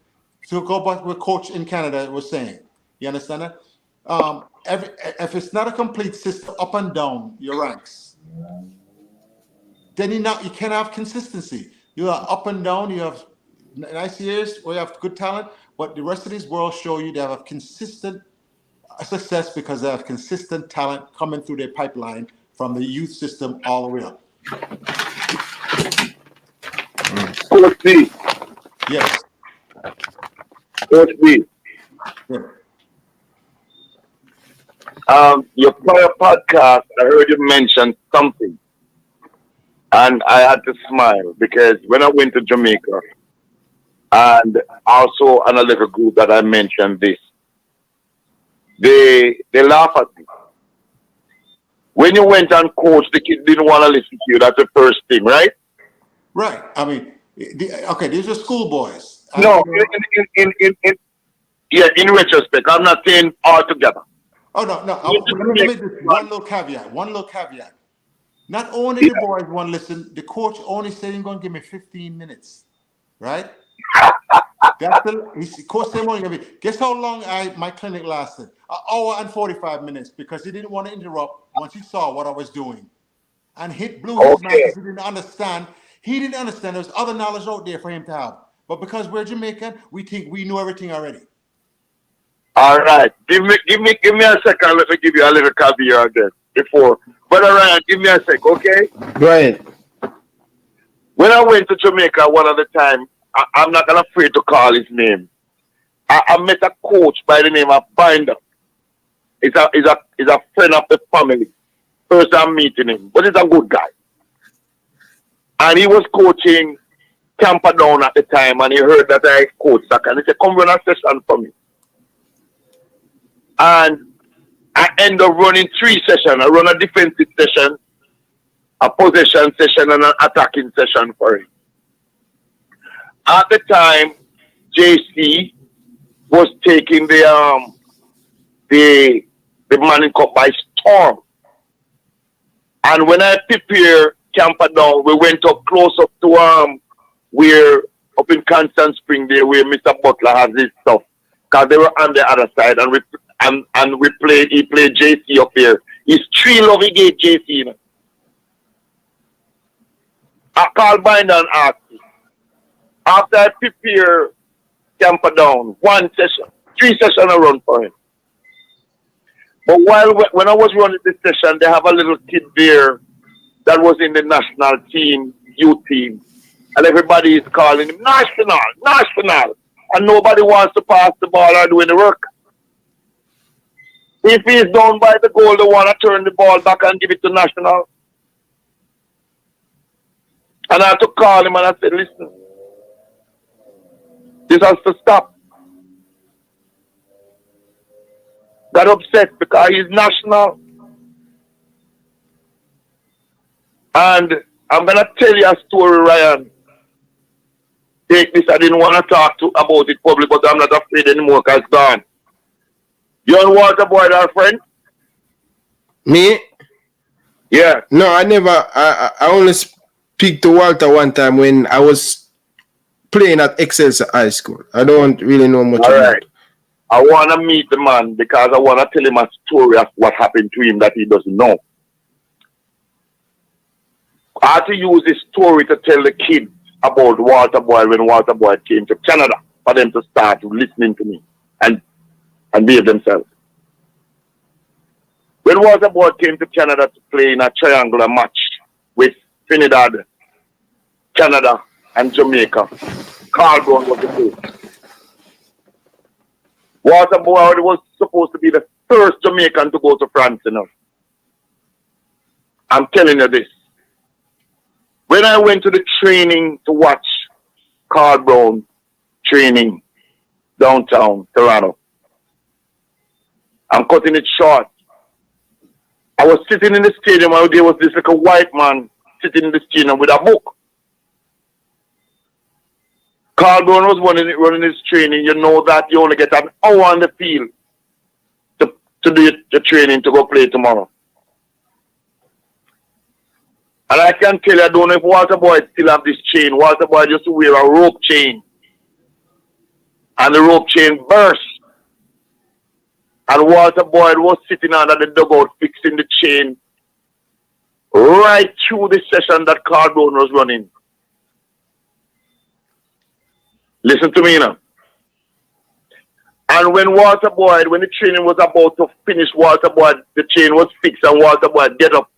[SPEAKER 8] To go back to what Coach in Canada was saying. You understand that? If it's not a complete system up and down your ranks, then you can't have consistency. You are up and down. You have nice years where you have good talent, but the rest of these worlds show you they have a consistent success because they have consistent talent coming through their pipeline from the youth system all the way up.
[SPEAKER 10] Coach B.
[SPEAKER 8] Yes.
[SPEAKER 10] Coach B.
[SPEAKER 8] Yeah.
[SPEAKER 10] Your prior podcast, I heard you mention something, and I had to smile because when I went to Jamaica, and also another group that I mentioned this, they laugh at me. When you went and coached, the kid didn't want to listen to you. That's the first thing, right?
[SPEAKER 8] Right. I mean, okay, these are schoolboys.
[SPEAKER 10] No, in retrospect, I'm not saying altogether.
[SPEAKER 8] Oh, no. Let me make this one little caveat. Not only the boys want to listen, the coach only said he's going to give me 15 minutes, right? Coach said only going to be. Guess how long my clinic lasted? An hour and 45 minutes because he didn't want to interrupt once he saw what I was doing. And blew his mouth because he didn't understand. He didn't understand there's other knowledge out there for him to have. But because we're Jamaican, we think we know everything already.
[SPEAKER 10] All right. Give me a second. Let me give you a little caveat there before. But all right, give me a sec, okay?
[SPEAKER 6] Go ahead.
[SPEAKER 10] When I went to Jamaica one other time, I'm not gonna afraid to call his name. I met a coach by the name of Binder. He's a friend of the family. First I'm meeting him, but he's a good guy. And he was coaching Camperdown at the time, and he heard that I coached that, and he said, "Come run a session for me." And I end up running 3 sessions. I run a defensive session, a possession session, and an attacking session for him. At the time, JC was taking the Manning Cup by storm. And when I prepare Camperdown, we went up close up to where up in Constant Spring there where Mr. Butler has his stuff. Because they were on the other side and he played JC up there. He's 3 love he gave JC, you know. I called Binder and asked him. After I prepare Camperdown, 1 session, 3 sessions I run for him. But when I was running this session, they have a little kid there that was in the national team, youth team. And everybody is calling him national. And nobody wants to pass the ball or doing the work. If he's down by the goal, they want to turn the ball back and give it to national. And I had to call him and I said, listen, this has to stop. Got upset because he's national. And I'm gonna tell you a story, Ryan. Take this. I didn't want to talk about it public, but I'm not afraid anymore because it's gone. You and Walter Boyd are friends?
[SPEAKER 6] Me?
[SPEAKER 10] Yeah.
[SPEAKER 6] No, I never. I only speak to Walter one time when I was playing at Excelsior High School. I don't really know much
[SPEAKER 10] All
[SPEAKER 6] about
[SPEAKER 10] right. I want to meet the man because I want to tell him a story of what happened to him that he doesn't know. I had to use this story to tell the kids about Walter Boyd when Walter Boyd came to Canada for them to start listening to me and behave themselves. When Walter Boyd came to Canada to play in a triangular match with Trinidad, Canada, and Jamaica, Carl Brown was the coach. Walter Boyd was supposed to be the first Jamaican to go to France, you know. I'm telling you this. When I went to the training to watch Carl Brown training downtown Toronto, I'm cutting it short. I was sitting in the stadium and there was this like a white man sitting in the stadium with a book. Carl Brown was running his training. You know that you only get an hour on the field to do your training to go play tomorrow. And I can tell you, I don't know if Walter Boyd still have this chain. Walter Boyd used to wear a rope chain. And the rope chain burst. And Walter Boyd was sitting under the dugout fixing the chain right through the session that Carl Brown was running. Listen to me now. And when the training was about to finish, Walter Boyd, the chain was fixed and Walter Boyd get up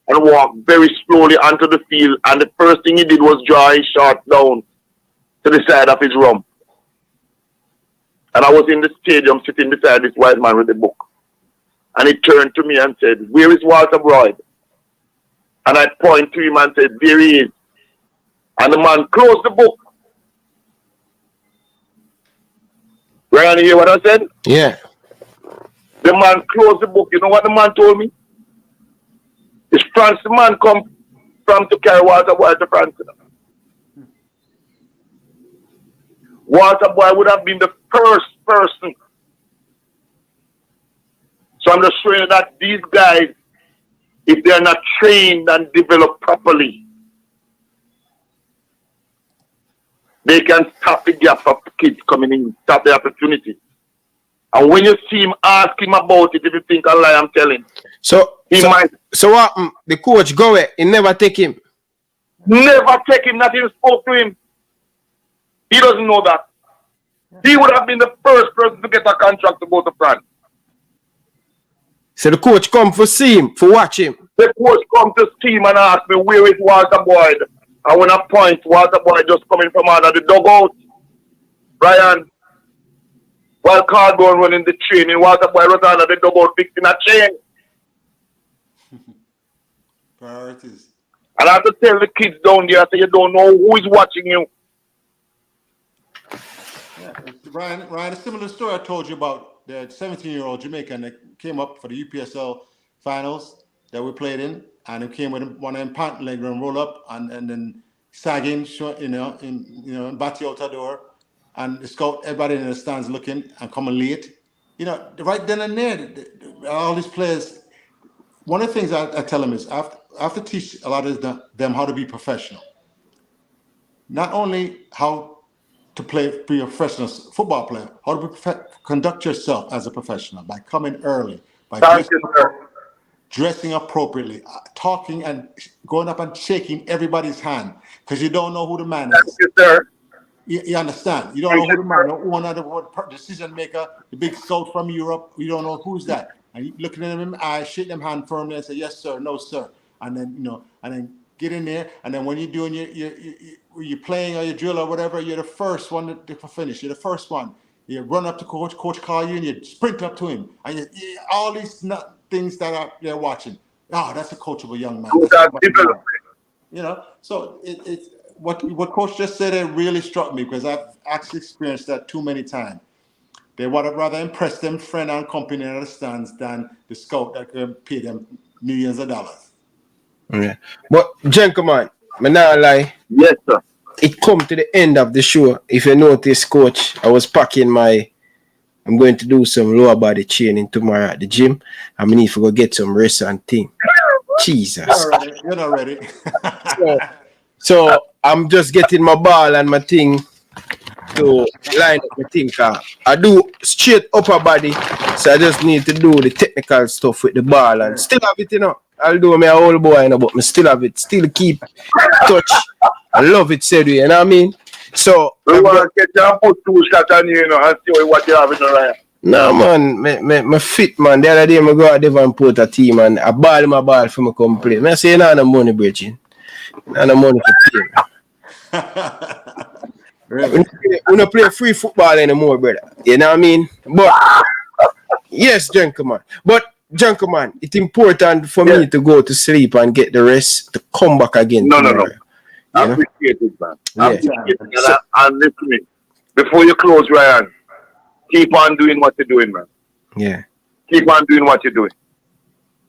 [SPEAKER 10] and walk very slowly onto the field. And the first thing he did was draw his shot down to the side of his rump. And I was in the stadium sitting beside this white man with the book. And he turned to me and said, "Where is Walter Boyd?" And I pointed to him and said, "There he is." And the man closed the book. Ryan, you hear what I said?
[SPEAKER 6] Yeah.
[SPEAKER 10] The man closed the book. You know what the man told me? It's France the man come from to carry Walter Boyd to France. Walter Boyd would have been the first person. So I'm just showing you that these guys, if they're not trained and developed properly, they can stop the gap of kids coming in, stop the opportunity. And when you see him, ask him about it if you think a lie I'm telling.
[SPEAKER 6] So what? The coach go away. He never take him.
[SPEAKER 10] Never take him. Not even spoke to him. He doesn't know that. He would have been the first person to get a contract to go to France.
[SPEAKER 6] So the coach come for see him, for watch him.
[SPEAKER 10] The coach come to see him and ask me, "Where is Walter Boyd?" And when I point, Walter Boyd just coming from under the dugout. Ryan, while Carl Brown running the training, Walter Boyd was under the dugout fixing a chain.
[SPEAKER 8] Priorities.
[SPEAKER 10] And I have to tell the kids down there, I say, you don't know who is watching you.
[SPEAKER 8] Yeah. Ryan, a similar story I told you about the 17-year-old Jamaican that came up for the UPSL finals that we played in, and he came with one of them pant leg and roll up and then sagging, and batty out the door, and the scout, everybody in the stands looking and coming late. Right then and there, all these players. One of the things I tell them is I have to teach a lot of them how to be professional. Not only how to be a professional football player, how to conduct yourself as a professional by coming early, by dressing appropriately, talking and going up and shaking everybody's hand because you don't know who the man is.
[SPEAKER 10] Thank you, sir.
[SPEAKER 8] You understand? You don't know who the man, one of the decision maker, the big scout from Europe. You don't know who's that. And you looking at them in the eye, shake them hand firmly and say, "Yes, sir," "No, sir." And then, and then get in there. And then when you're doing you're playing or your drill or whatever, you're the first one to finish. You're the first one. You run up to coach call you and you sprint up to him. And all these things that they're watching. Oh, that's a coachable young man. So it's what coach just said, it really struck me because I've actually experienced that too many times. They would rather impress them friend and company in the stands than the scout that can pay them millions of dollars.
[SPEAKER 6] Yeah. But gentlemen, me not lie.
[SPEAKER 10] Yes, sir.
[SPEAKER 6] It come to the end of the show. If you notice, coach, I was packing I'm going to do some lower body training tomorrow at the gym. I need to go get some rest and thing. Jesus.
[SPEAKER 8] You're not ready.
[SPEAKER 6] So I'm just getting my ball and my thing to line up my thing. I do straight upper body, so I just need to do the technical stuff with the ball and still have it, I'll do my old boy, but I still have it. Still keep touch. I love it, said we, you know what I mean? So
[SPEAKER 10] we want to get down, put 2 shots on you, and see what you have in the right.
[SPEAKER 6] No, man, me fit, man. The other day, I go to Devonport a team and I ball my ball for me come play. I say, no money, Bridget. No money for play. Really? We don't play free football anymore, brother. You know what I mean? But, yes, gentlemen. But, gentlemen, it's important for me to go to sleep and get the rest to come back again.
[SPEAKER 10] No. I appreciate it, man. I appreciate it. And listen to me. Before you close, Ryan, keep on doing what you're doing, man.
[SPEAKER 6] Yeah.
[SPEAKER 10] Keep on doing what you're doing.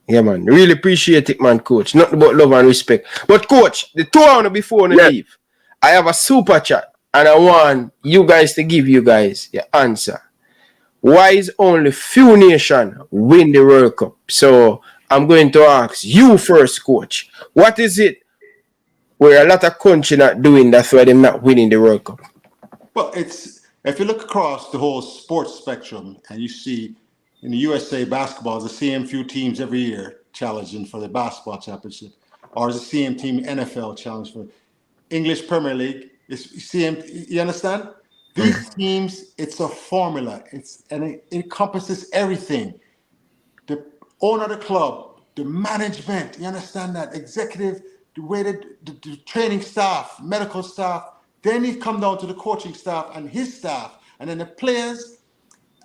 [SPEAKER 6] Yeah, man. Really appreciate it, man, coach. Nothing but love and respect. But, coach, the 2 hours before we leave, I have a super chat and I want you guys to give you guys your answer. Why is only few nations win the World Cup? So, I'm going to ask you first, coach. What is it where a lot of countries not doing, that's why they're not winning the World Cup?
[SPEAKER 8] Well, if you look across the whole sports spectrum and you see in the USA basketball, the same few teams every year challenging for the basketball championship, or the same team NFL challenge for English Premier League. It's same. You understand? These teams, it's a formula. It encompasses everything. The owner of the club, the management. You understand that? Executive, the way the training staff, medical staff. Then it come down to the coaching staff and his staff, and then the players,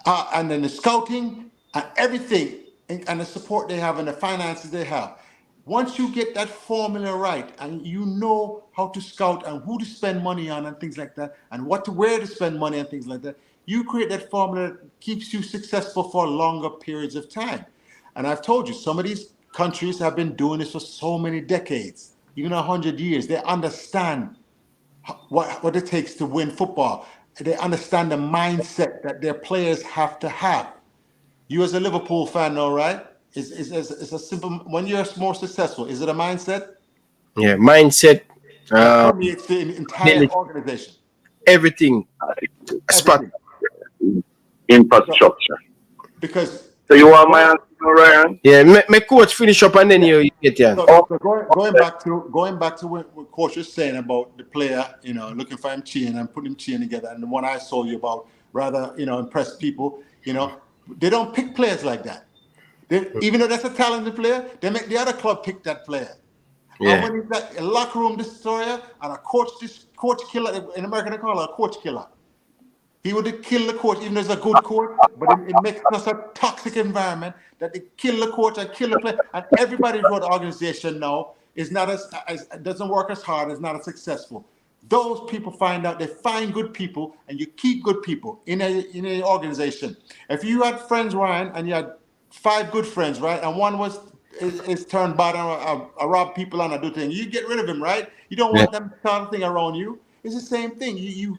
[SPEAKER 8] and then the scouting and everything, and the support they have and the finances they have. Once you get that formula right and you know how to scout and who to spend money on and things like that, and where to spend money and things like that, you create that formula that keeps you successful for longer periods of time. And I've told you, some of these countries have been doing this for so many decades, even 100 years. They understand what it takes to win football. They understand the mindset that their players have to have. You as a Liverpool fan know, right? It's a simple, when you're more successful, is it a mindset?
[SPEAKER 6] Yeah, mindset.
[SPEAKER 8] Permeates the entire organization.
[SPEAKER 6] Everything.
[SPEAKER 10] Infrastructure.
[SPEAKER 8] Because
[SPEAKER 10] so you want my answer, Ryan?
[SPEAKER 6] Yeah, my coach finish up and then you get here.
[SPEAKER 8] So going back to what coach was saying about the player, looking for him cheating and putting him cheating together, and the one I saw you about rather, impress people, they don't pick players like that. Even though that's a talented player, they make the other club pick that player. Yeah. And when he's got a locker room destroyer and a coach killer, in America they call it a coach killer. He would kill the coach, even though he's a good coach, but it makes us a toxic environment that they kill the coach and kill the player. And everybody who the organization now is not doesn't work as hard, is not as successful. Those people find out, they find good people, and you keep good people in a organization. If you had friends, Ryan, and you had 5 good friends, right, and one is turned bad and rob people and do things, you get rid of him, right? You don't want them starting around you. It's the same thing. You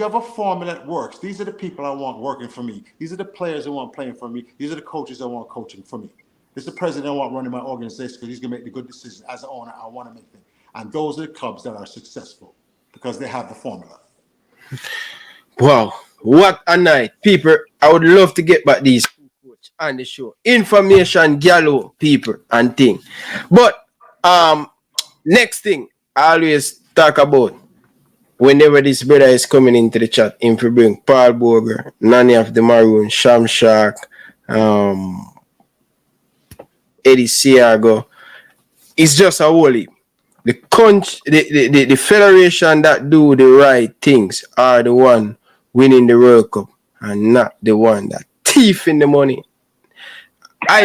[SPEAKER 8] have a formula that works. These are the people I want working for me. These are the players I want playing for me. These are the coaches I want coaching for me. This is the president I want running my organization because he's going to make the good decisions. As an owner, I want to make them. And those are the clubs that are successful because they have the formula.
[SPEAKER 6] Wow, what a night. People, I would love to get back these coach on the show. Information gallo people and thing. But next thing I always talk about, whenever this brother is coming into the chat, him to bring Paul Boger, Nani of the Maroon, Sham Shark, Eddie Siago. It's just a whole heap. The federation that do the right things are the one winning the World Cup and not the one that thief in the money. I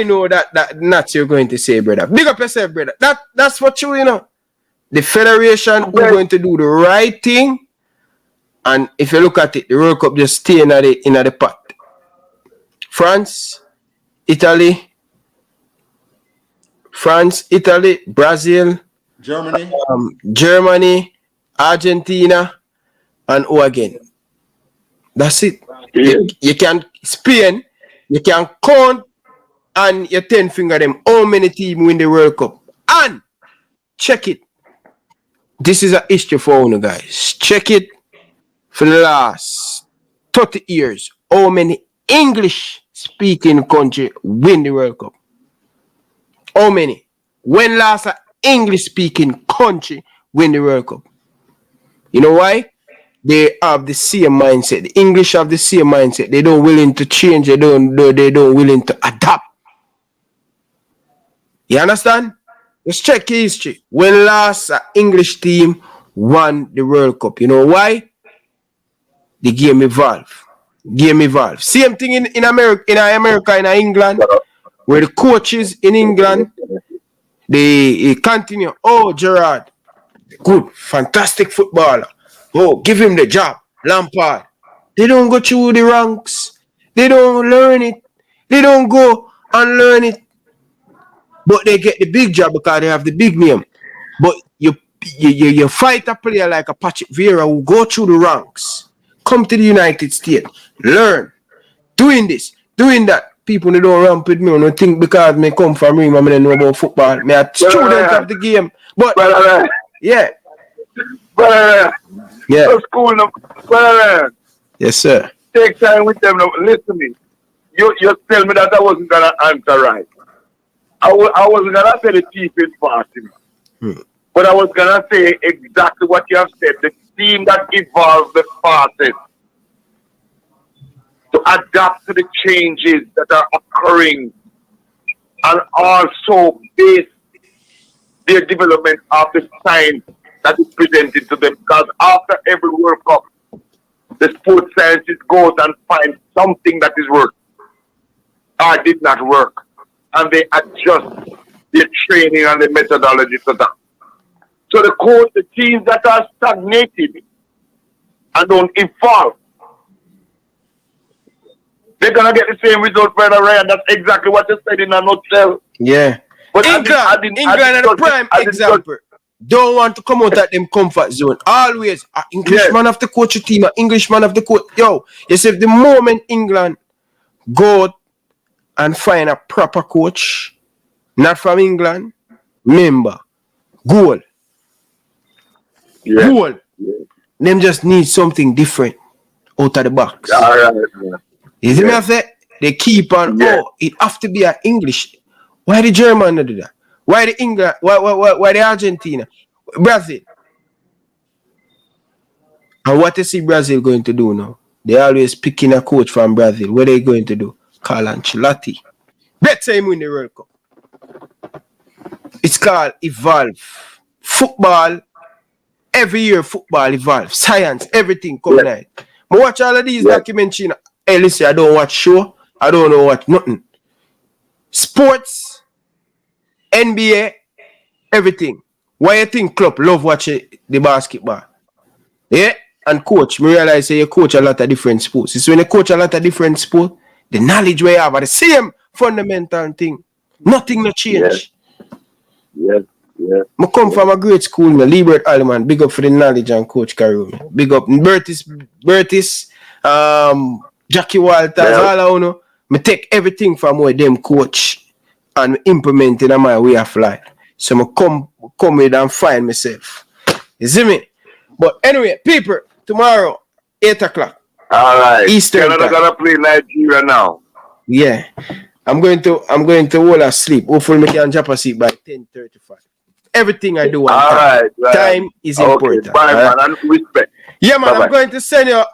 [SPEAKER 6] know that not you're going to say, brother. Big up yourself, brother. That's what you know. The federation is going to do the right thing, and if you look at it, the World Cup just stay in the pot. France, Italy, France, Italy, Brazil,
[SPEAKER 8] Germany.
[SPEAKER 6] Germany, Argentina, and who again? That's it. You can Spain, you can count and your 10 finger them how many teams win the World Cup. And check it. This is a history for you guys. Check it for the last 30 years. How many English speaking country win the World Cup? How many? When last a English speaking country win the World Cup? You know why? They have the same mindset. The English have the same mindset. They don't willing to change. They don't willing to adapt. You understand? Let's check history. When last an English team won the World Cup. You know why? The game evolved. Same thing in America, in England, where the coaches in England, they continue. Oh, Gerrard, good, fantastic footballer. Oh, give him the job. Lampard. They don't go through the ranks. They don't learn it. They don't go and learn it. But they get the big job because they have the big name. But you fight a player like a Patrick Vieira who go through the ranks. Come to the United States. Learn. Doing this. Doing that. People they don't ramp with me. I don't think because me come from Rima, I know about football. Me a student of the game. But yeah. Yeah.
[SPEAKER 10] Go school now.
[SPEAKER 6] Yes, sir.
[SPEAKER 10] Take time with them now. Listen to me. You tell me that I wasn't gonna answer right. I wasn't gonna say the chief is fasting. But I was gonna say exactly what you have said. The team that evolves the fastest to adapt to the changes that are occurring and also base their development of the science that is presented to them. Because after every World Cup, the sports sciences goes and find something that is working or did not work. And they adjust their training and the methodology to that. So the teams that are stagnated and don't evolve, they're going to get the same result, Brother Ryan. That's exactly what you said in a nutshell.
[SPEAKER 6] Yeah. But England is the prime example. Don't want to come out of them comfort zone. Always, an Englishman of the coach team, an Englishman of the coach. Yo, you see, the moment England go and find a proper coach, not from England, remember, goal.
[SPEAKER 10] Yeah.
[SPEAKER 6] Goal. Yeah. Them just need something different out of the box. You see me I say? They keep on, it have to be an English. Why the German do that? Why the England? Why the Argentina? Brazil. And what you see Brazil going to do now? They always picking a coach from Brazil. What are they going to do? Call Ancelotti. Better him win the World Cup. It's called evolve. Football, every year football evolves. Science, everything coming out. But watch all of these documentaries. Hey, listen, I don't watch show. I don't know what nothing. Sports, NBA, everything. Why you think club love watching the basketball? Yeah? And coach, me realize you coach a lot of different sports. It's when you coach a lot of different sports, the knowledge we have are the same fundamental thing. Nothing no change.
[SPEAKER 10] Yes.
[SPEAKER 6] I come from a great school, Liebert Alleman. Big up for the knowledge and coach career. Big up Bertis, Jackie Walters, all I know. I take everything from where them coach and implement it in my way of life. So I come with and find myself. You see me? But anyway, people, tomorrow, 8 o'clock.
[SPEAKER 10] All right.
[SPEAKER 6] Eastern
[SPEAKER 10] Canada gonna play Nigeria now.
[SPEAKER 6] Yeah. I'm going to hold a sleep. Hopefully I can drop a seat by 10:35. Everything I do on time. Right. Time is important.
[SPEAKER 10] Bye, man, and respect.
[SPEAKER 6] Yeah, man.
[SPEAKER 10] Bye-bye.
[SPEAKER 6] I'm going to send you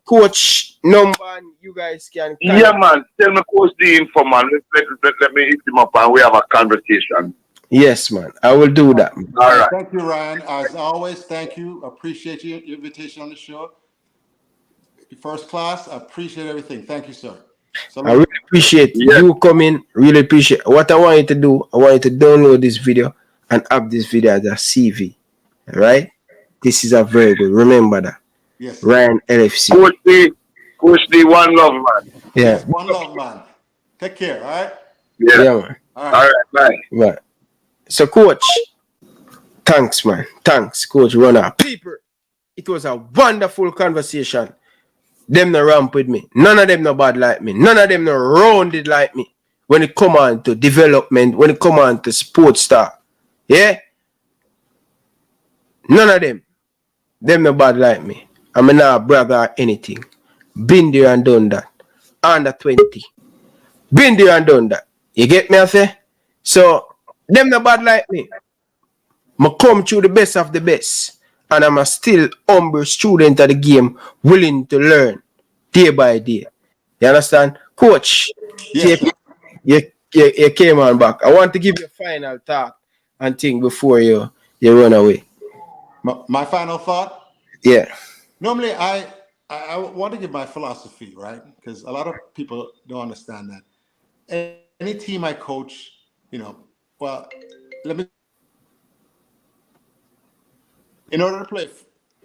[SPEAKER 6] coach number and you guys can.
[SPEAKER 10] Yeah, man. Tell me coach the info, man. Let me hit him up and we have a conversation.
[SPEAKER 6] Yes, man. I will do that.
[SPEAKER 10] All right.
[SPEAKER 8] Thank you, Ryan. As always, thank you. Appreciate your invitation on the show. First class. I appreciate everything. Thank you, sir. So
[SPEAKER 6] I really appreciate you coming. Really appreciate what I want you to do. I want you to download this video and up this video as a CV. All right? This is a very good. Remember that.
[SPEAKER 8] Yes.
[SPEAKER 6] Ryan LFC.
[SPEAKER 10] Coach D, one love, man.
[SPEAKER 6] Yeah.
[SPEAKER 8] One love, man. Take care, all right?
[SPEAKER 10] Yeah.
[SPEAKER 6] Yeah, man.
[SPEAKER 8] All right.
[SPEAKER 10] Bye.
[SPEAKER 6] Bye. So, coach, thanks, man. Thanks, Coach Runner. People, it was a wonderful conversation. Them no ramp with me. None of them no bad like me. None of them no rounded like me. When it come on to development, when it come on to sports star. Yeah? None of them. Them no bad like me. I'm not brag or anything. Been there and done that. Under 20. Been there and done that. You get me, I say? So, them no bad like me. I come through the best of the best. And I'm a still humble student of the game, willing to learn day by day. You understand? Coach,
[SPEAKER 8] Yes,
[SPEAKER 6] you came on back. I want to give you a final thought and thing before you run away.
[SPEAKER 8] my final thought.
[SPEAKER 6] Yeah.
[SPEAKER 8] Normally, I want to give my philosophy, right? Because a lot of people don't understand that. Any team I coach, well, let me. In order to play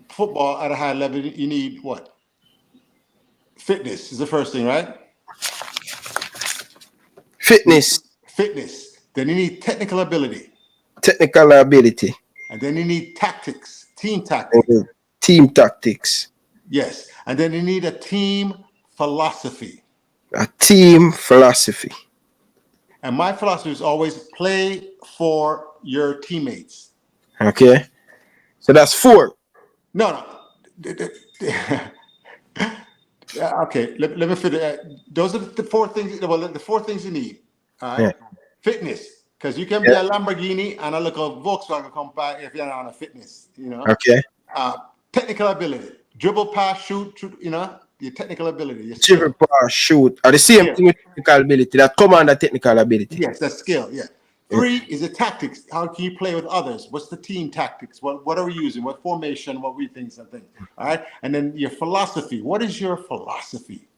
[SPEAKER 8] football at a high level, you need what? Fitness is the first thing, right?
[SPEAKER 6] Fitness.
[SPEAKER 8] Then you need technical ability. And then you need tactics, team tactics.
[SPEAKER 6] Team tactics.
[SPEAKER 8] Yes. And then you need a team philosophy.
[SPEAKER 6] A team philosophy.
[SPEAKER 8] And my philosophy is always play for your teammates.
[SPEAKER 6] Okay. So that's 4.
[SPEAKER 8] No. Okay, let me fit it. Those are the 4 things. Well, the 4 things you need. All right. Yeah. Fitness, because you can be a Lamborghini and a little Volkswagen come by if you're on a fitness.
[SPEAKER 6] Okay.
[SPEAKER 8] Technical ability, dribble, pass, shoot. Your technical ability.
[SPEAKER 6] Dribble, pass, shoot. Are the same thing with technical ability. That come under technical ability.
[SPEAKER 8] Yes, that's skill. Yeah. 3 is the tactics. How can you play with others? What's the team tactics? What are we using? What formation? What we think something. All right. And then your philosophy. What is your philosophy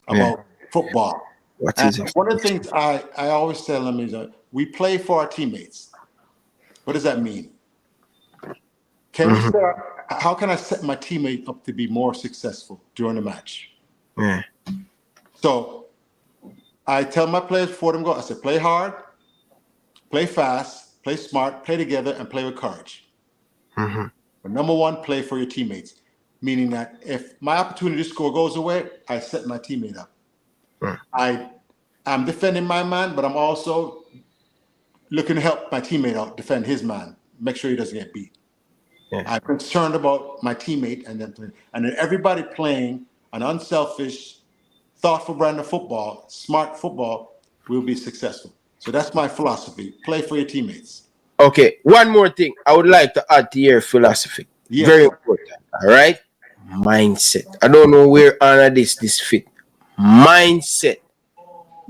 [SPEAKER 8] about football?
[SPEAKER 6] What is it?
[SPEAKER 8] One of the things I always tell them is that we play for our teammates. What does that mean? How can I set my teammate up to be more successful during the match?
[SPEAKER 6] Yeah.
[SPEAKER 8] So I tell my players before them go, I said, play hard. Play fast, play smart, play together, and play with courage.
[SPEAKER 6] Mm-hmm.
[SPEAKER 8] But number 1, play for your teammates. Meaning that if my opportunity to score goes away, I set my teammate up. I'm defending my man, but I'm also looking to help my teammate out, defend his man, make sure he doesn't get beat. Yeah. I'm concerned about my teammate and then everybody playing an unselfish, thoughtful brand of football, smart football, will be successful. So that's my philosophy. Play for your teammates.
[SPEAKER 6] Okay. One more thing I would like to add to your philosophy. Yes. Very important. All right. Mindset. I don't know where honor this fit. Mindset.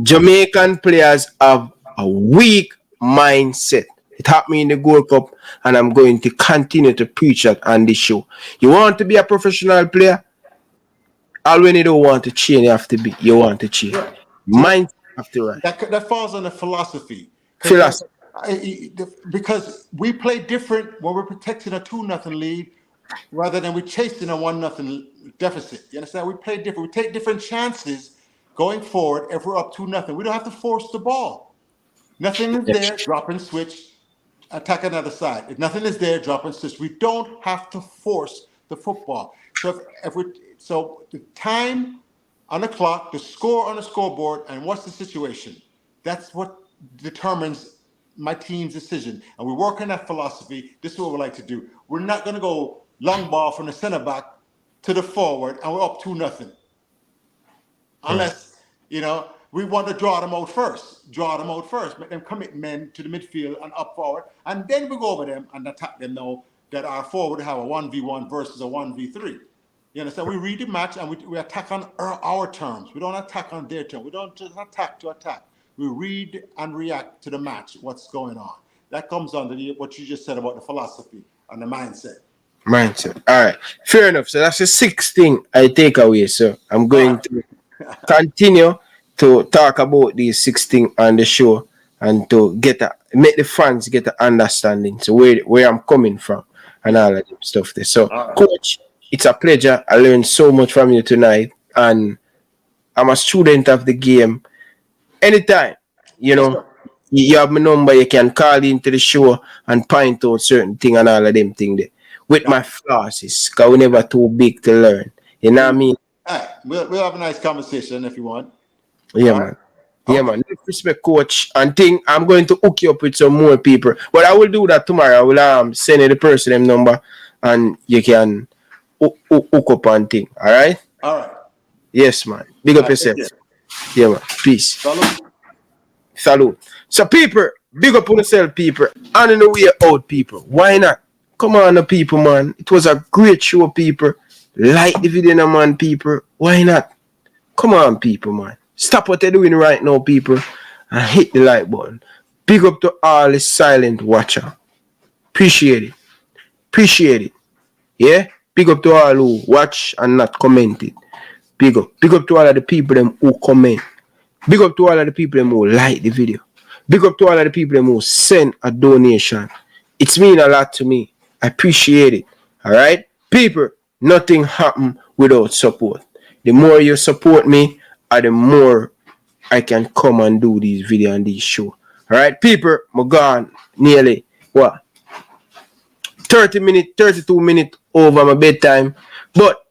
[SPEAKER 6] Jamaican players have a weak mindset. It happened in the Gold Cup, and I'm going to continue to preach that on this show. You want to be a professional player? All when you don't want to change, you have to be. You want to change. Yeah. Mindset.
[SPEAKER 8] That falls under philosophy. Because we play different when we're protecting a 2-0 lead rather than we're chasing a 1-0 deficit. You understand? We play different. We take different chances going forward if we're up 2-0. We don't have to force the ball. Nothing is there, drop and switch, attack another side. If nothing is there, drop and switch. We don't have to force the football. So the time on the clock, the score on the scoreboard, and what's the situation? That's what determines my team's decision. And we work on that philosophy. This is what we like to do. We're not going to go long ball from the center back to the forward, and we're up 2-0. Unless, we want to draw them out first. Make them commit men to the midfield and up forward. And then we go over them and attack them now that our forward have a 1v1 versus a 1v3. You understand? We read the match and we attack on our terms. We don't attack on their terms. We don't just attack to attack. We read and react to the match, what's going on. That comes under what you just said about the philosophy and the mindset.
[SPEAKER 6] Mindset. All right. Fair enough. So that's the 6th thing I take away. So I'm going to continue to talk about these 6 things on the show and to make the fans get an understanding. So where I'm coming from and all of that stuff there. So, Coach, it's a pleasure. I learned so much from you tonight, and I'm a student of the game. Anytime, You have my number, you can call into the show and point out certain thing and all of them thing there. With my flaws, because we never too big to learn. You know what I mean?
[SPEAKER 8] All right, we'll have a nice conversation if you want.
[SPEAKER 6] Yeah,
[SPEAKER 8] All
[SPEAKER 6] man.
[SPEAKER 8] right.
[SPEAKER 6] Yeah, man. Respect, coach. And thing, I'm going to hook you up with some more people. But I will do that tomorrow. I will send you the person them number and you can hook up and thing. All right?
[SPEAKER 8] All right.
[SPEAKER 6] Yes, man. Big up yourself. Yeah, man. Peace.
[SPEAKER 8] Salute.
[SPEAKER 6] Salute. So, people, big up on yourself, people. And in the way out, people. Why not? Come on, people, man. It was a great show, people. Like the video, man, people. Why not? Come on, people, man. Stop what they're doing right now, people, and hit the like button. Big up to all the silent watcher. Appreciate it. Appreciate it. Yeah? Big up to all who watch and not comment it. Big up. Big up to all of the people them who comment. Big up to all of the people them who like the video. Big up to all of the people them who send a donation. It's mean a lot to me. I appreciate it. Alright? People, nothing happen without support. The more you support me, the more I can come and do these videos and these shows. Alright, people, I'm gone nearly, 32 minutes over my bedtime. But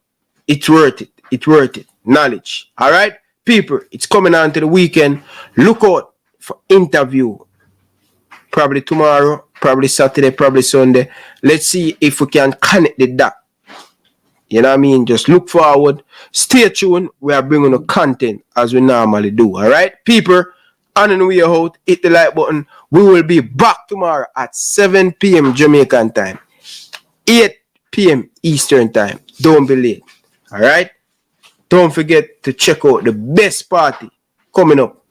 [SPEAKER 6] it's worth it. It's worth it. Knowledge. Alright, people, it's coming on to the weekend. Look out for interview. Probably tomorrow, probably Saturday, probably Sunday. Let's see if we can connect the dots. You know what I mean? Just look forward. Stay tuned. We are bringing the content as we normally do. All right, people. On the way out, hit the like button. We will be back tomorrow at 7 p.m. Jamaican time, 8 p.m. Eastern time. Don't be late. All right. Don't forget to check out the best party coming up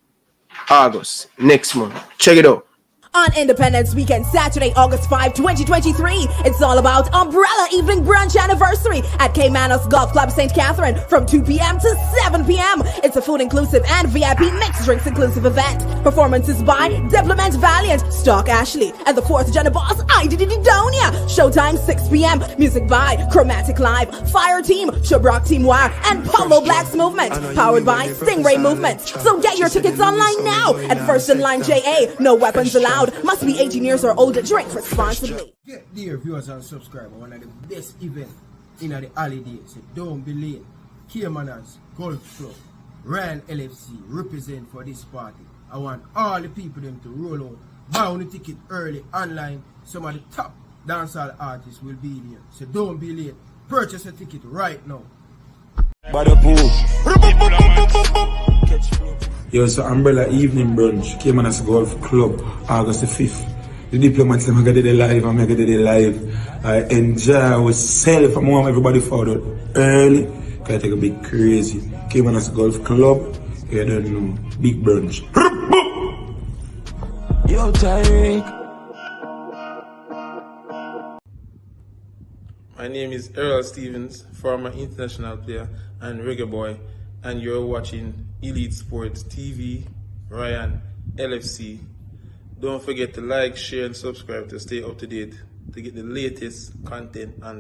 [SPEAKER 6] August next month. Check it out.
[SPEAKER 1] On Independence Weekend, Saturday, August 5, 2023, it's all about Umbrella Evening Brunch Anniversary at Caymanos Golf Club St. Catherine from 2 p.m. to 7 p.m. It's a food-inclusive and VIP mixed drinks-inclusive event. Performances by Diplomat Valiant, Stock Ashley, and the 4th Gen Boss, Donia. Showtime 6 p.m. Music by Chromatic Live, Fire Team, Shabrock Team Wire, and Pablo Black's Movement, powered by Stingray Movement. So get your tickets online now at First in Line JA. No weapons allowed. Must be 18 years or older. Drink responsibly.
[SPEAKER 2] Get dear viewers and subscribers, one of the best events in the holidays. So don't be late. Caymanas Golf Club, Ryan LFC represent for this party. I want all the people them to roll out. Buy on the ticket early online. Some of the top dancehall artists will be there. So don't be late. Purchase a ticket right now.
[SPEAKER 3] Yo, so Umbrella Evening Brunch, Caymanas Golf Club, August the 5th. The diplomats, I'm going to do live, I'm going to do live. I enjoy myself, I want everybody forward early. Can I take a big crazy. Caymanas Golf Club, you don't know, big brunch.
[SPEAKER 4] Yo, Tyreek.
[SPEAKER 5] My name is Earl Stevens, former international player and reggae boy, and you're watching Elite Sports TV, Ryan LFC. Don't forget to like, share, and subscribe to stay up to date to get the latest content and